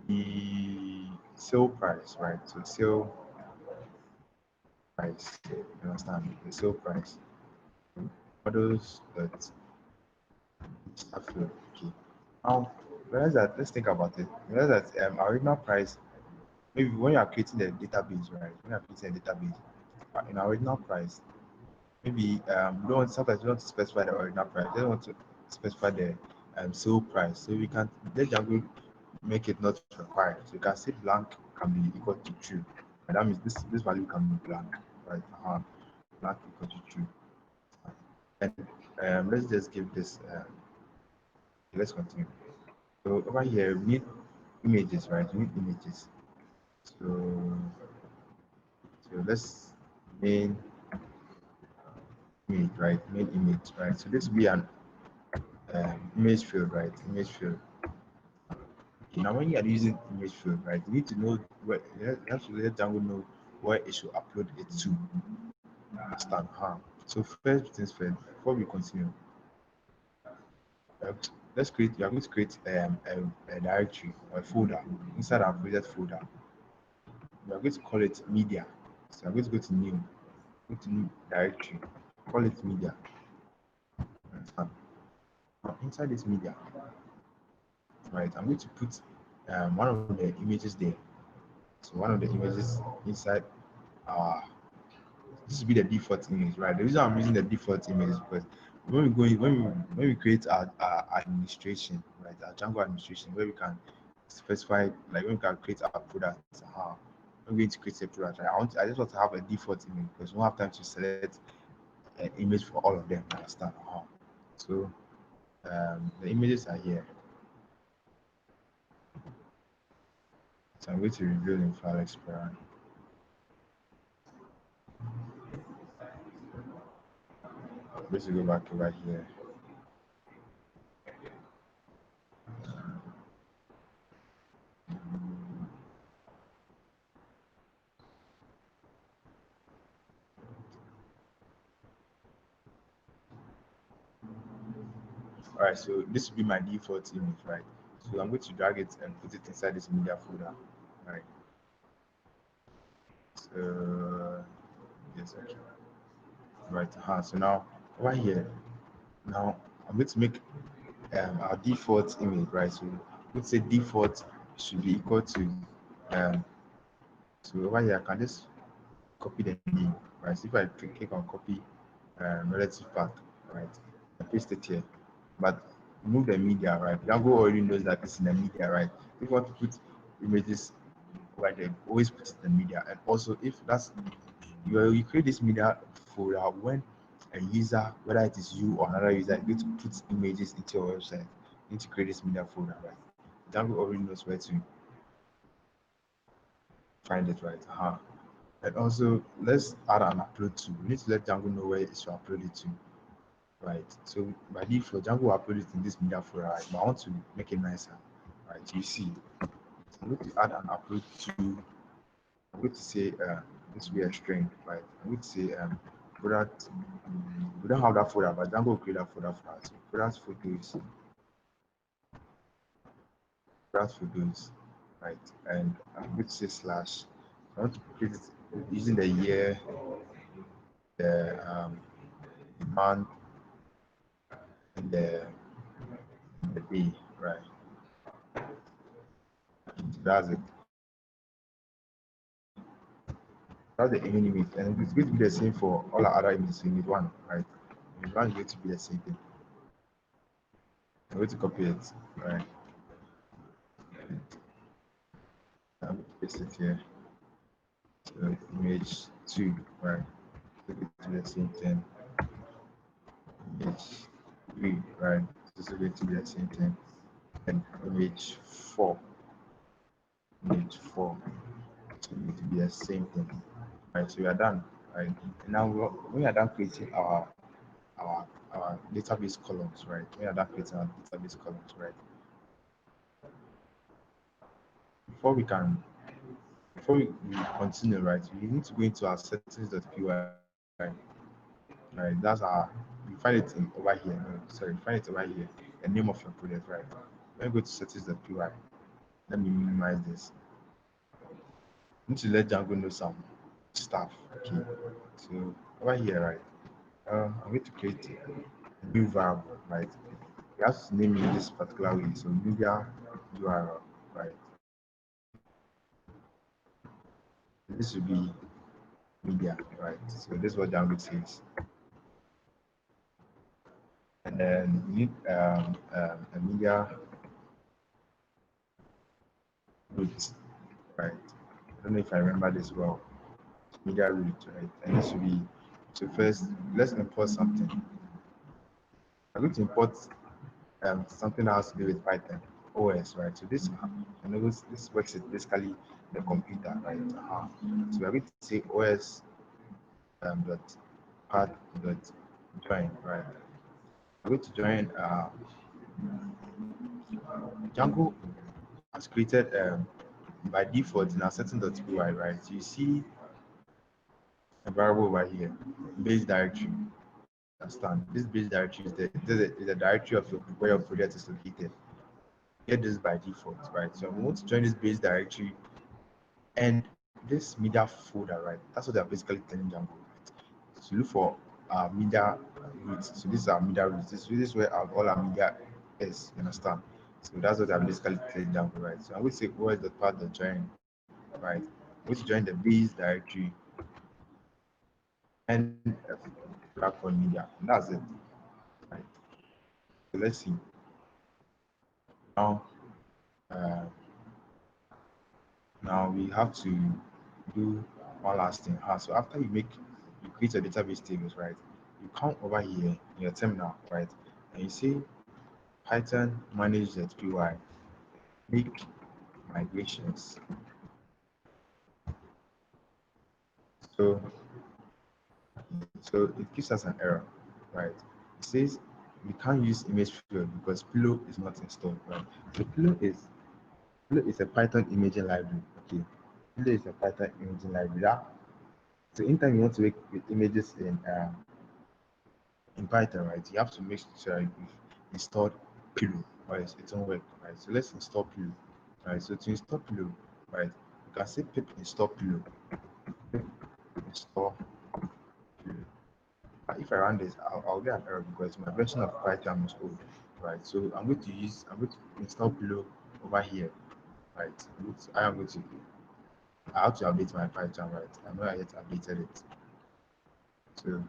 the sale price, right? So sale price, you understand? The sale price. Models that field. Okay. Now, realize that let's think about it. Realize that original price, maybe when you are creating the database, right? When you are creating a database, in original price, maybe you don't want, sometimes you don't want to specify the original price. You don't want to specify the sale price. So we can let Django make it not required. So you can say blank can be equal to true. And that means this value can be blank, right? Blank equal to true. And let's just give this. Let's continue. So over here we need images, right? We need images. So let's main image, right? Main image, right? So this will be an image field, right? Image field. Okay, now when you are using image field, right, you need to know where you have to let Django know where it should upload it to. Understand? So first things first, before we continue, uh, let's create. You are going to create a directory or a folder inside our project folder. We are going to call it media. So I'm going to go to new directory, call it media. Now inside this media, right, I'm going to put one of the images there. So one of the images inside this will be the default image, right? The reason I'm using the default image is because when we create our administration, right, our Django administration, where we can specify, like when we can create our products, I'm going to create a product, right? I just want to have a default image because we don't have time to select an image for all of them. Understand? So the images are here. So I'm going to reveal in File Explorer. I'm going to go back over here. All right, so this will be my default image, right? So I'm going to drag it and put it inside this media folder, right? So yes, okay, right. So now over here, now I'm going to make our default image, right? So let's say default should be equal to so over here I can just copy the name, right? So if I click on copy relative path, right, I paste it here, but remove the media, right? Django already knows that it's in the media, right? If you want to put images where they always put it in the media, and also if that's you create this media folder when a user, whether it is you or another user, is going to put images into your website, you need to create this media folder, right? Django already knows where to find it, right? And also let's add an upload to. We need to let Django know where it should upload it to. Right. So by default, Django will upload it in this media folder, right? But I want to make it nicer. Right. You see. So I'm going to add an upload to. I'm going to say this will be a string, right? I'm going to say product. We don't have that folder, but Django will create that folder for us. So product photos, right? And I'm going to say slash. I want to create it using the year, the month, the day, right? That's it. That's the main image, and it's going to be the same for all our other images. We need one, right? Image one is going to be the same thing. I'm going to copy it, right? I'm going to paste it here. So image two, right? So it's going to be the same thing. Image three, right? This is going to be the same thing. And image four, image four, it's going to be the same thing. Right, so we are done. Right, and now we are done creating our database columns. Right, we are done creating our database columns. Right, before we can we continue, right, we need to go into our settings.py. Right, that's our, you find it over here. No, sorry, you find it over here. The name of your project. Right, let me go to settings.py. Let me minimize this. I need to let Django know some stuff. Okay, so over here, right, I'm going to create a new variable, right? You have to name it this particular way. So media URL, right? This will be media, right? So this is what Django says. And then we need a media root, right? I don't know if I remember this well. Media root, right? And this will be, so first let's import something. I'm going to import something that has to do with Python OS, right? So this, this works with basically the computer, right? So we're going to say OS dot path dot join, right? I'm going to join Django has created by default in our setting.py, right? So you see a variable over here, base directory. Understand? This base directory is the directory of where your project is located. Get this by default, right? So we want to join this base directory and this media folder, right? That's what they're basically telling Django. Right? So look for media roots. So this is our media roots. This is where all our media is. You understand? So that's what I'm basically telling Django, right? So I would say os.path.join, right? Which join the base directory and platform media. And that's it, right? So let's see. Now, uh, now we have to do one last thing. So after you create your database tables, right? You come over here in your terminal, right? And you say Python manage.py, make migrations. So it gives us an error, right? It says we can't use image field because Pillow is not installed, right? So Pillow is a Python imaging library. Okay, Pillow is a Python imaging library. So anytime you want to make images in Python, right, you have to make sure you've installed Pillow, or else it won't work, right? So let's install Pillow, right? So to install Pillow, right, you can say pip install Pillow, pip install Pillow. If I run this, I'll get an error because my version of Python is old, right? So I'm going to install Pillow over here, right? I have to update my Python, right? I'm not yet updated it. So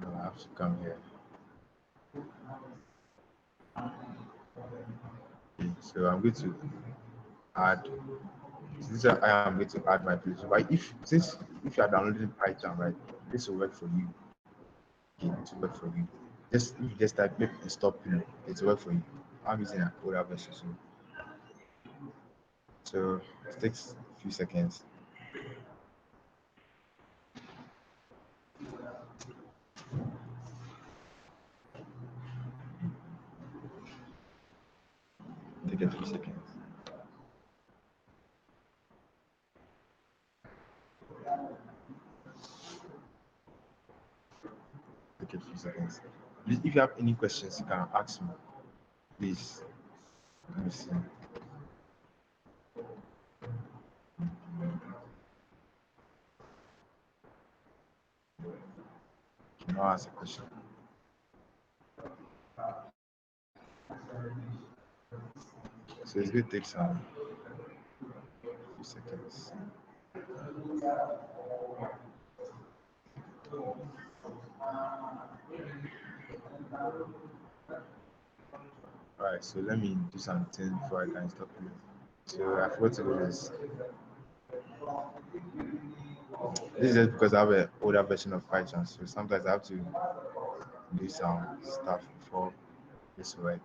now I have to come here. Okay, so I'm going to add, so this is I am going to add my place. But if you are downloading Python, right, this will work for you. Okay, it will work for you. Just if you just type pip install Pillow, it will work for you. I'm using an older version, so it takes a few seconds. Take a few seconds. Take a few seconds. Please, if you have any questions, you can ask me. Please, let me see. Can I ask a question? So it's going to take some few seconds. Alright, so let me do something before I can stop you. So I forgot to do this. This is just because I have an older version of Python, so sometimes I have to do some stuff before this work.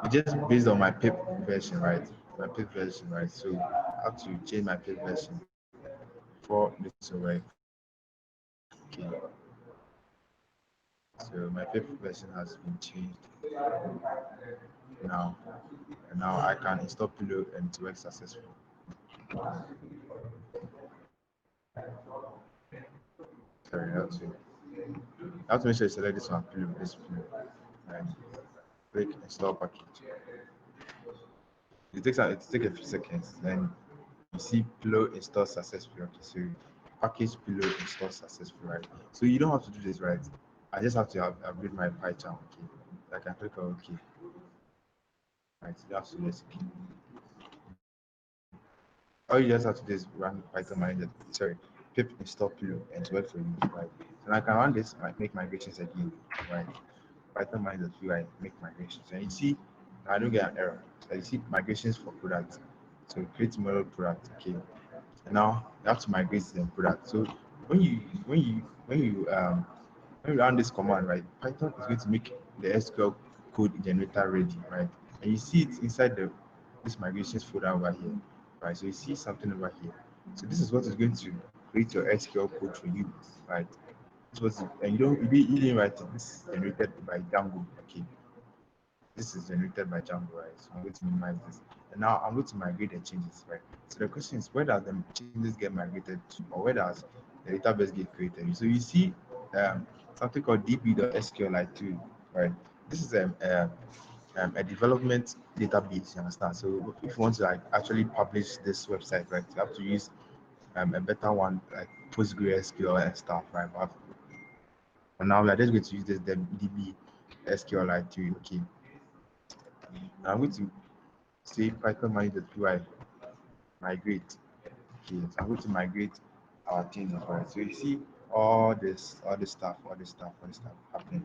It's just based on my pip version, right? My pip version, right? So I have to change my pip version for this to work. Okay. So my pip version has been changed now, and now I can install Pillow and it works successfully. Sorry, I have to make sure you select this one, Pillow, this Pillow, and click install package. It takes a few seconds, then you see Pillow install successfully. Okay, so package Pillow install successfully, right? So you don't have to do this, right? I just have to upgrade my Python. Okay, I can click on OK. Right, you have to just all you just have to do is run Python manager. Sorry, pip install Pillow and it's work for you, right? So I can run this, make migrations again, right? Python manager UI make migrations, and you see I don't get an error. So you see migrations for product. So create model product. Okay, and now you have to migrate the product. So when you when you when you um when you run this command, right, Python is going to make the SQL code generator ready, right? And you see it inside this migrations folder over here, right? So you see something over here. So this is what is going to create your SQL code for you, right? This was and you didn't write it. This is generated by Django. Okay, this is generated by Django, right? So I'm going to minimize this. And now I'm going to migrate the changes, right? So the question is, where does the changes get migrated to, or where does the database get created? So you see something called db.sqlite2, right? This is a development database, you understand? So if you want to like actually publish this website, right, you have to use a better one like PostgreSQL and stuff, right? But now we are just going to use this db SQLite2, okay? Now I'm going to say Python manager.py migrate. Okay, so I'm going to migrate our changes, right? So you see all this stuff happening.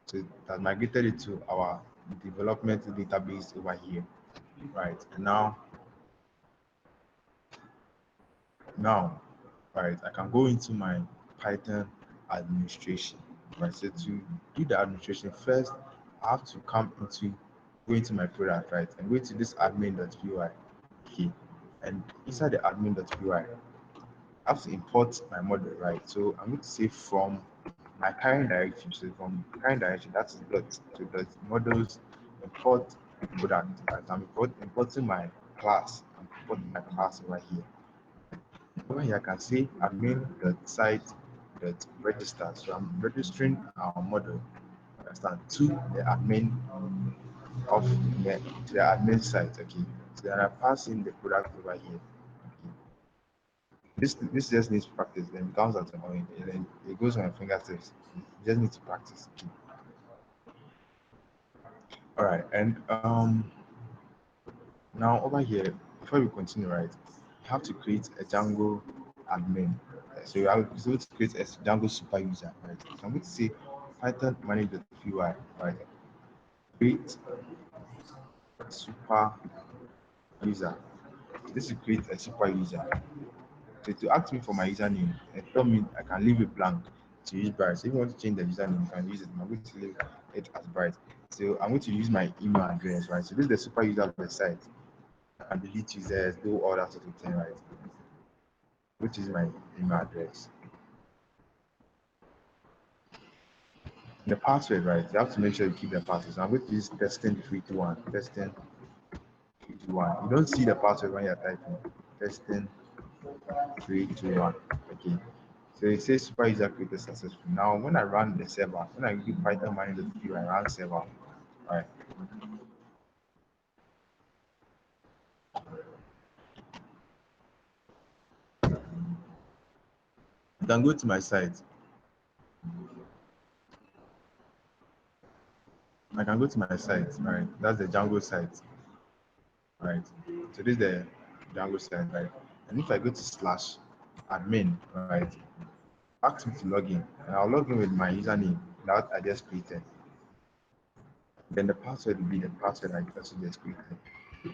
So it has migrated it to our development database over here, right? And now, right, I can go into my Python administration, right? So to do the administration first, I have to go into my product, right, and go to this admin.py. Okay, and inside the admin.py, I have to import my model, right? So I'm going to say from my current directory. So from current directory, that's dot to dot models import product. Right? I'm importing my class. I'm importing my class over here. Over here, I can say admin.site.register. So I'm registering our model, understand, to the admin of to the admin site. Okay. So then I pass in the product over here. Okay. This just needs practice. Then it comes out annoying. And then it goes on your fingertips. You just need to practice. Okay. All right. And now over here, before we continue, right, you have to create a Django admin. So you have to create a Django super user, right? So I'm going to say Python manage.py, right? Create super user. This will create a super user. So to ask me for my username and tell me I can leave it blank to use Bright. So if you want to change the username, you can use it. I'm going to leave it as Bright. So I'm going to use my email address, right? So this is the super user of the site. I can delete users, do all that sort of thing, right? Which is my email address. The password, right? You have to make sure you keep the password. So I'm going to use testing321. Testing321. You don't see the password when you're typing. Testing321. Okay. So it says super user created successfully. Now, when I run the server, when I do Python manager.py, I run server, right? You can go to my site. I can go to my site, right? That's the Django site, right? So this is the Django site, right? And if I go to slash admin, right, ask me to log in, and I'll log in with my username that I just created. Then the password will be the password I also just created.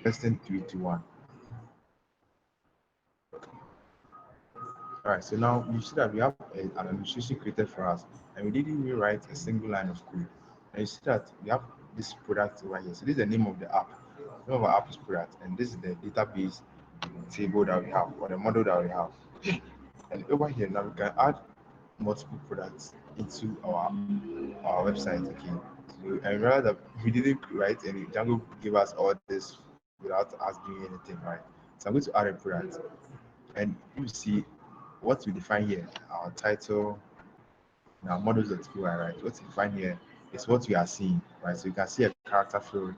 Person 321. All right, so now you see that we have an administration created for us, and we didn't rewrite a single line of code. And you see that we have this product over here. So this is the name of the app. The name of our app is product, and this is the database table that we have, or the model that we have. And over here now we can add multiple products into our website. Okay. So I remember that we didn't write any. Django gave us all this without us doing anything, right? So I'm going to add a product, and you see what we define here, our title, now models.py, right? What we define here is what we are seeing, right? So you can see a character field,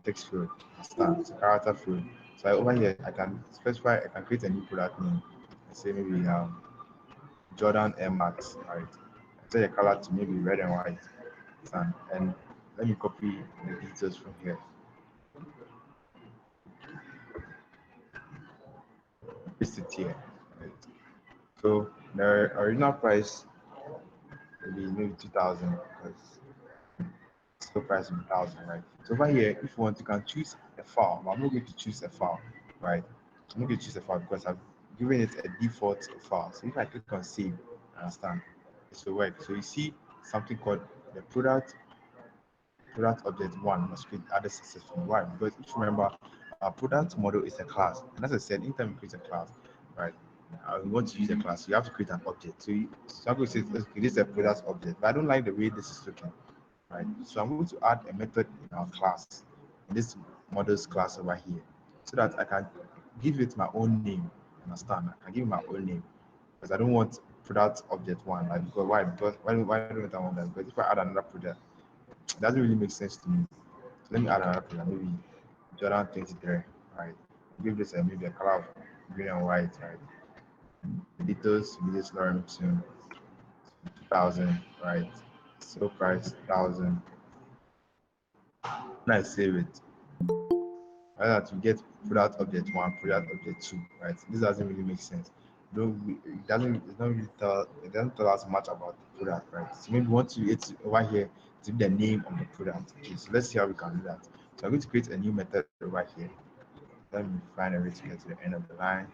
text field, stamp, it's a character field. So over here, I can specify, I can create a new product name. Let's say maybe Jordan Air Max, right? Set the color to maybe red and white, and let me copy the details from here. Paste it here, right? So the original price will be maybe 2,000 because still price will be 1,000, right? So over here, if you want, you can choose a file. But I'm not going to choose a file, right? I'm not going to choose a file because I've given it a default file. So if I click on save, understand, this will work. So you see something called the product object one must be added successfully. Why? Because if you remember, our product model is a class, and as I said, anytime you create a class, right? We want to use a class, you have to create an object. So some people say, okay, this is a product object, but I don't like the way this is looking, right? So I'm going to add a method in our class, in this models class over here, so that I can give it my own name. Understand? I can give it my own name because I don't want product object one. Like, because why? Because why don't I want that? Because if I add another product, it doesn't really make sense to me. So let me add another product, maybe Jordan 23, right? Give this maybe a color of green and white, right? The details we just learned to 2,000, right? So price 1,000. When I save it, I have to get product object one, product object two, right? This doesn't really make sense. No, it doesn't. It don't really tell. It doesn't tell us much about the product, right? So maybe once you it's over here to be the name of the product. Okay, so let's see how we can do that. So I'm going to create a new method over here. Let me find a way to get to the end of the line.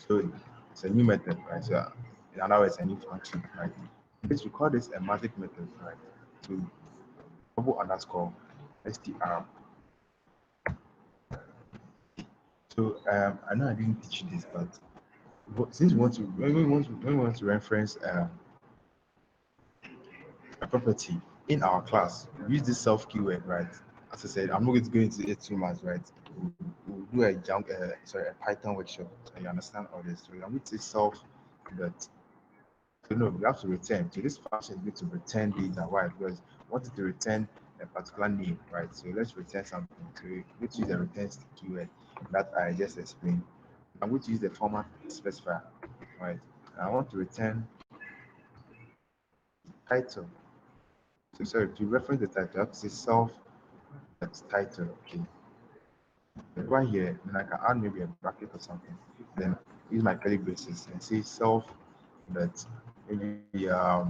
So it's a new method, right? So in other words, a new function, right? Let's call this a magic method, right? So double underscore str. So I know I didn't teach you this, but since we want to when we want to reference a property in our class, we use this self keyword, right? As I said, I'm not going to go into it too much, right? We'll do a Python workshop, and you understand all this. So I'm going to say self that. So no, we have to return. So this function is going to return data. Why? Because we want it to return a particular name, right? So let's return something. So let's use the return keyword that I just explained. I'm going to use the format specifier, right? I want to return title. So sorry, to reference the title, I have to say self title. Okay. Then right here, then I can add maybe a bracket or something. Then use my curly braces and say self that maybe I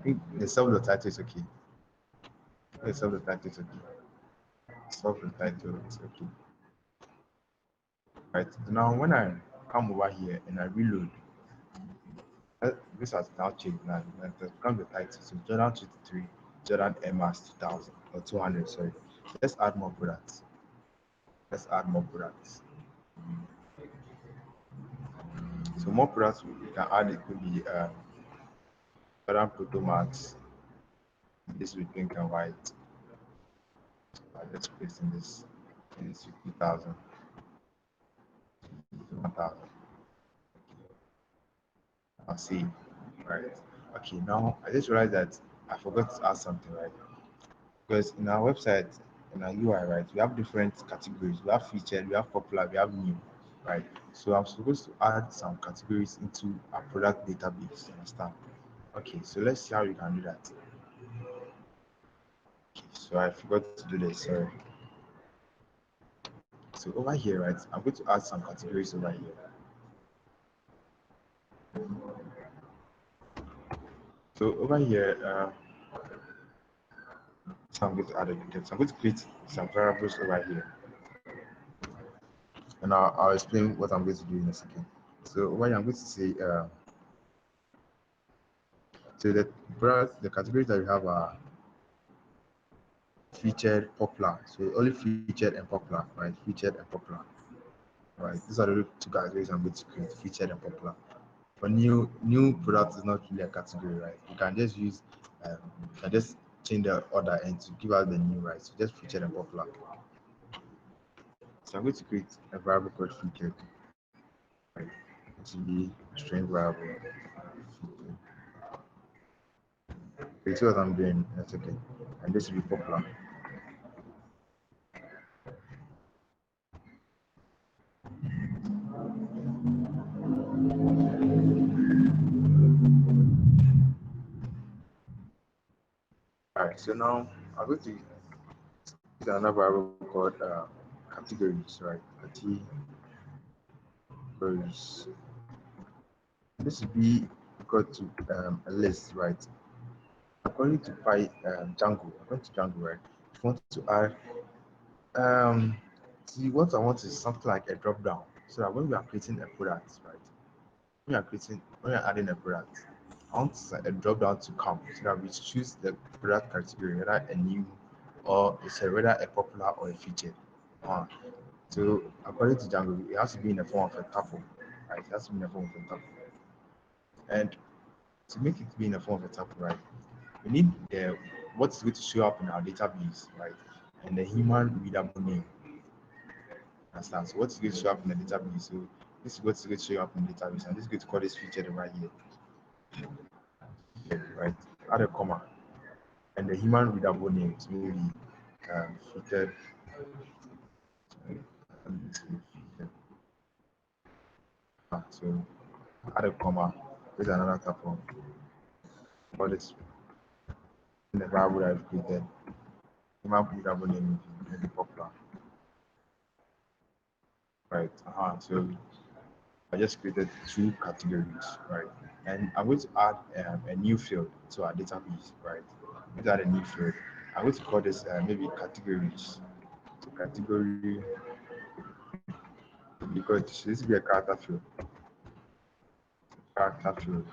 think the self the title is okay. The self the title is okay. Self the title is okay. Right. So now when I come over here and I reload, this has now changed now. That becomes the title. So Jordan 23, Jordan MS 2000 or 200. Sorry. So let's add more products. Let's add more products. So more products we can add. It could be Jordan Proto Max. This with pink and white. Let's place in this. In 60,000, 1,000. I'll see. Right. Okay. Now I just realized that I forgot to add something. Right. Because in our website, in our UI, right, we have different categories. We have featured, we have popular, we have new, right? So I'm supposed to add some categories into our product database. You understand? Okay, so let's see how we can do that. So I forgot to do this. Sorry. So over here, right, I'm going to add some categories over here. So over here, so I'm going to add a detail. So I'm going to create some variables over here, and I'll explain what I'm going to do in a second. So over here, I'm going to say, so the categories that we have are featured, popular. So only featured and popular, right? Featured and popular, right? These are the two categories I'm going to create: featured and popular. For new product is not really a category, right? You can just use, you can just change the order and to give out the new, right? So just featured and popular. So I'm going to create a variable called featured, right? It should be a string variable. Okay, see what I'm doing? That's okay. And this will be popular. All right. So now I'm going to use another variable called categories, right? Categories. This will be equal to a list, right? According to Django, according to Django, right? If you want to add, um, see what I want is something like a drop down, so that when we are creating a product, right? When you're adding a product, I want a drop down to come so that we choose the product category, whether a new or it's whether a popular or a featured. Uh, so according to Django, it has to be in the form of a tuple, right? It has to be in the form of a tuple. And to make it be in the form of a tuple, right? We need the what's going to show up in our database, right? And the human readable name. Understand? So what's going to show up in the database? So this is what's going to show up in the database, and this is going to call this featured right here. Right? Add a comma, and the human readable name is maybe featured. So add a comma. There's another type of for this in the variable that I've created. Human readable name is maybe popular. Right. So I just created two categories, right? And I'm going to add a new field to our database, right? I'm going to add a new field. I'm going to call this maybe categories. So category because this will be a character field. Character field.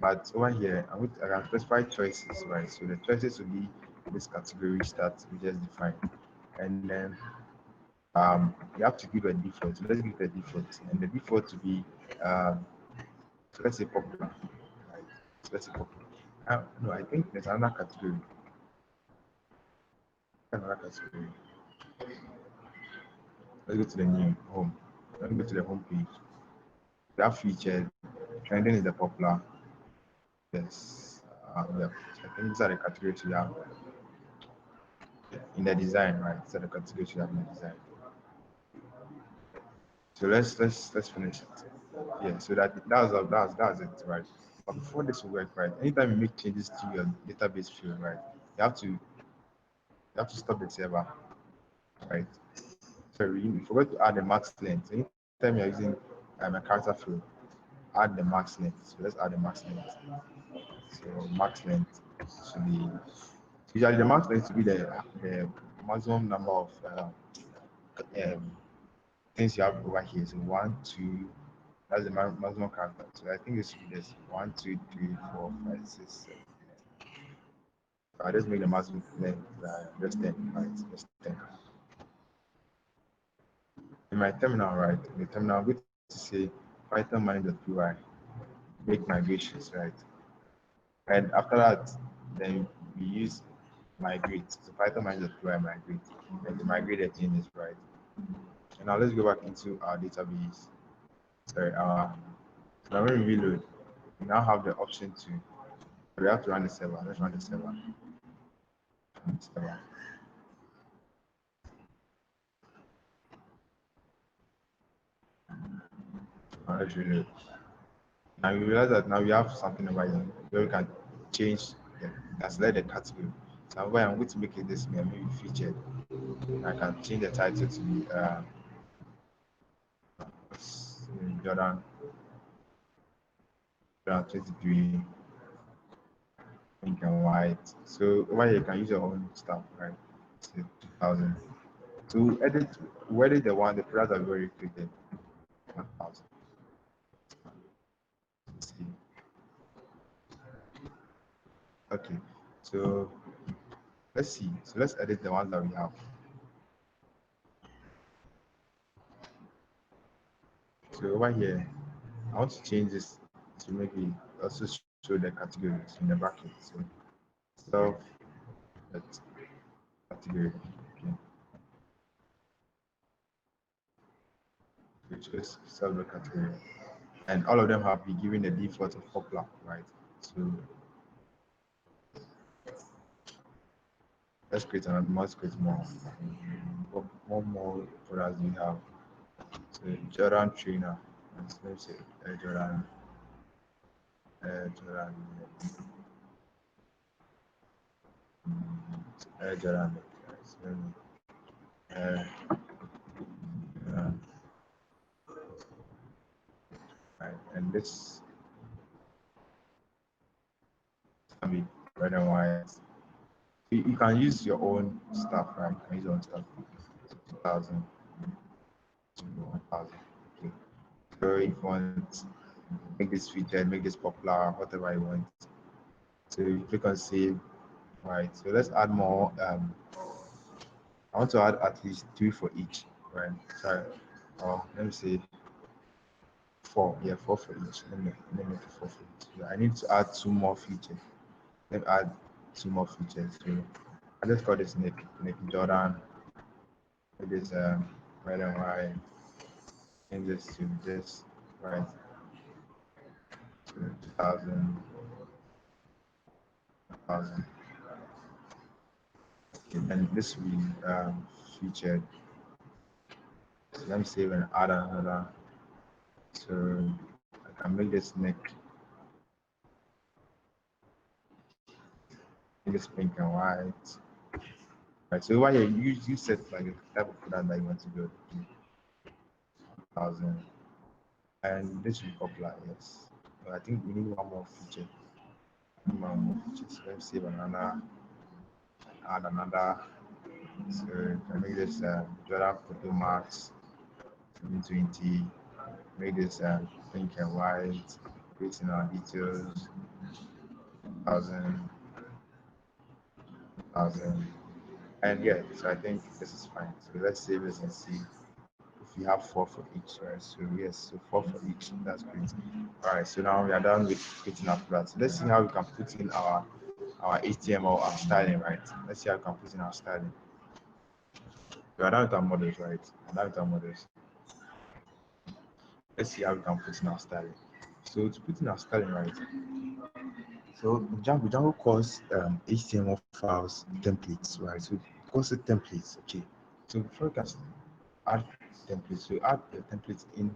But over here, I can specify choices, right? So the choices will be these categories that we just defined. And then you have to give a default. So let's give a default. And the default to be so let's say popular. Right. So let's say popular. No, I think there's another category. Another category. Let's go to the new home. Let's go to the home page. That featured trending is the popular. Yes. Yeah. I think these are the categories we have in the design, right? These are the categories we have in the design. So let's finish it. Yeah. So that's it, right? But before this will work, right? Anytime you make changes to your database field, right? You have to stop the server, right? So you forgot to add the max length. Anytime you're using a character field, add the max length. So let's add the max length. So max length should be usually the max length to be the maximum number of um, things you have over here. So one, two, that's the maximum character. So I think it should be this one, two, three, four, five, six, 7. So I just make the maximum length just 10, right? Just 10. In my terminal, right? In the terminal, I'm going to say Python manage.py, make migrations, right? And after that, then we use migrate. So Python manage.py migrate, and to migrate the changes, right? And now let's go back into our database. Sorry, so when we reload, we now have the option to, we have to run the server. Let's run the server. Run the server. Now let's reload. Now you realize that now we have something over here where we can change, can select the category. So I'm going to make it this maybe featured. I can change the title to be Jordan 23 pink and white. So over here you can use your own stuff, right? So 2000. To edit, whether the one the product I've already created 1000. See. Okay, so let's see. So let's edit the ones that we have. So over here, I want to change this to make it also show the categories in the bracket. So self category, okay, which is self category, and all of them have been given the default of popular, right? So let's create another. Let's create more. What more products do we have? So Jordan trainer. Let's say Jordan. Jordan. Jordan. Uh, right. And this can be red and white. You can use your own stuff, right? You can use your own stuff. 2000 to 1000. Okay. So if you want make this featured, make this popular, whatever you want. So you click on save, right? So let's add more. I want to add at least 3 for each, right? Sorry. Let me say 4. Yeah, 4 for each. Let me make it 4 for each. Yeah, I need to add 2 more features. Let me add 2 more features. So I just call this Nick Jordan. It is red and white. And this to this, right? To 2000. Okay, and this will be featured. So let me save and add another. So I can make this neck, make this pink and white. Right. So over here, you set like the type of product that you want to build. 1000. And this will be popular, yes. But I think we need one more feature. One more feature. So let's save another, add another. So I make this Jordan Photo Max 2020. Make this pink and white. Creating our details. 1000. And yeah, so I think this is fine. So let's save this and see if we have 4 for each, right? So yes, so 4 for each. That's great. All right, so now we are done with creating our products. So let's see how we can put in our HTML, our styling, right? Let's see how we can put in our styling. We are done with our models, right? We are done with our models. Let's see how we can put in our styling. So to put in our styling, right? So Django calls HTML files templates, right? So it calls it templates, okay. So before we can add templates, so add the templates in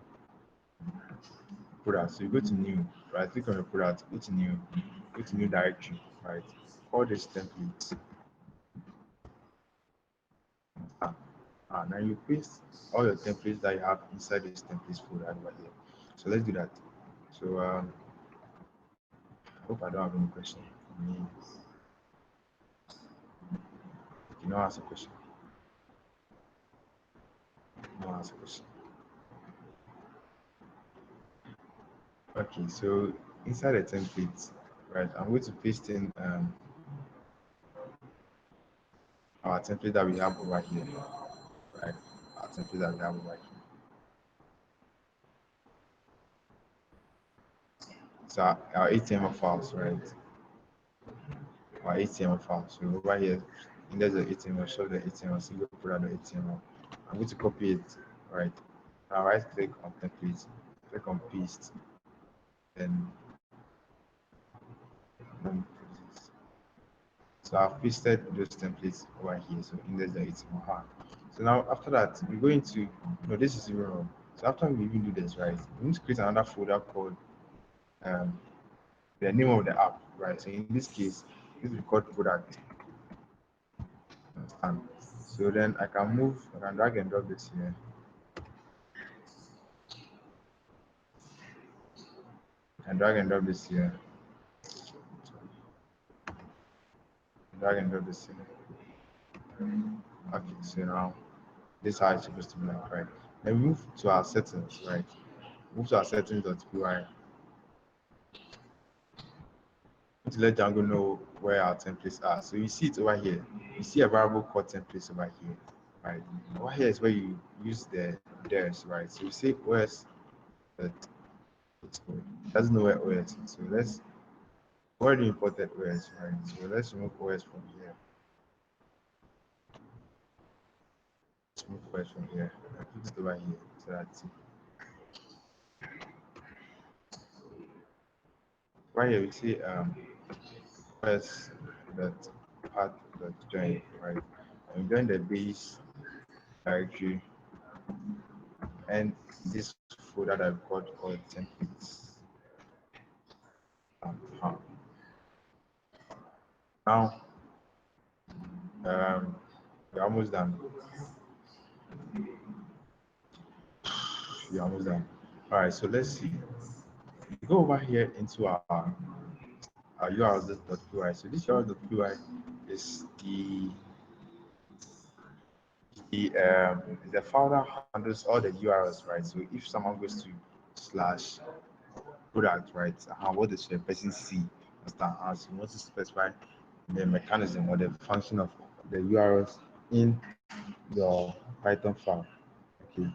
product. So you go to new, right? Click on the product, go to new directory, right? All these templates. Now you paste all your templates that you have inside this templates folder over here. So let's do that. So I hope I don't have any question. You know, ask a question. No, ask a question. Okay, so inside the template, right? I'm going to paste in our template that we have over here, right? Our template that we have over here. So our HTML files, right? Our HTML files. So over here, and there's the HTML, show the HTML, single product HTML. I'm going to copy it, right? Now right click on template, click on paste, then so I've pasted those templates over here. So in there's the HTML. So now after that, we're going to no, this is even wrong. So after we even do this, right, we need to create another folder called the name of the app, right? So in this case, this is called product. Understand? So then I can drag and drop this here. And drag and drop this here. Drag and drop this here. Okay, so now this is how it's supposed to be like, right? Then move to our settings, right? Move to our settings.py to let Django know where our templates are. So you see it over here. You see a variable called templates over here, right? Over here is where you use the theirs, right? So you say OS that doesn't know where OS is. So let's already imported OS, right? So let's remove OS from here. Let's remove OS from here. I put it over here so that's it. Right here we see OS that part that join, right? And join the base directory and this folder that I've got called templates. Now we're almost done. We're almost done. All right, so let's see. We go over here into our urls.py. So this urls.py is the file that handles all the URLs, right? So if someone goes to slash product, right, what does the person see? As you want to specify the mechanism or the function of the URLs in your Python file. Okay,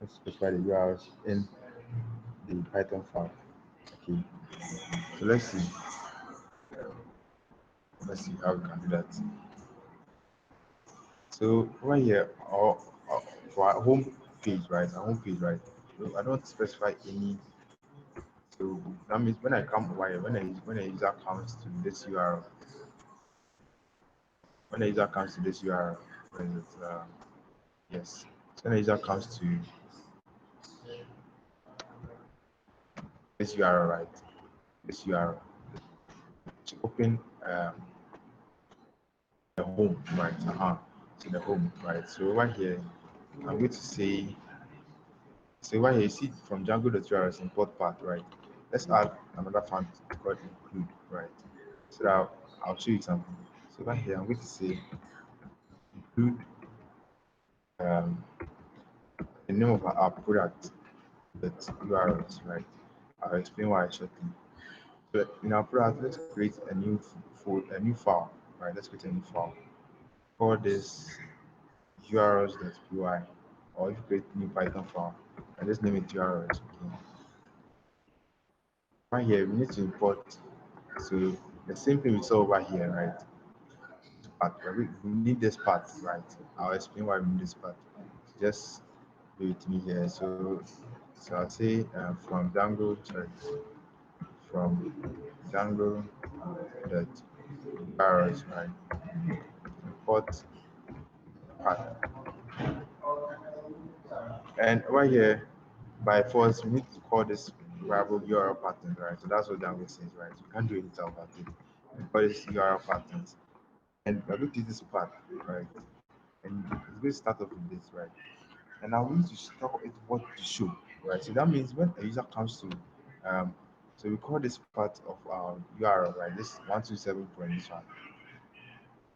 let's specify the URLs in the Python file. Okay, so let's see how we can do that. So over here, for our home page, right? So I don't specify any. So that means when I come over here, when a user comes to this URL, when a user comes to this URL, when it, yes, so when a user comes to this URL, right? This URL to open the home, right? So the home, right? So over here, I'm going to say. So over here, you see from Django.js import path, right? Let's add another function called include, right? So that I'll show you something. So over here, I'm going to say include um, the name of our product that URLs, right? I'll explain why shortly. So in our product, let's create a new file, right? Let's create a new file. Call this urls.py, or if you create a new Python file, and just name it urls. Okay. Right here, we need to import. So the same thing we saw over here, right? Part. We need this part, right? I'll explain why we need this part. Just do it to me here. So I'll say from Django, sorry, from Django that virus, right? Import part. And over here, by force, we need to call this variable URL pattern, right? So that's what Django says, right? You can't do it without that. We call this URL patterns. And we're going to use this part, right? And it's going to start off with this, right? And now we need to store it what to show, right? So that means when a user comes to, so we call this part of our URL, right? This 127 point this one,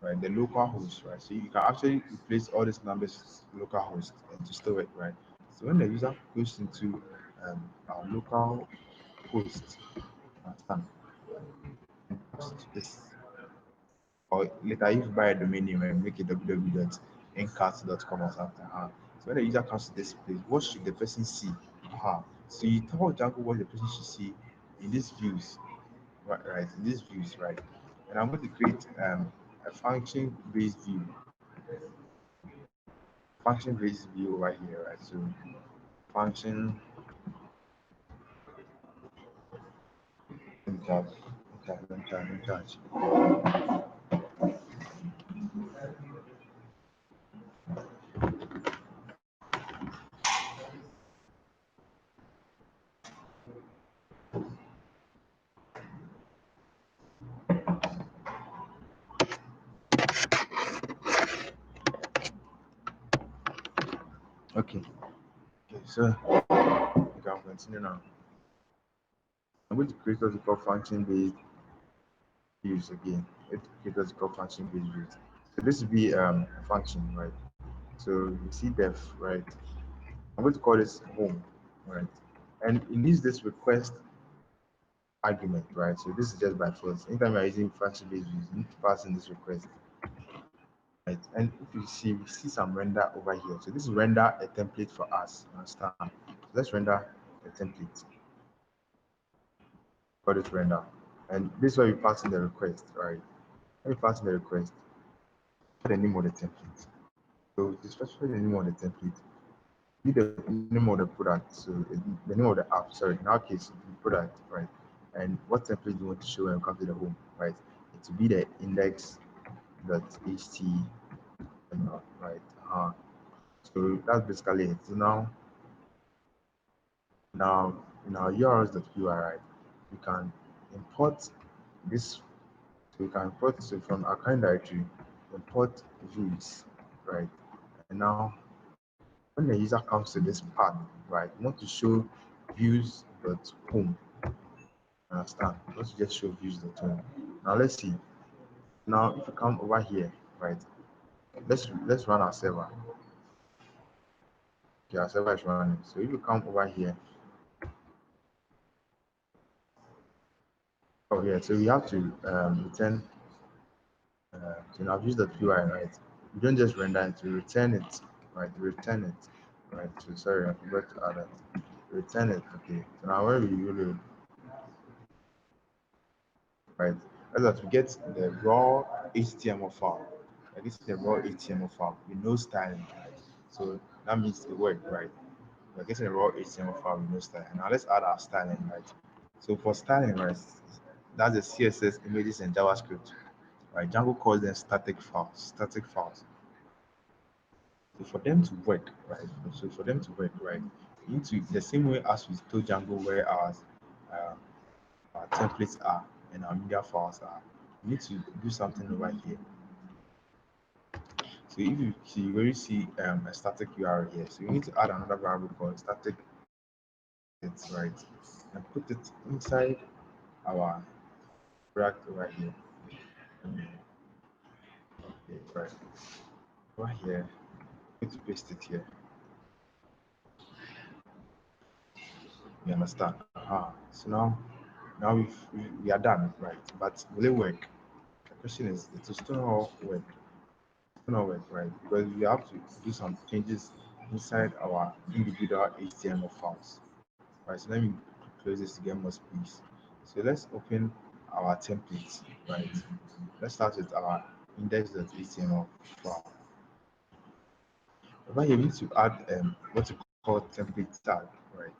right? The local host, right? So you can actually replace all these numbers local host and to store it, right? So when the user goes into our local host, understand, and comes to this, or later if you buy a domain name and make it www.ncast.com or something. So when the user comes to this place, what should the person see? So you tell Django what the person should see in these views, right? In these views, right? And I'm going to create a function-based view over here, right? So function in touch. So you can continue now. I'm going to create what we call function based views again. Let's create what we call function based views. So this will be a function, right? So you see def, right? I'm going to call this home, right? And it needs this request argument, right? So this is just by default. Anytime you're using function based views, you need to pass in this request, right? And if you see, we see some render over here. So this is render a template for us. Understand? So let's render a template. Call it render, and this is where we pass in the request, right? When we pass in the request, put the name of the template. So to specify the name of the template, need the name of the product. So the name of the app. Sorry, in our case, the product, right? And what template do you want to show when you come to the home, right? It will be the index.html, right? So that's basically it. So now in our urls.py, right, we can import this. So we can import, so from our current directory, import views, right? And now when the user comes to this part, right, we want to show views.home. Understand? We want to just show views.home. Now let's see. Now if you come over here, right, let's run our server. Okay, our server is running. So if you come over here, oh yeah, so we have to return. So now views.py, right? You don't just render it, you return it, right? Return it, right? So sorry, I forgot to add that. Return it, okay. So now when we reload, right? As that we get the raw HTML file. Like this is the raw HTML file with no styling, right? So that means it worked, right? We're getting a raw HTML file with no styling. Now let's add our styling, right? So for styling, right, that's the CSS, images, and JavaScript, right? Django calls them static files. Static files. So for them to work, right? So for them to work, right, you need to the same way as we told Django where uh, our templates are and our media files are. You need to do something over here. So if you see, you already see a static URL here. So you need to add another variable called static, it's right, and put it inside our product over here. Okay, right. Over here, I'm going to paste it here. You understand? So now we are done, right? But will it work? The question is, it will still not work. Still not work, right? Because we have to do some changes inside our individual HTML files. Right, so let me close this to get more space. So let's open our templates, right? Let's start with our index.html file. Over here, we need to add what we call template tag, right?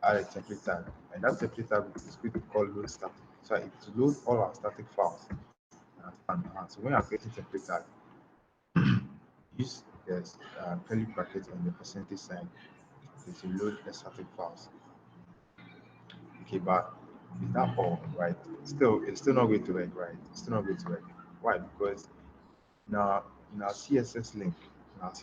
Add a template tag, and that template tag is going to call load static. So it will load all our static files. So when you're creating template tag, use the curly bracket and the percentage sign to load the static files. Okay, but is that all, right? Still, it's still not going to work, right? It's still not going to work. Why? Because now in our CSS link, right?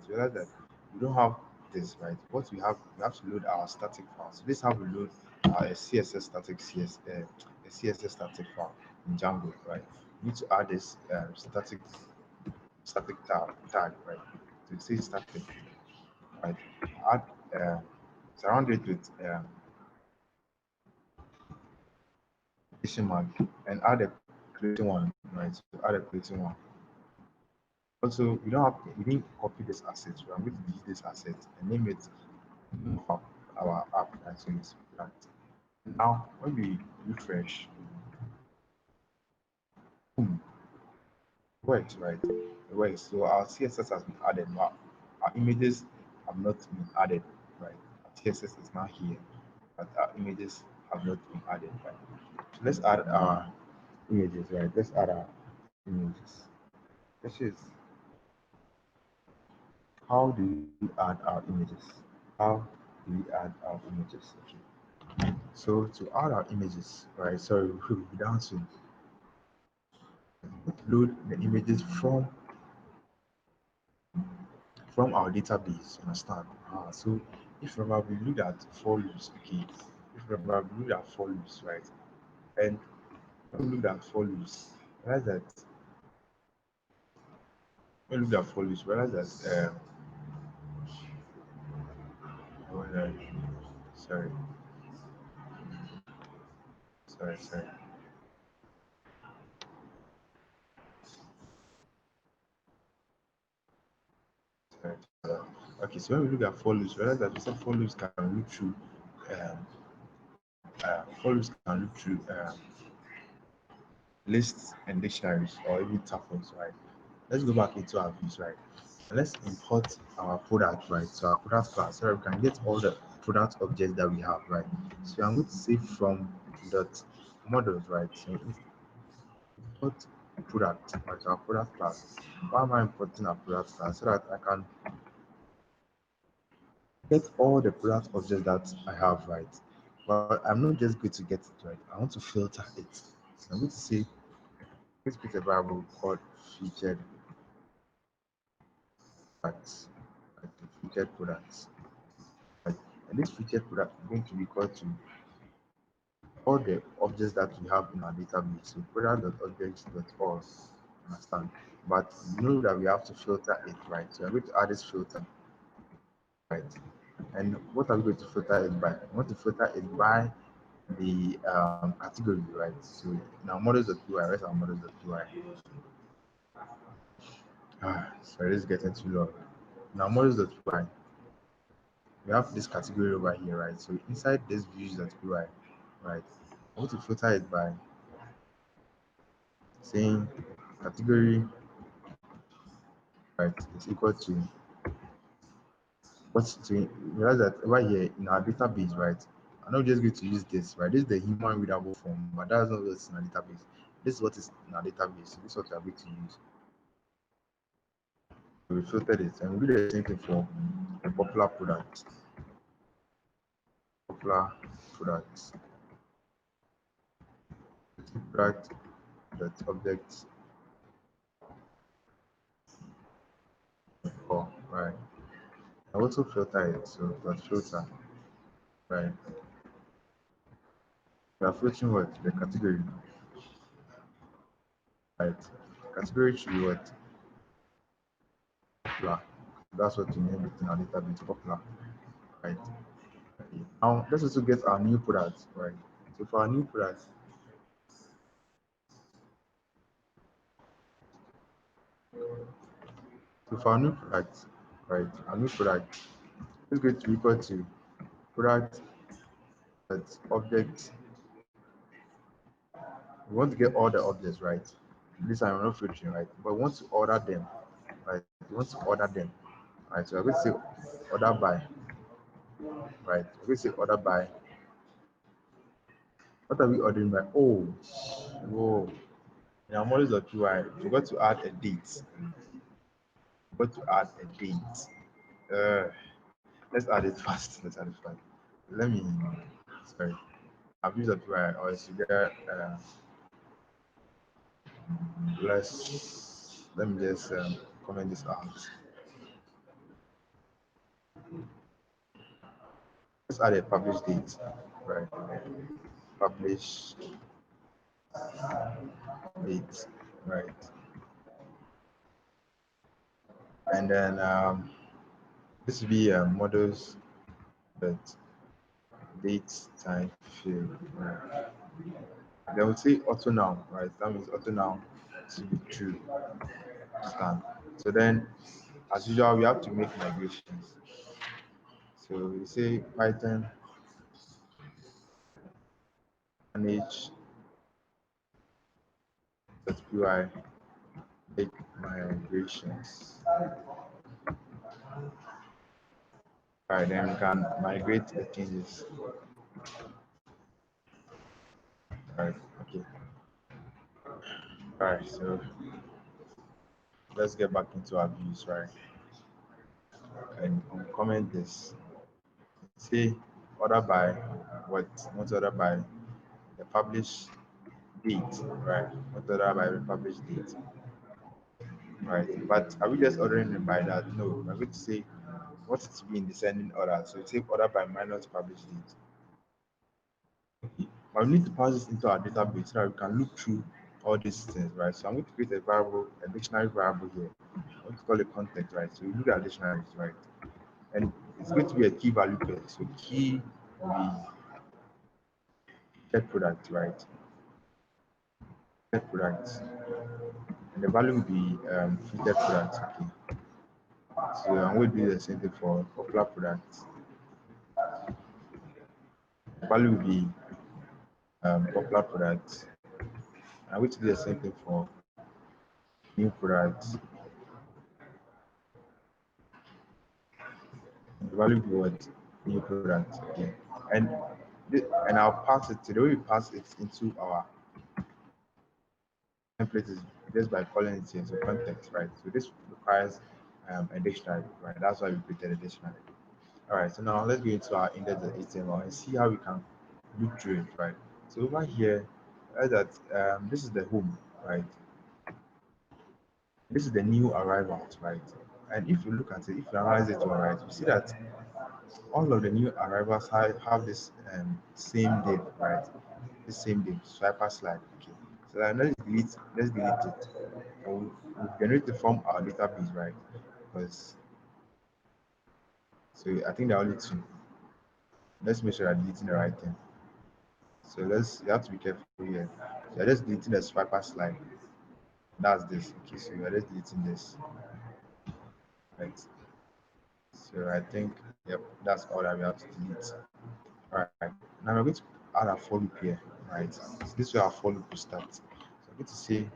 You realize that we don't have this, right? What we have to load our static files. So this how we load a CSS static a CSS static file in Django, right? You need to add this static tag, right? To say static, right? Add surround it with mark and add a creating one, right? So add a creating one. Also, we didn't copy this asset. So I'm going to use this asset and name it our app. Right? So it's that. Now, when we refresh, boom, it works, right? It works. So our CSS has been added. But our images have not been added, right? Our CSS is now here, but our images have not been added, right? So let's add our images, right? Let's add our images. This is how do we add our images? How do we add our images? Okay. So to add our images, right? So we'll be down to load the images from our database. Understand? So if remember we look at for loops, okay, if remember we look at for loops, right? And when we look at for loops, realize that when we look at for loops, realize that when, sorry, sorry. Sorry. Okay, so when we look at for loops, realize that we said for loops can look through um, for loops can look through lists and dictionaries or even tables, right? Let's go back into our views, right? And let's import our product, right? So our product class, so we can get all the product objects that we have, right? So I'm going to say from dot models, right? So import product, right? So our product class. Why am I importing our product class? So that I can get all the product objects that I have, right? But I'm not just going to get it right. I want to filter it. So I'm going to say let's create a variable called featured products, like the featured products. Right? And this featured product is going to be equal to all the objects that we have in our database. So product.objects.all, understand? But you know that we have to filter it, right? So I'm going to add this filter, right? And what are we going to filter it by? We want to filter it by the category, right? So now models.py, where's our models.py? Sorry, this is getting too long. Now models.py, we have this category over here, right? So inside this views.py, right? I want to filter it by saying category, right? It's equal to what's to realize that over here in our database, right? I'm not just going to use this, right? This is the human readable form, but that's not what's in our database. This is what is in our database. This is what we are going to use. So we filtered it, and we do the same thing for a popular product. Popular products. Product that object for, right? I also filter it, so that filter, right? We are filtering what? The category, right? Category should be what? Popular. That's what we name it in our database, popular, right? Okay. Now let's also get our new product, right? So for our new product, right? Our new product is going to be equal to product that object. We want to get all the objects, right? This I'm not filtering, right? But we want to order them, right? We want to order them, right? So I'm going to say order by, right? I'm going to say order by. What are we ordering by? Oh, whoa. In our models.py, we forgot to add a date. Forgot to add a date. Let's add it fast. Let's add it fast. Let me, sorry. I've used that right, or is there, let me just comment this out. Let's add a publish date, right? Publish date, right? And then this will be models that date time field, right? They will say auto now, right? That means auto now to be true. Understand? So then, as usual, we have to make migrations. So we say Python manage .py make migrations. Alright, then we can migrate the changes. Alright, okay. Alright, so let's get back into our views, right? And comment this. Say order by what? Not order by the publish date, right? Not order by the publish date, right? But are we just ordering it by that? No, we're going to say want it to be in descending order. So take order by minus published date. Okay. But we need to pass this into our database so that we can look through all these things, right? So I'm going to create a variable, a dictionary variable here. I'm going to call it context, right? So we look at dictionaries, right? And it's going to be a key value pair. So key will be get product, right? Get product. And the value will be get product, okay? So I'm going to do the same thing for popular products. The value will be popular products. I'm going to do the same thing for new products. The value will be what? New products, okay? And and I'll pass it to the way we pass it into our template is just by calling it here, so context, right? So this requires a dictionary, right? That's why we created a dictionary. All right, so now let's go into our index.html and see how we can look through it, right? So over here, this is the home, right? This is the new arrivals, right? And if you look at it, if you analyze it all right, you see that all of the new arrivals have this same date, right? The same date, swiper slide. Okay. So let's delete it. And we'll generate it from our database, right? Because so I think there are only two. Let's make sure I'm deleting the right thing. So you have to be careful here. So you're just deleting the swiper slide. That's this. Okay, so you're just deleting this. Right. So I think yep, that's all that we have to delete. All right. Now we're going to add a for loop here, right? So this way our for loop will start. So I'm going to say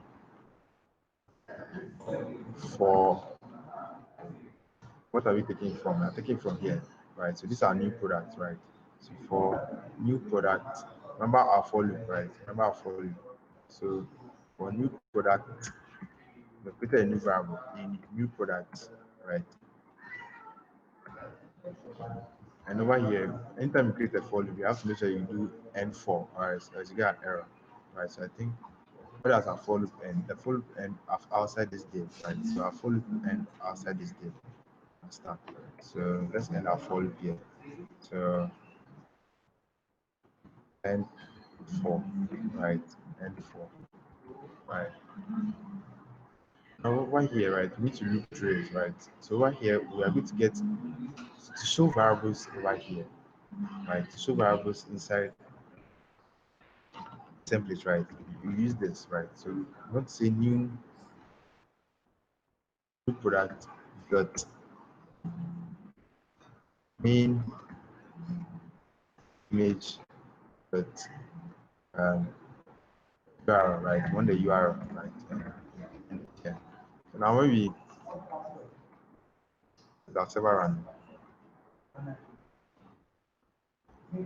for what are we taking from? We're taking from here, right? So these are new products, right? So for new product, remember our for loop, right? Remember our for loop. So for new product, we created a new variable in new product, right? And over here, anytime you create a for loop, you have to make sure you do end4, right? So as you get an error, right? So I think what does our for loop end? The for loop end outside this div, right? So our for loop end outside this div and start. So let's end our for loop here. So end 4, right? End 4, right? Now over here, right, we need to look through it, right? So over here, we are going to get to show variables over here, right? To show variables inside template, right? You use this, right? So we want to say new product dot main image dot um, URL, right? On the URL, right? Yeah. So now when we our server run,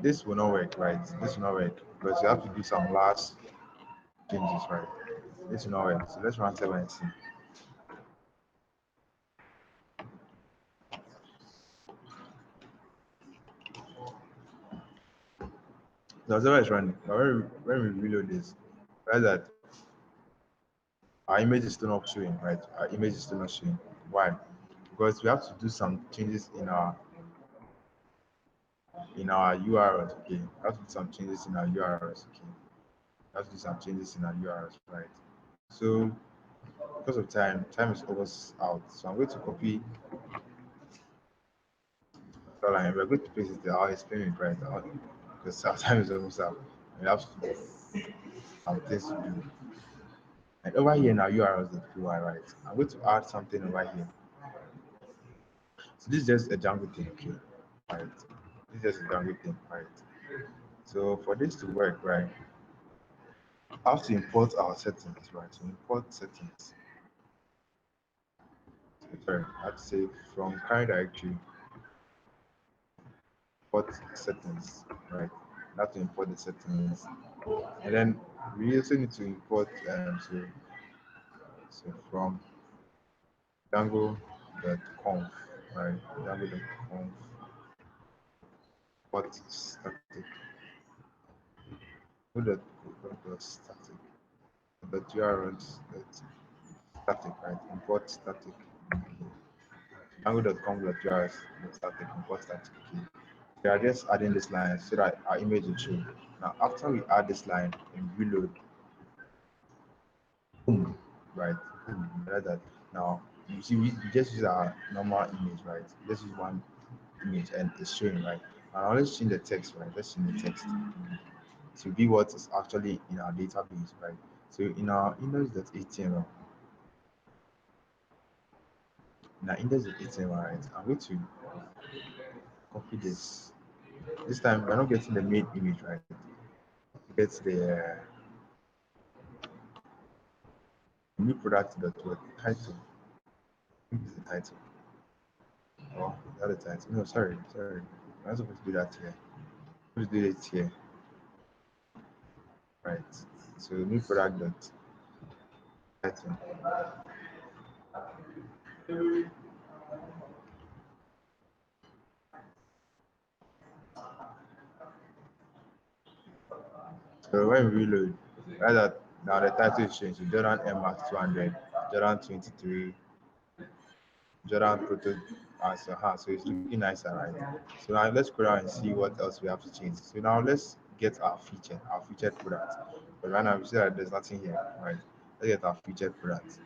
this will not work, right? This will not work because you have to do some last changes, right? This will not work. So let's run server and see. The server is running. But when we reload this, right, that our image is still not showing, right? Our image is still not showing. Why? Because we have to do some changes in our URLs. Okay, we have to do some changes in our URLs. Okay, we have to do some changes in our URLs, right? So because of time is almost out. So I'm going to copy the line. We're going to paste it. I'll explain it right now because our time is almost out. We have some things to do. And over here in our URLs that UI, right? I'm going to add something over here. So this is just a Django thing, okay? Right. This is just a Django thing, right? So for this to work, right, I have to import our settings, right? So import settings. Sorry, I have to say from current directory, import settings, right? I have to import the settings. And then we also need to import so from Django.conf, right? Django.conf, import static. Static. But URLs that static, right? Import static. Django.com.js, start the comport static. Okay. We are just adding this line so that our image will show. Now, after we add this line and reload, boom, right? Boom, like that. Now, you see, we just use our normal image, right? Just use one image and it's showing, right? Now, let's change the text, right? Let's change the text to be what is actually in our database, right? So, in our index.html, right? I'm going to copy this. This time, we're not getting the main image, right? Get the new product that was title. This is the title. Oh, the other title. No, sorry. I'm not supposed to do that here. Let's do it here. Right. So new product dot title. So when we reload, right that now the title is changed to Jordan Air Max 200, Jordan 23, Jordan Proto as a hat. So it's looking nicer, right? So now let's go down and see what else we have to change. So now let's get our featured product. But right now we see that there's nothing here, right? Let's get our featured product.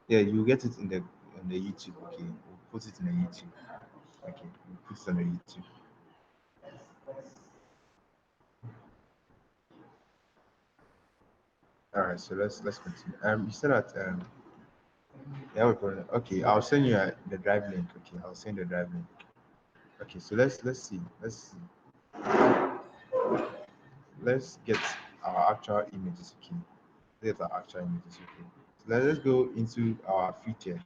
Yeah, you get it in the YouTube. Okay, we'll put it in the YouTube. Okay, we'll put it on the YouTube. All right, so let's continue. You said that yeah, okay. I'll send you the drive link. Okay, I'll send the drive link. Okay, so let's see. Let's get our actual images. Okay, let's get our actual images. Okay, so let's go into our feature.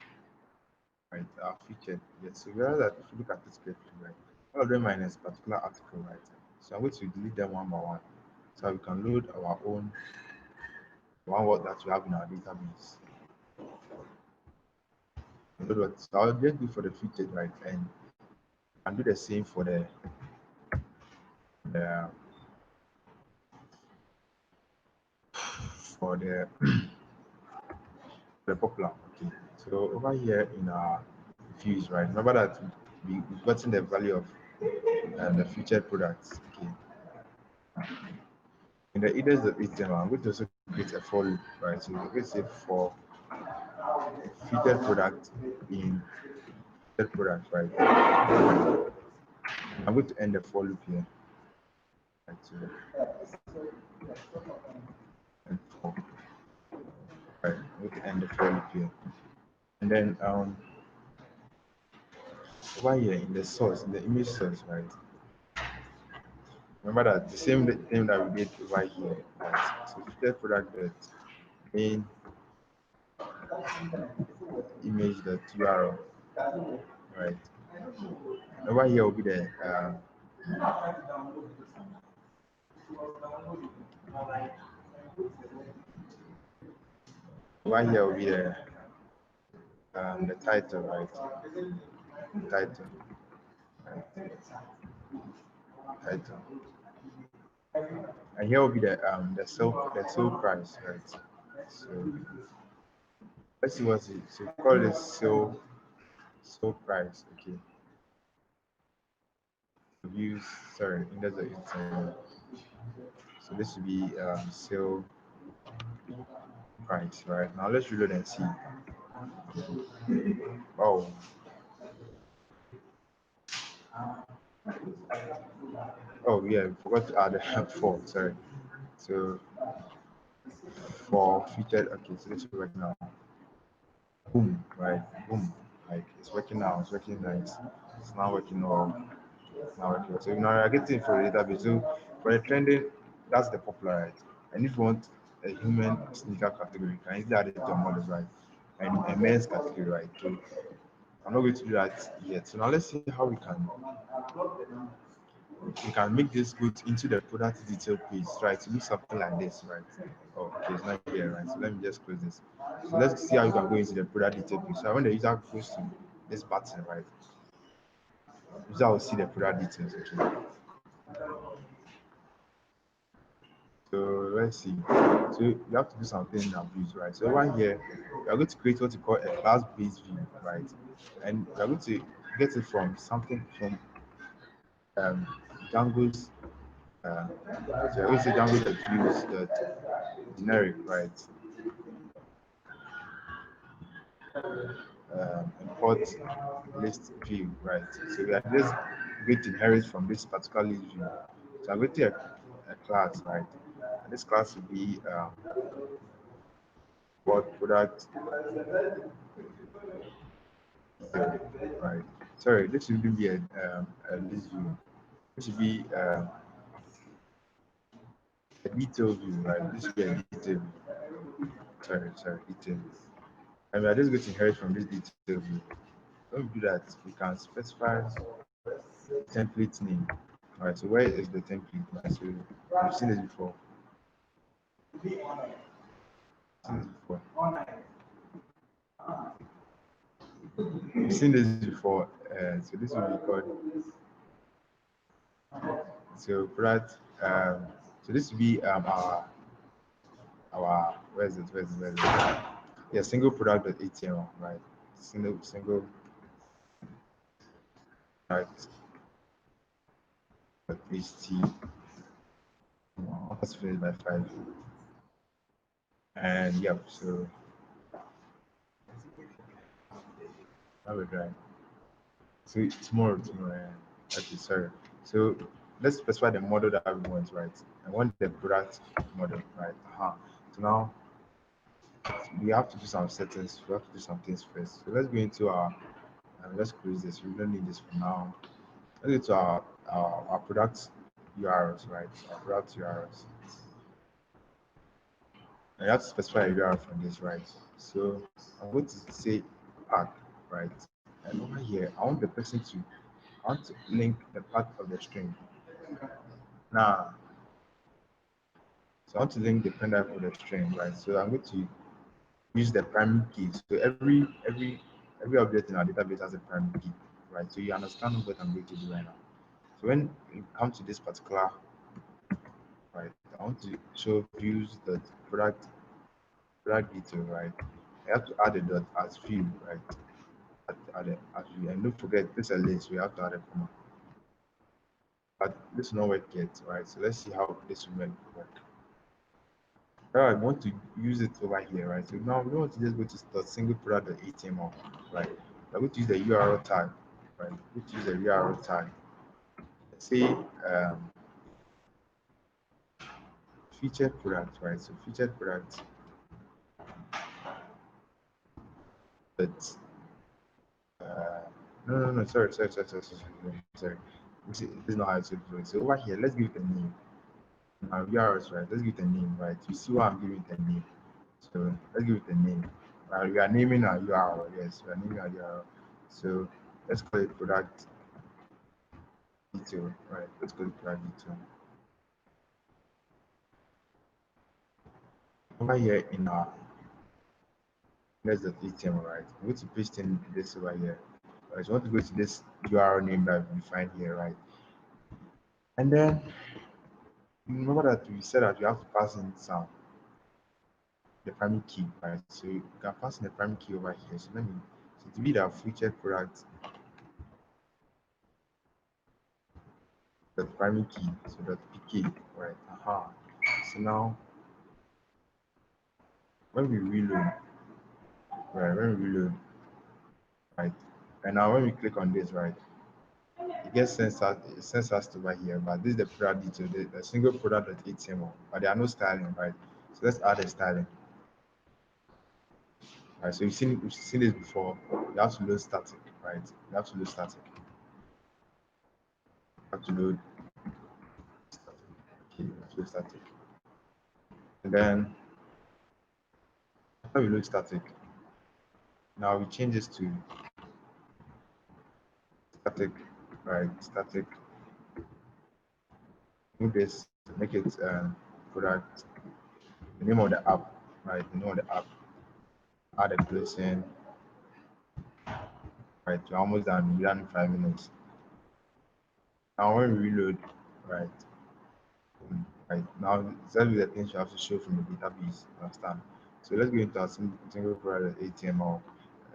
Right, our feature. Yes, so we realize that if you look at this carefully, right, all of them are in a particular article, right? So I'm going to delete them one by one, so we can load our own one word that we have in our database. So I'll just do for the featured, right, and do the same for the for the popular. Okay. So over here in our views, right? Remember that we've gotten the value of the featured products. Okay. In the index.html, I'm going to also create a for loop, right? So we're going to say for featured product in featured product, right? I'm going to end the for loop here. Right, so, and for, right, I'm going to end the for loop here. And then over here in the source, in the image source, right? Remember that the same thing that we did over here, right? So featured product that main image.url, right? Over here will be the over here will be the title, right? Title, right? Title, and here will be the sale price, right? So let's see what's it. So call this sale price, okay? Views, sorry, index of it's so this should be sale price, right? Now let's reload and see. Oh, oh yeah, we forgot to add four. Sorry. So for featured, okay, so this is working now. Boom, right? Boom, like it's working now. It's working nice. It's now working all. It's now working. So now you're getting for the database. So for the trending, that's the popular, right? And if you want a human sneaker category, you can easily add it to your models, right? And a men's category, right? So I'm not going to do that yet. So now let's see how we can make this go into the product detail page, right? To look something like this, right? Oh, okay, it's not here, right? So let me just close this. So let's see how you can go into the product detail page. So when the user goes to this button, right, user will see the product details. Okay. So let's see. So you have to do something in abuse, right? So over here, we are going to create what we call a class-based view, right? And we are going to get it from something from um, Django's. So I will say Django that views that generic, right? Import list view, right? So we are just going to inherit from this particular list view. So I'm going to a class, right? And this class will be what product, right? Sorry, this will be a list view. This will be a detail view, right? This will be a detail view. Sorry, detail. And we are just going to inherit from this detail view. When we do that, we can specify template name. All right, so where is the template? Right, so we've seen this before. We've seen this before. So this will be called. So product. So this will be our where's it? Yeah, single product.html, right? Single product ht. Let's finish by 5. And yeah, so now we're dry. So tomorrow. Okay, sorry. So let's specify the model that we want, right? I want the product model, right? So now we have to do some settings. We have to do some things first. So let's go into our. Let's close this. We don't need this for now. Let's go to our product URLs, right? Our product URLs. And you have to specify a URL from this, right? So I'm going to say pack, right? And over here, I want the person to I want to link the part of the string. Now, so I want to link the pendant of the string, right? So I'm going to use the primary key. So every object in our database has a primary key, right? So you understand what I'm going to do right now. So when you come to this particular, right, I want to show views that product detail, right? I have to add a dot as view, right? Add it as view, and don't forget this is a list. We have to add a comma. But this will not work yet, right? So let's see how this will work. I want to use it over here, right? So now we want to just go to start single product.html, right? I'm going to use the URL tag, right? I'm going to use the URL tag. Let's say featured product, right? So featured product, but no, sorry. This is not how it's going. So over here, let's give it a name. Now URLs, right? Let's give it a name, right? You see why I'm giving it a name. So let's give it a name. We are naming our URL. Yes, we are naming our URL. So let's call it product detail, right? Let's call it product detail. Over here in our index.html, right? I'm going to paste in this over here. Right, so I want to go to this URL name that we find here, right? And then remember that we said that you have to pass in the primary key, right? So you can pass in the primary key over here. So to be the featured product, the primary key, so that pk, right? So now when we reload, right? And now when we click on this, right, it gets sends us to over here. But this is the product detail, the single product.html, but there are no styling, right? So let's add a styling. Right, so we've seen this before. You have to load static, right? You have to load static. You have to load static. Okay, you have to load static. And then after we load static, now we change this to static, right? Static. Move this, make it product. The name of the app, right? The name of the app. Add a place in. Right, you're almost done. We're done in 5 minutes. Now when we reload, right? Right now, exactly the things you have to show from the database. Understand? So let's go into our single product HTML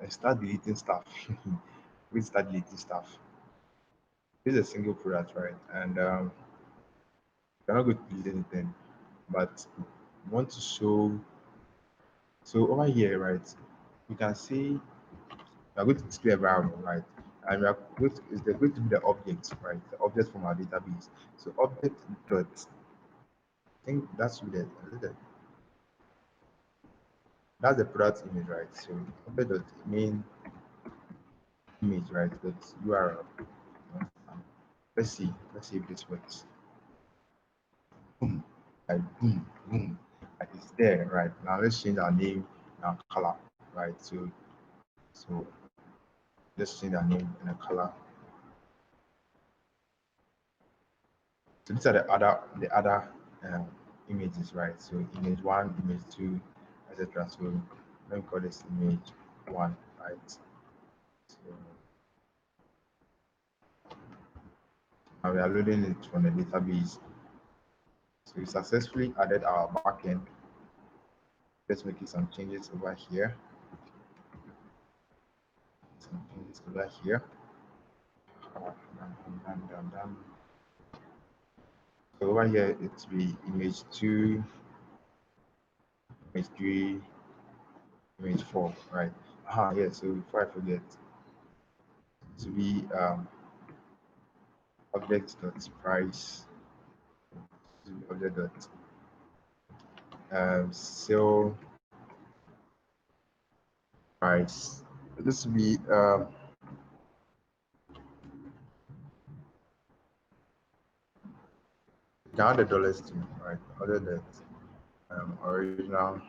and start deleting stuff. We start deleting stuff. This is a single product, right? And we're not going to delete anything, but we want to show. So over here, right, you can see we are going to display a variable, right? And we are going to, is there going to be the object, right? The object from our database. So object dot, I think that's with that's the product image, right? So object dot main image, right? Dot URL. Let's see if this works. Boom, like boom, boom, like it's there, right? Now let's change our name and our color, right? So let's change our name and a color. So these are the other um, images, right? So image one, image two, etc. So let me call this image one, right? So now we are loading it from the database. So we successfully added our backend. Let's make some changes over here. Some changes over here. Done. So over here it will be image two, image three, image four, right? Yeah, so before I forget, to be object dot price, to be object dot sale price. This will be count the dollars too, right? Other than original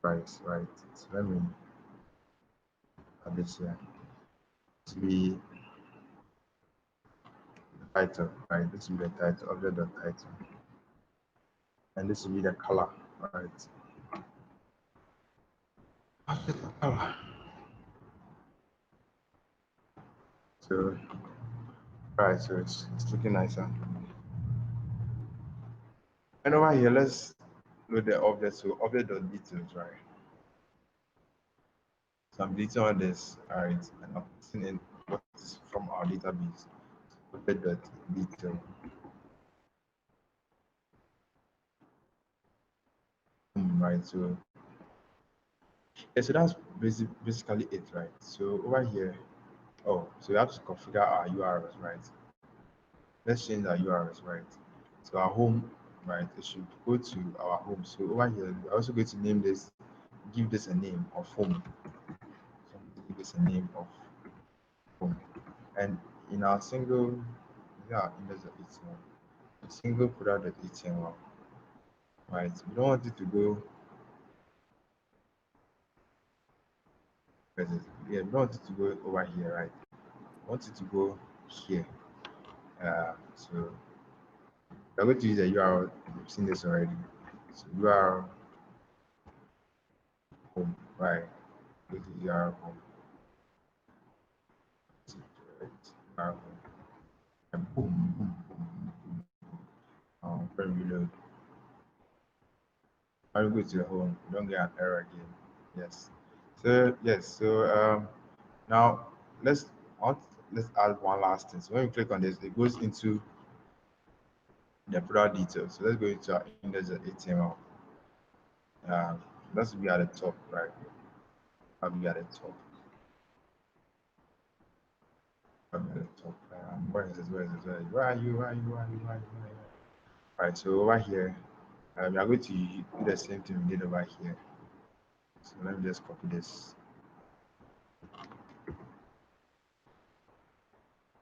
price, right? So let me add this here. To be the title, right? This will be the title, object dot title, and this will be the color, right? Object dot color. So right, so it's looking nicer. And over here, let's load the object. So object dot details, right? So I'm deleting on this, all right, and I'm putting in what is from our database. Object dot detail. Right, so yeah, so that's basically it, right? So over here, oh, so we have to configure our URLs, right? Let's change our URLs, right? So our home, right? It should go to our home. So over here, we're also going to name this, give this a name of home. So give this a name of home. And in our single, yeah, index of HTML, single product HTML, right? We don't want it to go, yeah, we don't want it to go over here, right? We want it to go here. So we're going to use a URL. You've seen this already. So URL home, right? Go to URL home. URL home. And boom, boom, boom, boom, boom. When reload. When we go to the home, we don't get an error again. Yes. So yes. So now let's let's add one last thing. So when you click on this, it goes into the product details. So let's go into our index.html. Let's be at the top, right? I'll be at the top. I'll be at the top. Where is this? Where is this? Where are you? Where are you? Where are you? Where are you? Where are you? Right. So over here, we are going to do the same thing we did over here. So let me just copy this.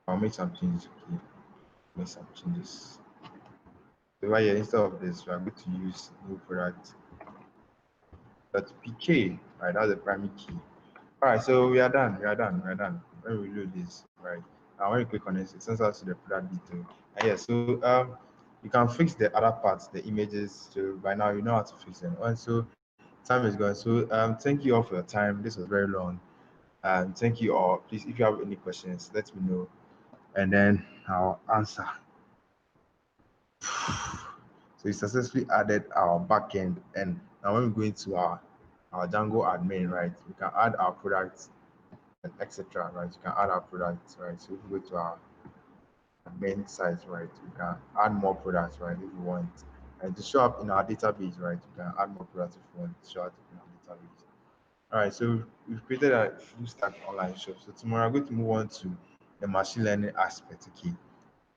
I'll make some changes. Okay. Make some changes. So over here, instead of this, we are going to use new product. That's PK, right? That's the primary key. All right, so we are done. We are done. We are done. When we load this, right? Now when you click on this, it sends us to the product detail. And yeah, so you can fix the other parts, the images. So by now you know how to fix them. And so time is gone. So thank you all for your time. This was very long. Thank you all. Please, if you have any questions, let me know, and then I'll answer. So we successfully added our backend, and now when we go into our Django admin, right, we can add our products and etc. Right, you can add our products, right. So if we go to our admin site, right, we can add more products, right, if you want, and to show up in our database, right, you can add more products if you want to show up in our database. All right, so we've created a full stack online shop. So tomorrow I'm going to move on to the machine learning aspect. Okay,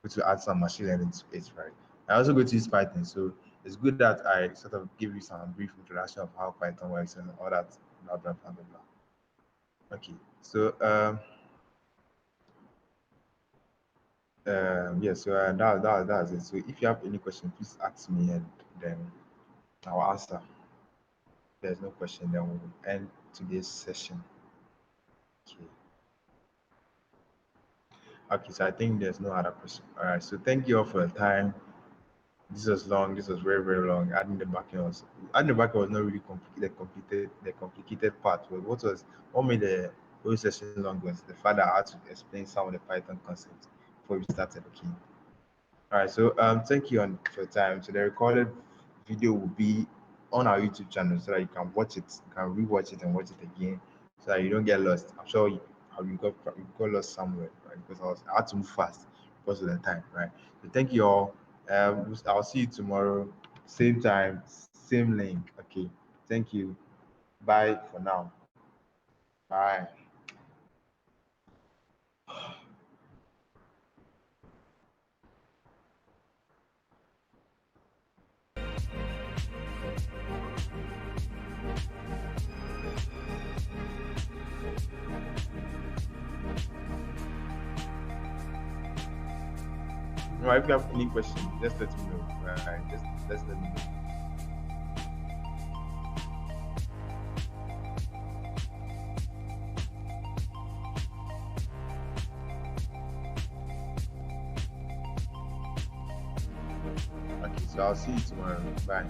to add some machine learning to it, right? I also go to use Python, so it's good that I sort of give you some brief introduction of how Python works and all that, blah blah blah blah blah. Okay, so yeah, so that's it. So if you have any question, please ask me, and then I'll answer. If there's no question, then we'll end today's session. Okay. Okay, so I think there's no other question. All right, so thank you all for your time. This was long. This was very, very long. Adding the backend was not really the complicated part. But what made the whole session long was the fact that I had to explain some of the Python concepts before we started. Okay. All right. So thank you for your time. So the recorded video will be on our YouTube channel so that you can watch it, you can rewatch it and watch it again, so that you don't get lost. I'm sure you got lost somewhere, right? Because I had to move fast because of the time, right? So thank you all. I'll see you tomorrow, same time, same link. Okay. Thank you. Bye for now. Bye. All right, if you have any questions, just let me know. Right? Just let me know. Okay, so I'll see you tomorrow. Bye.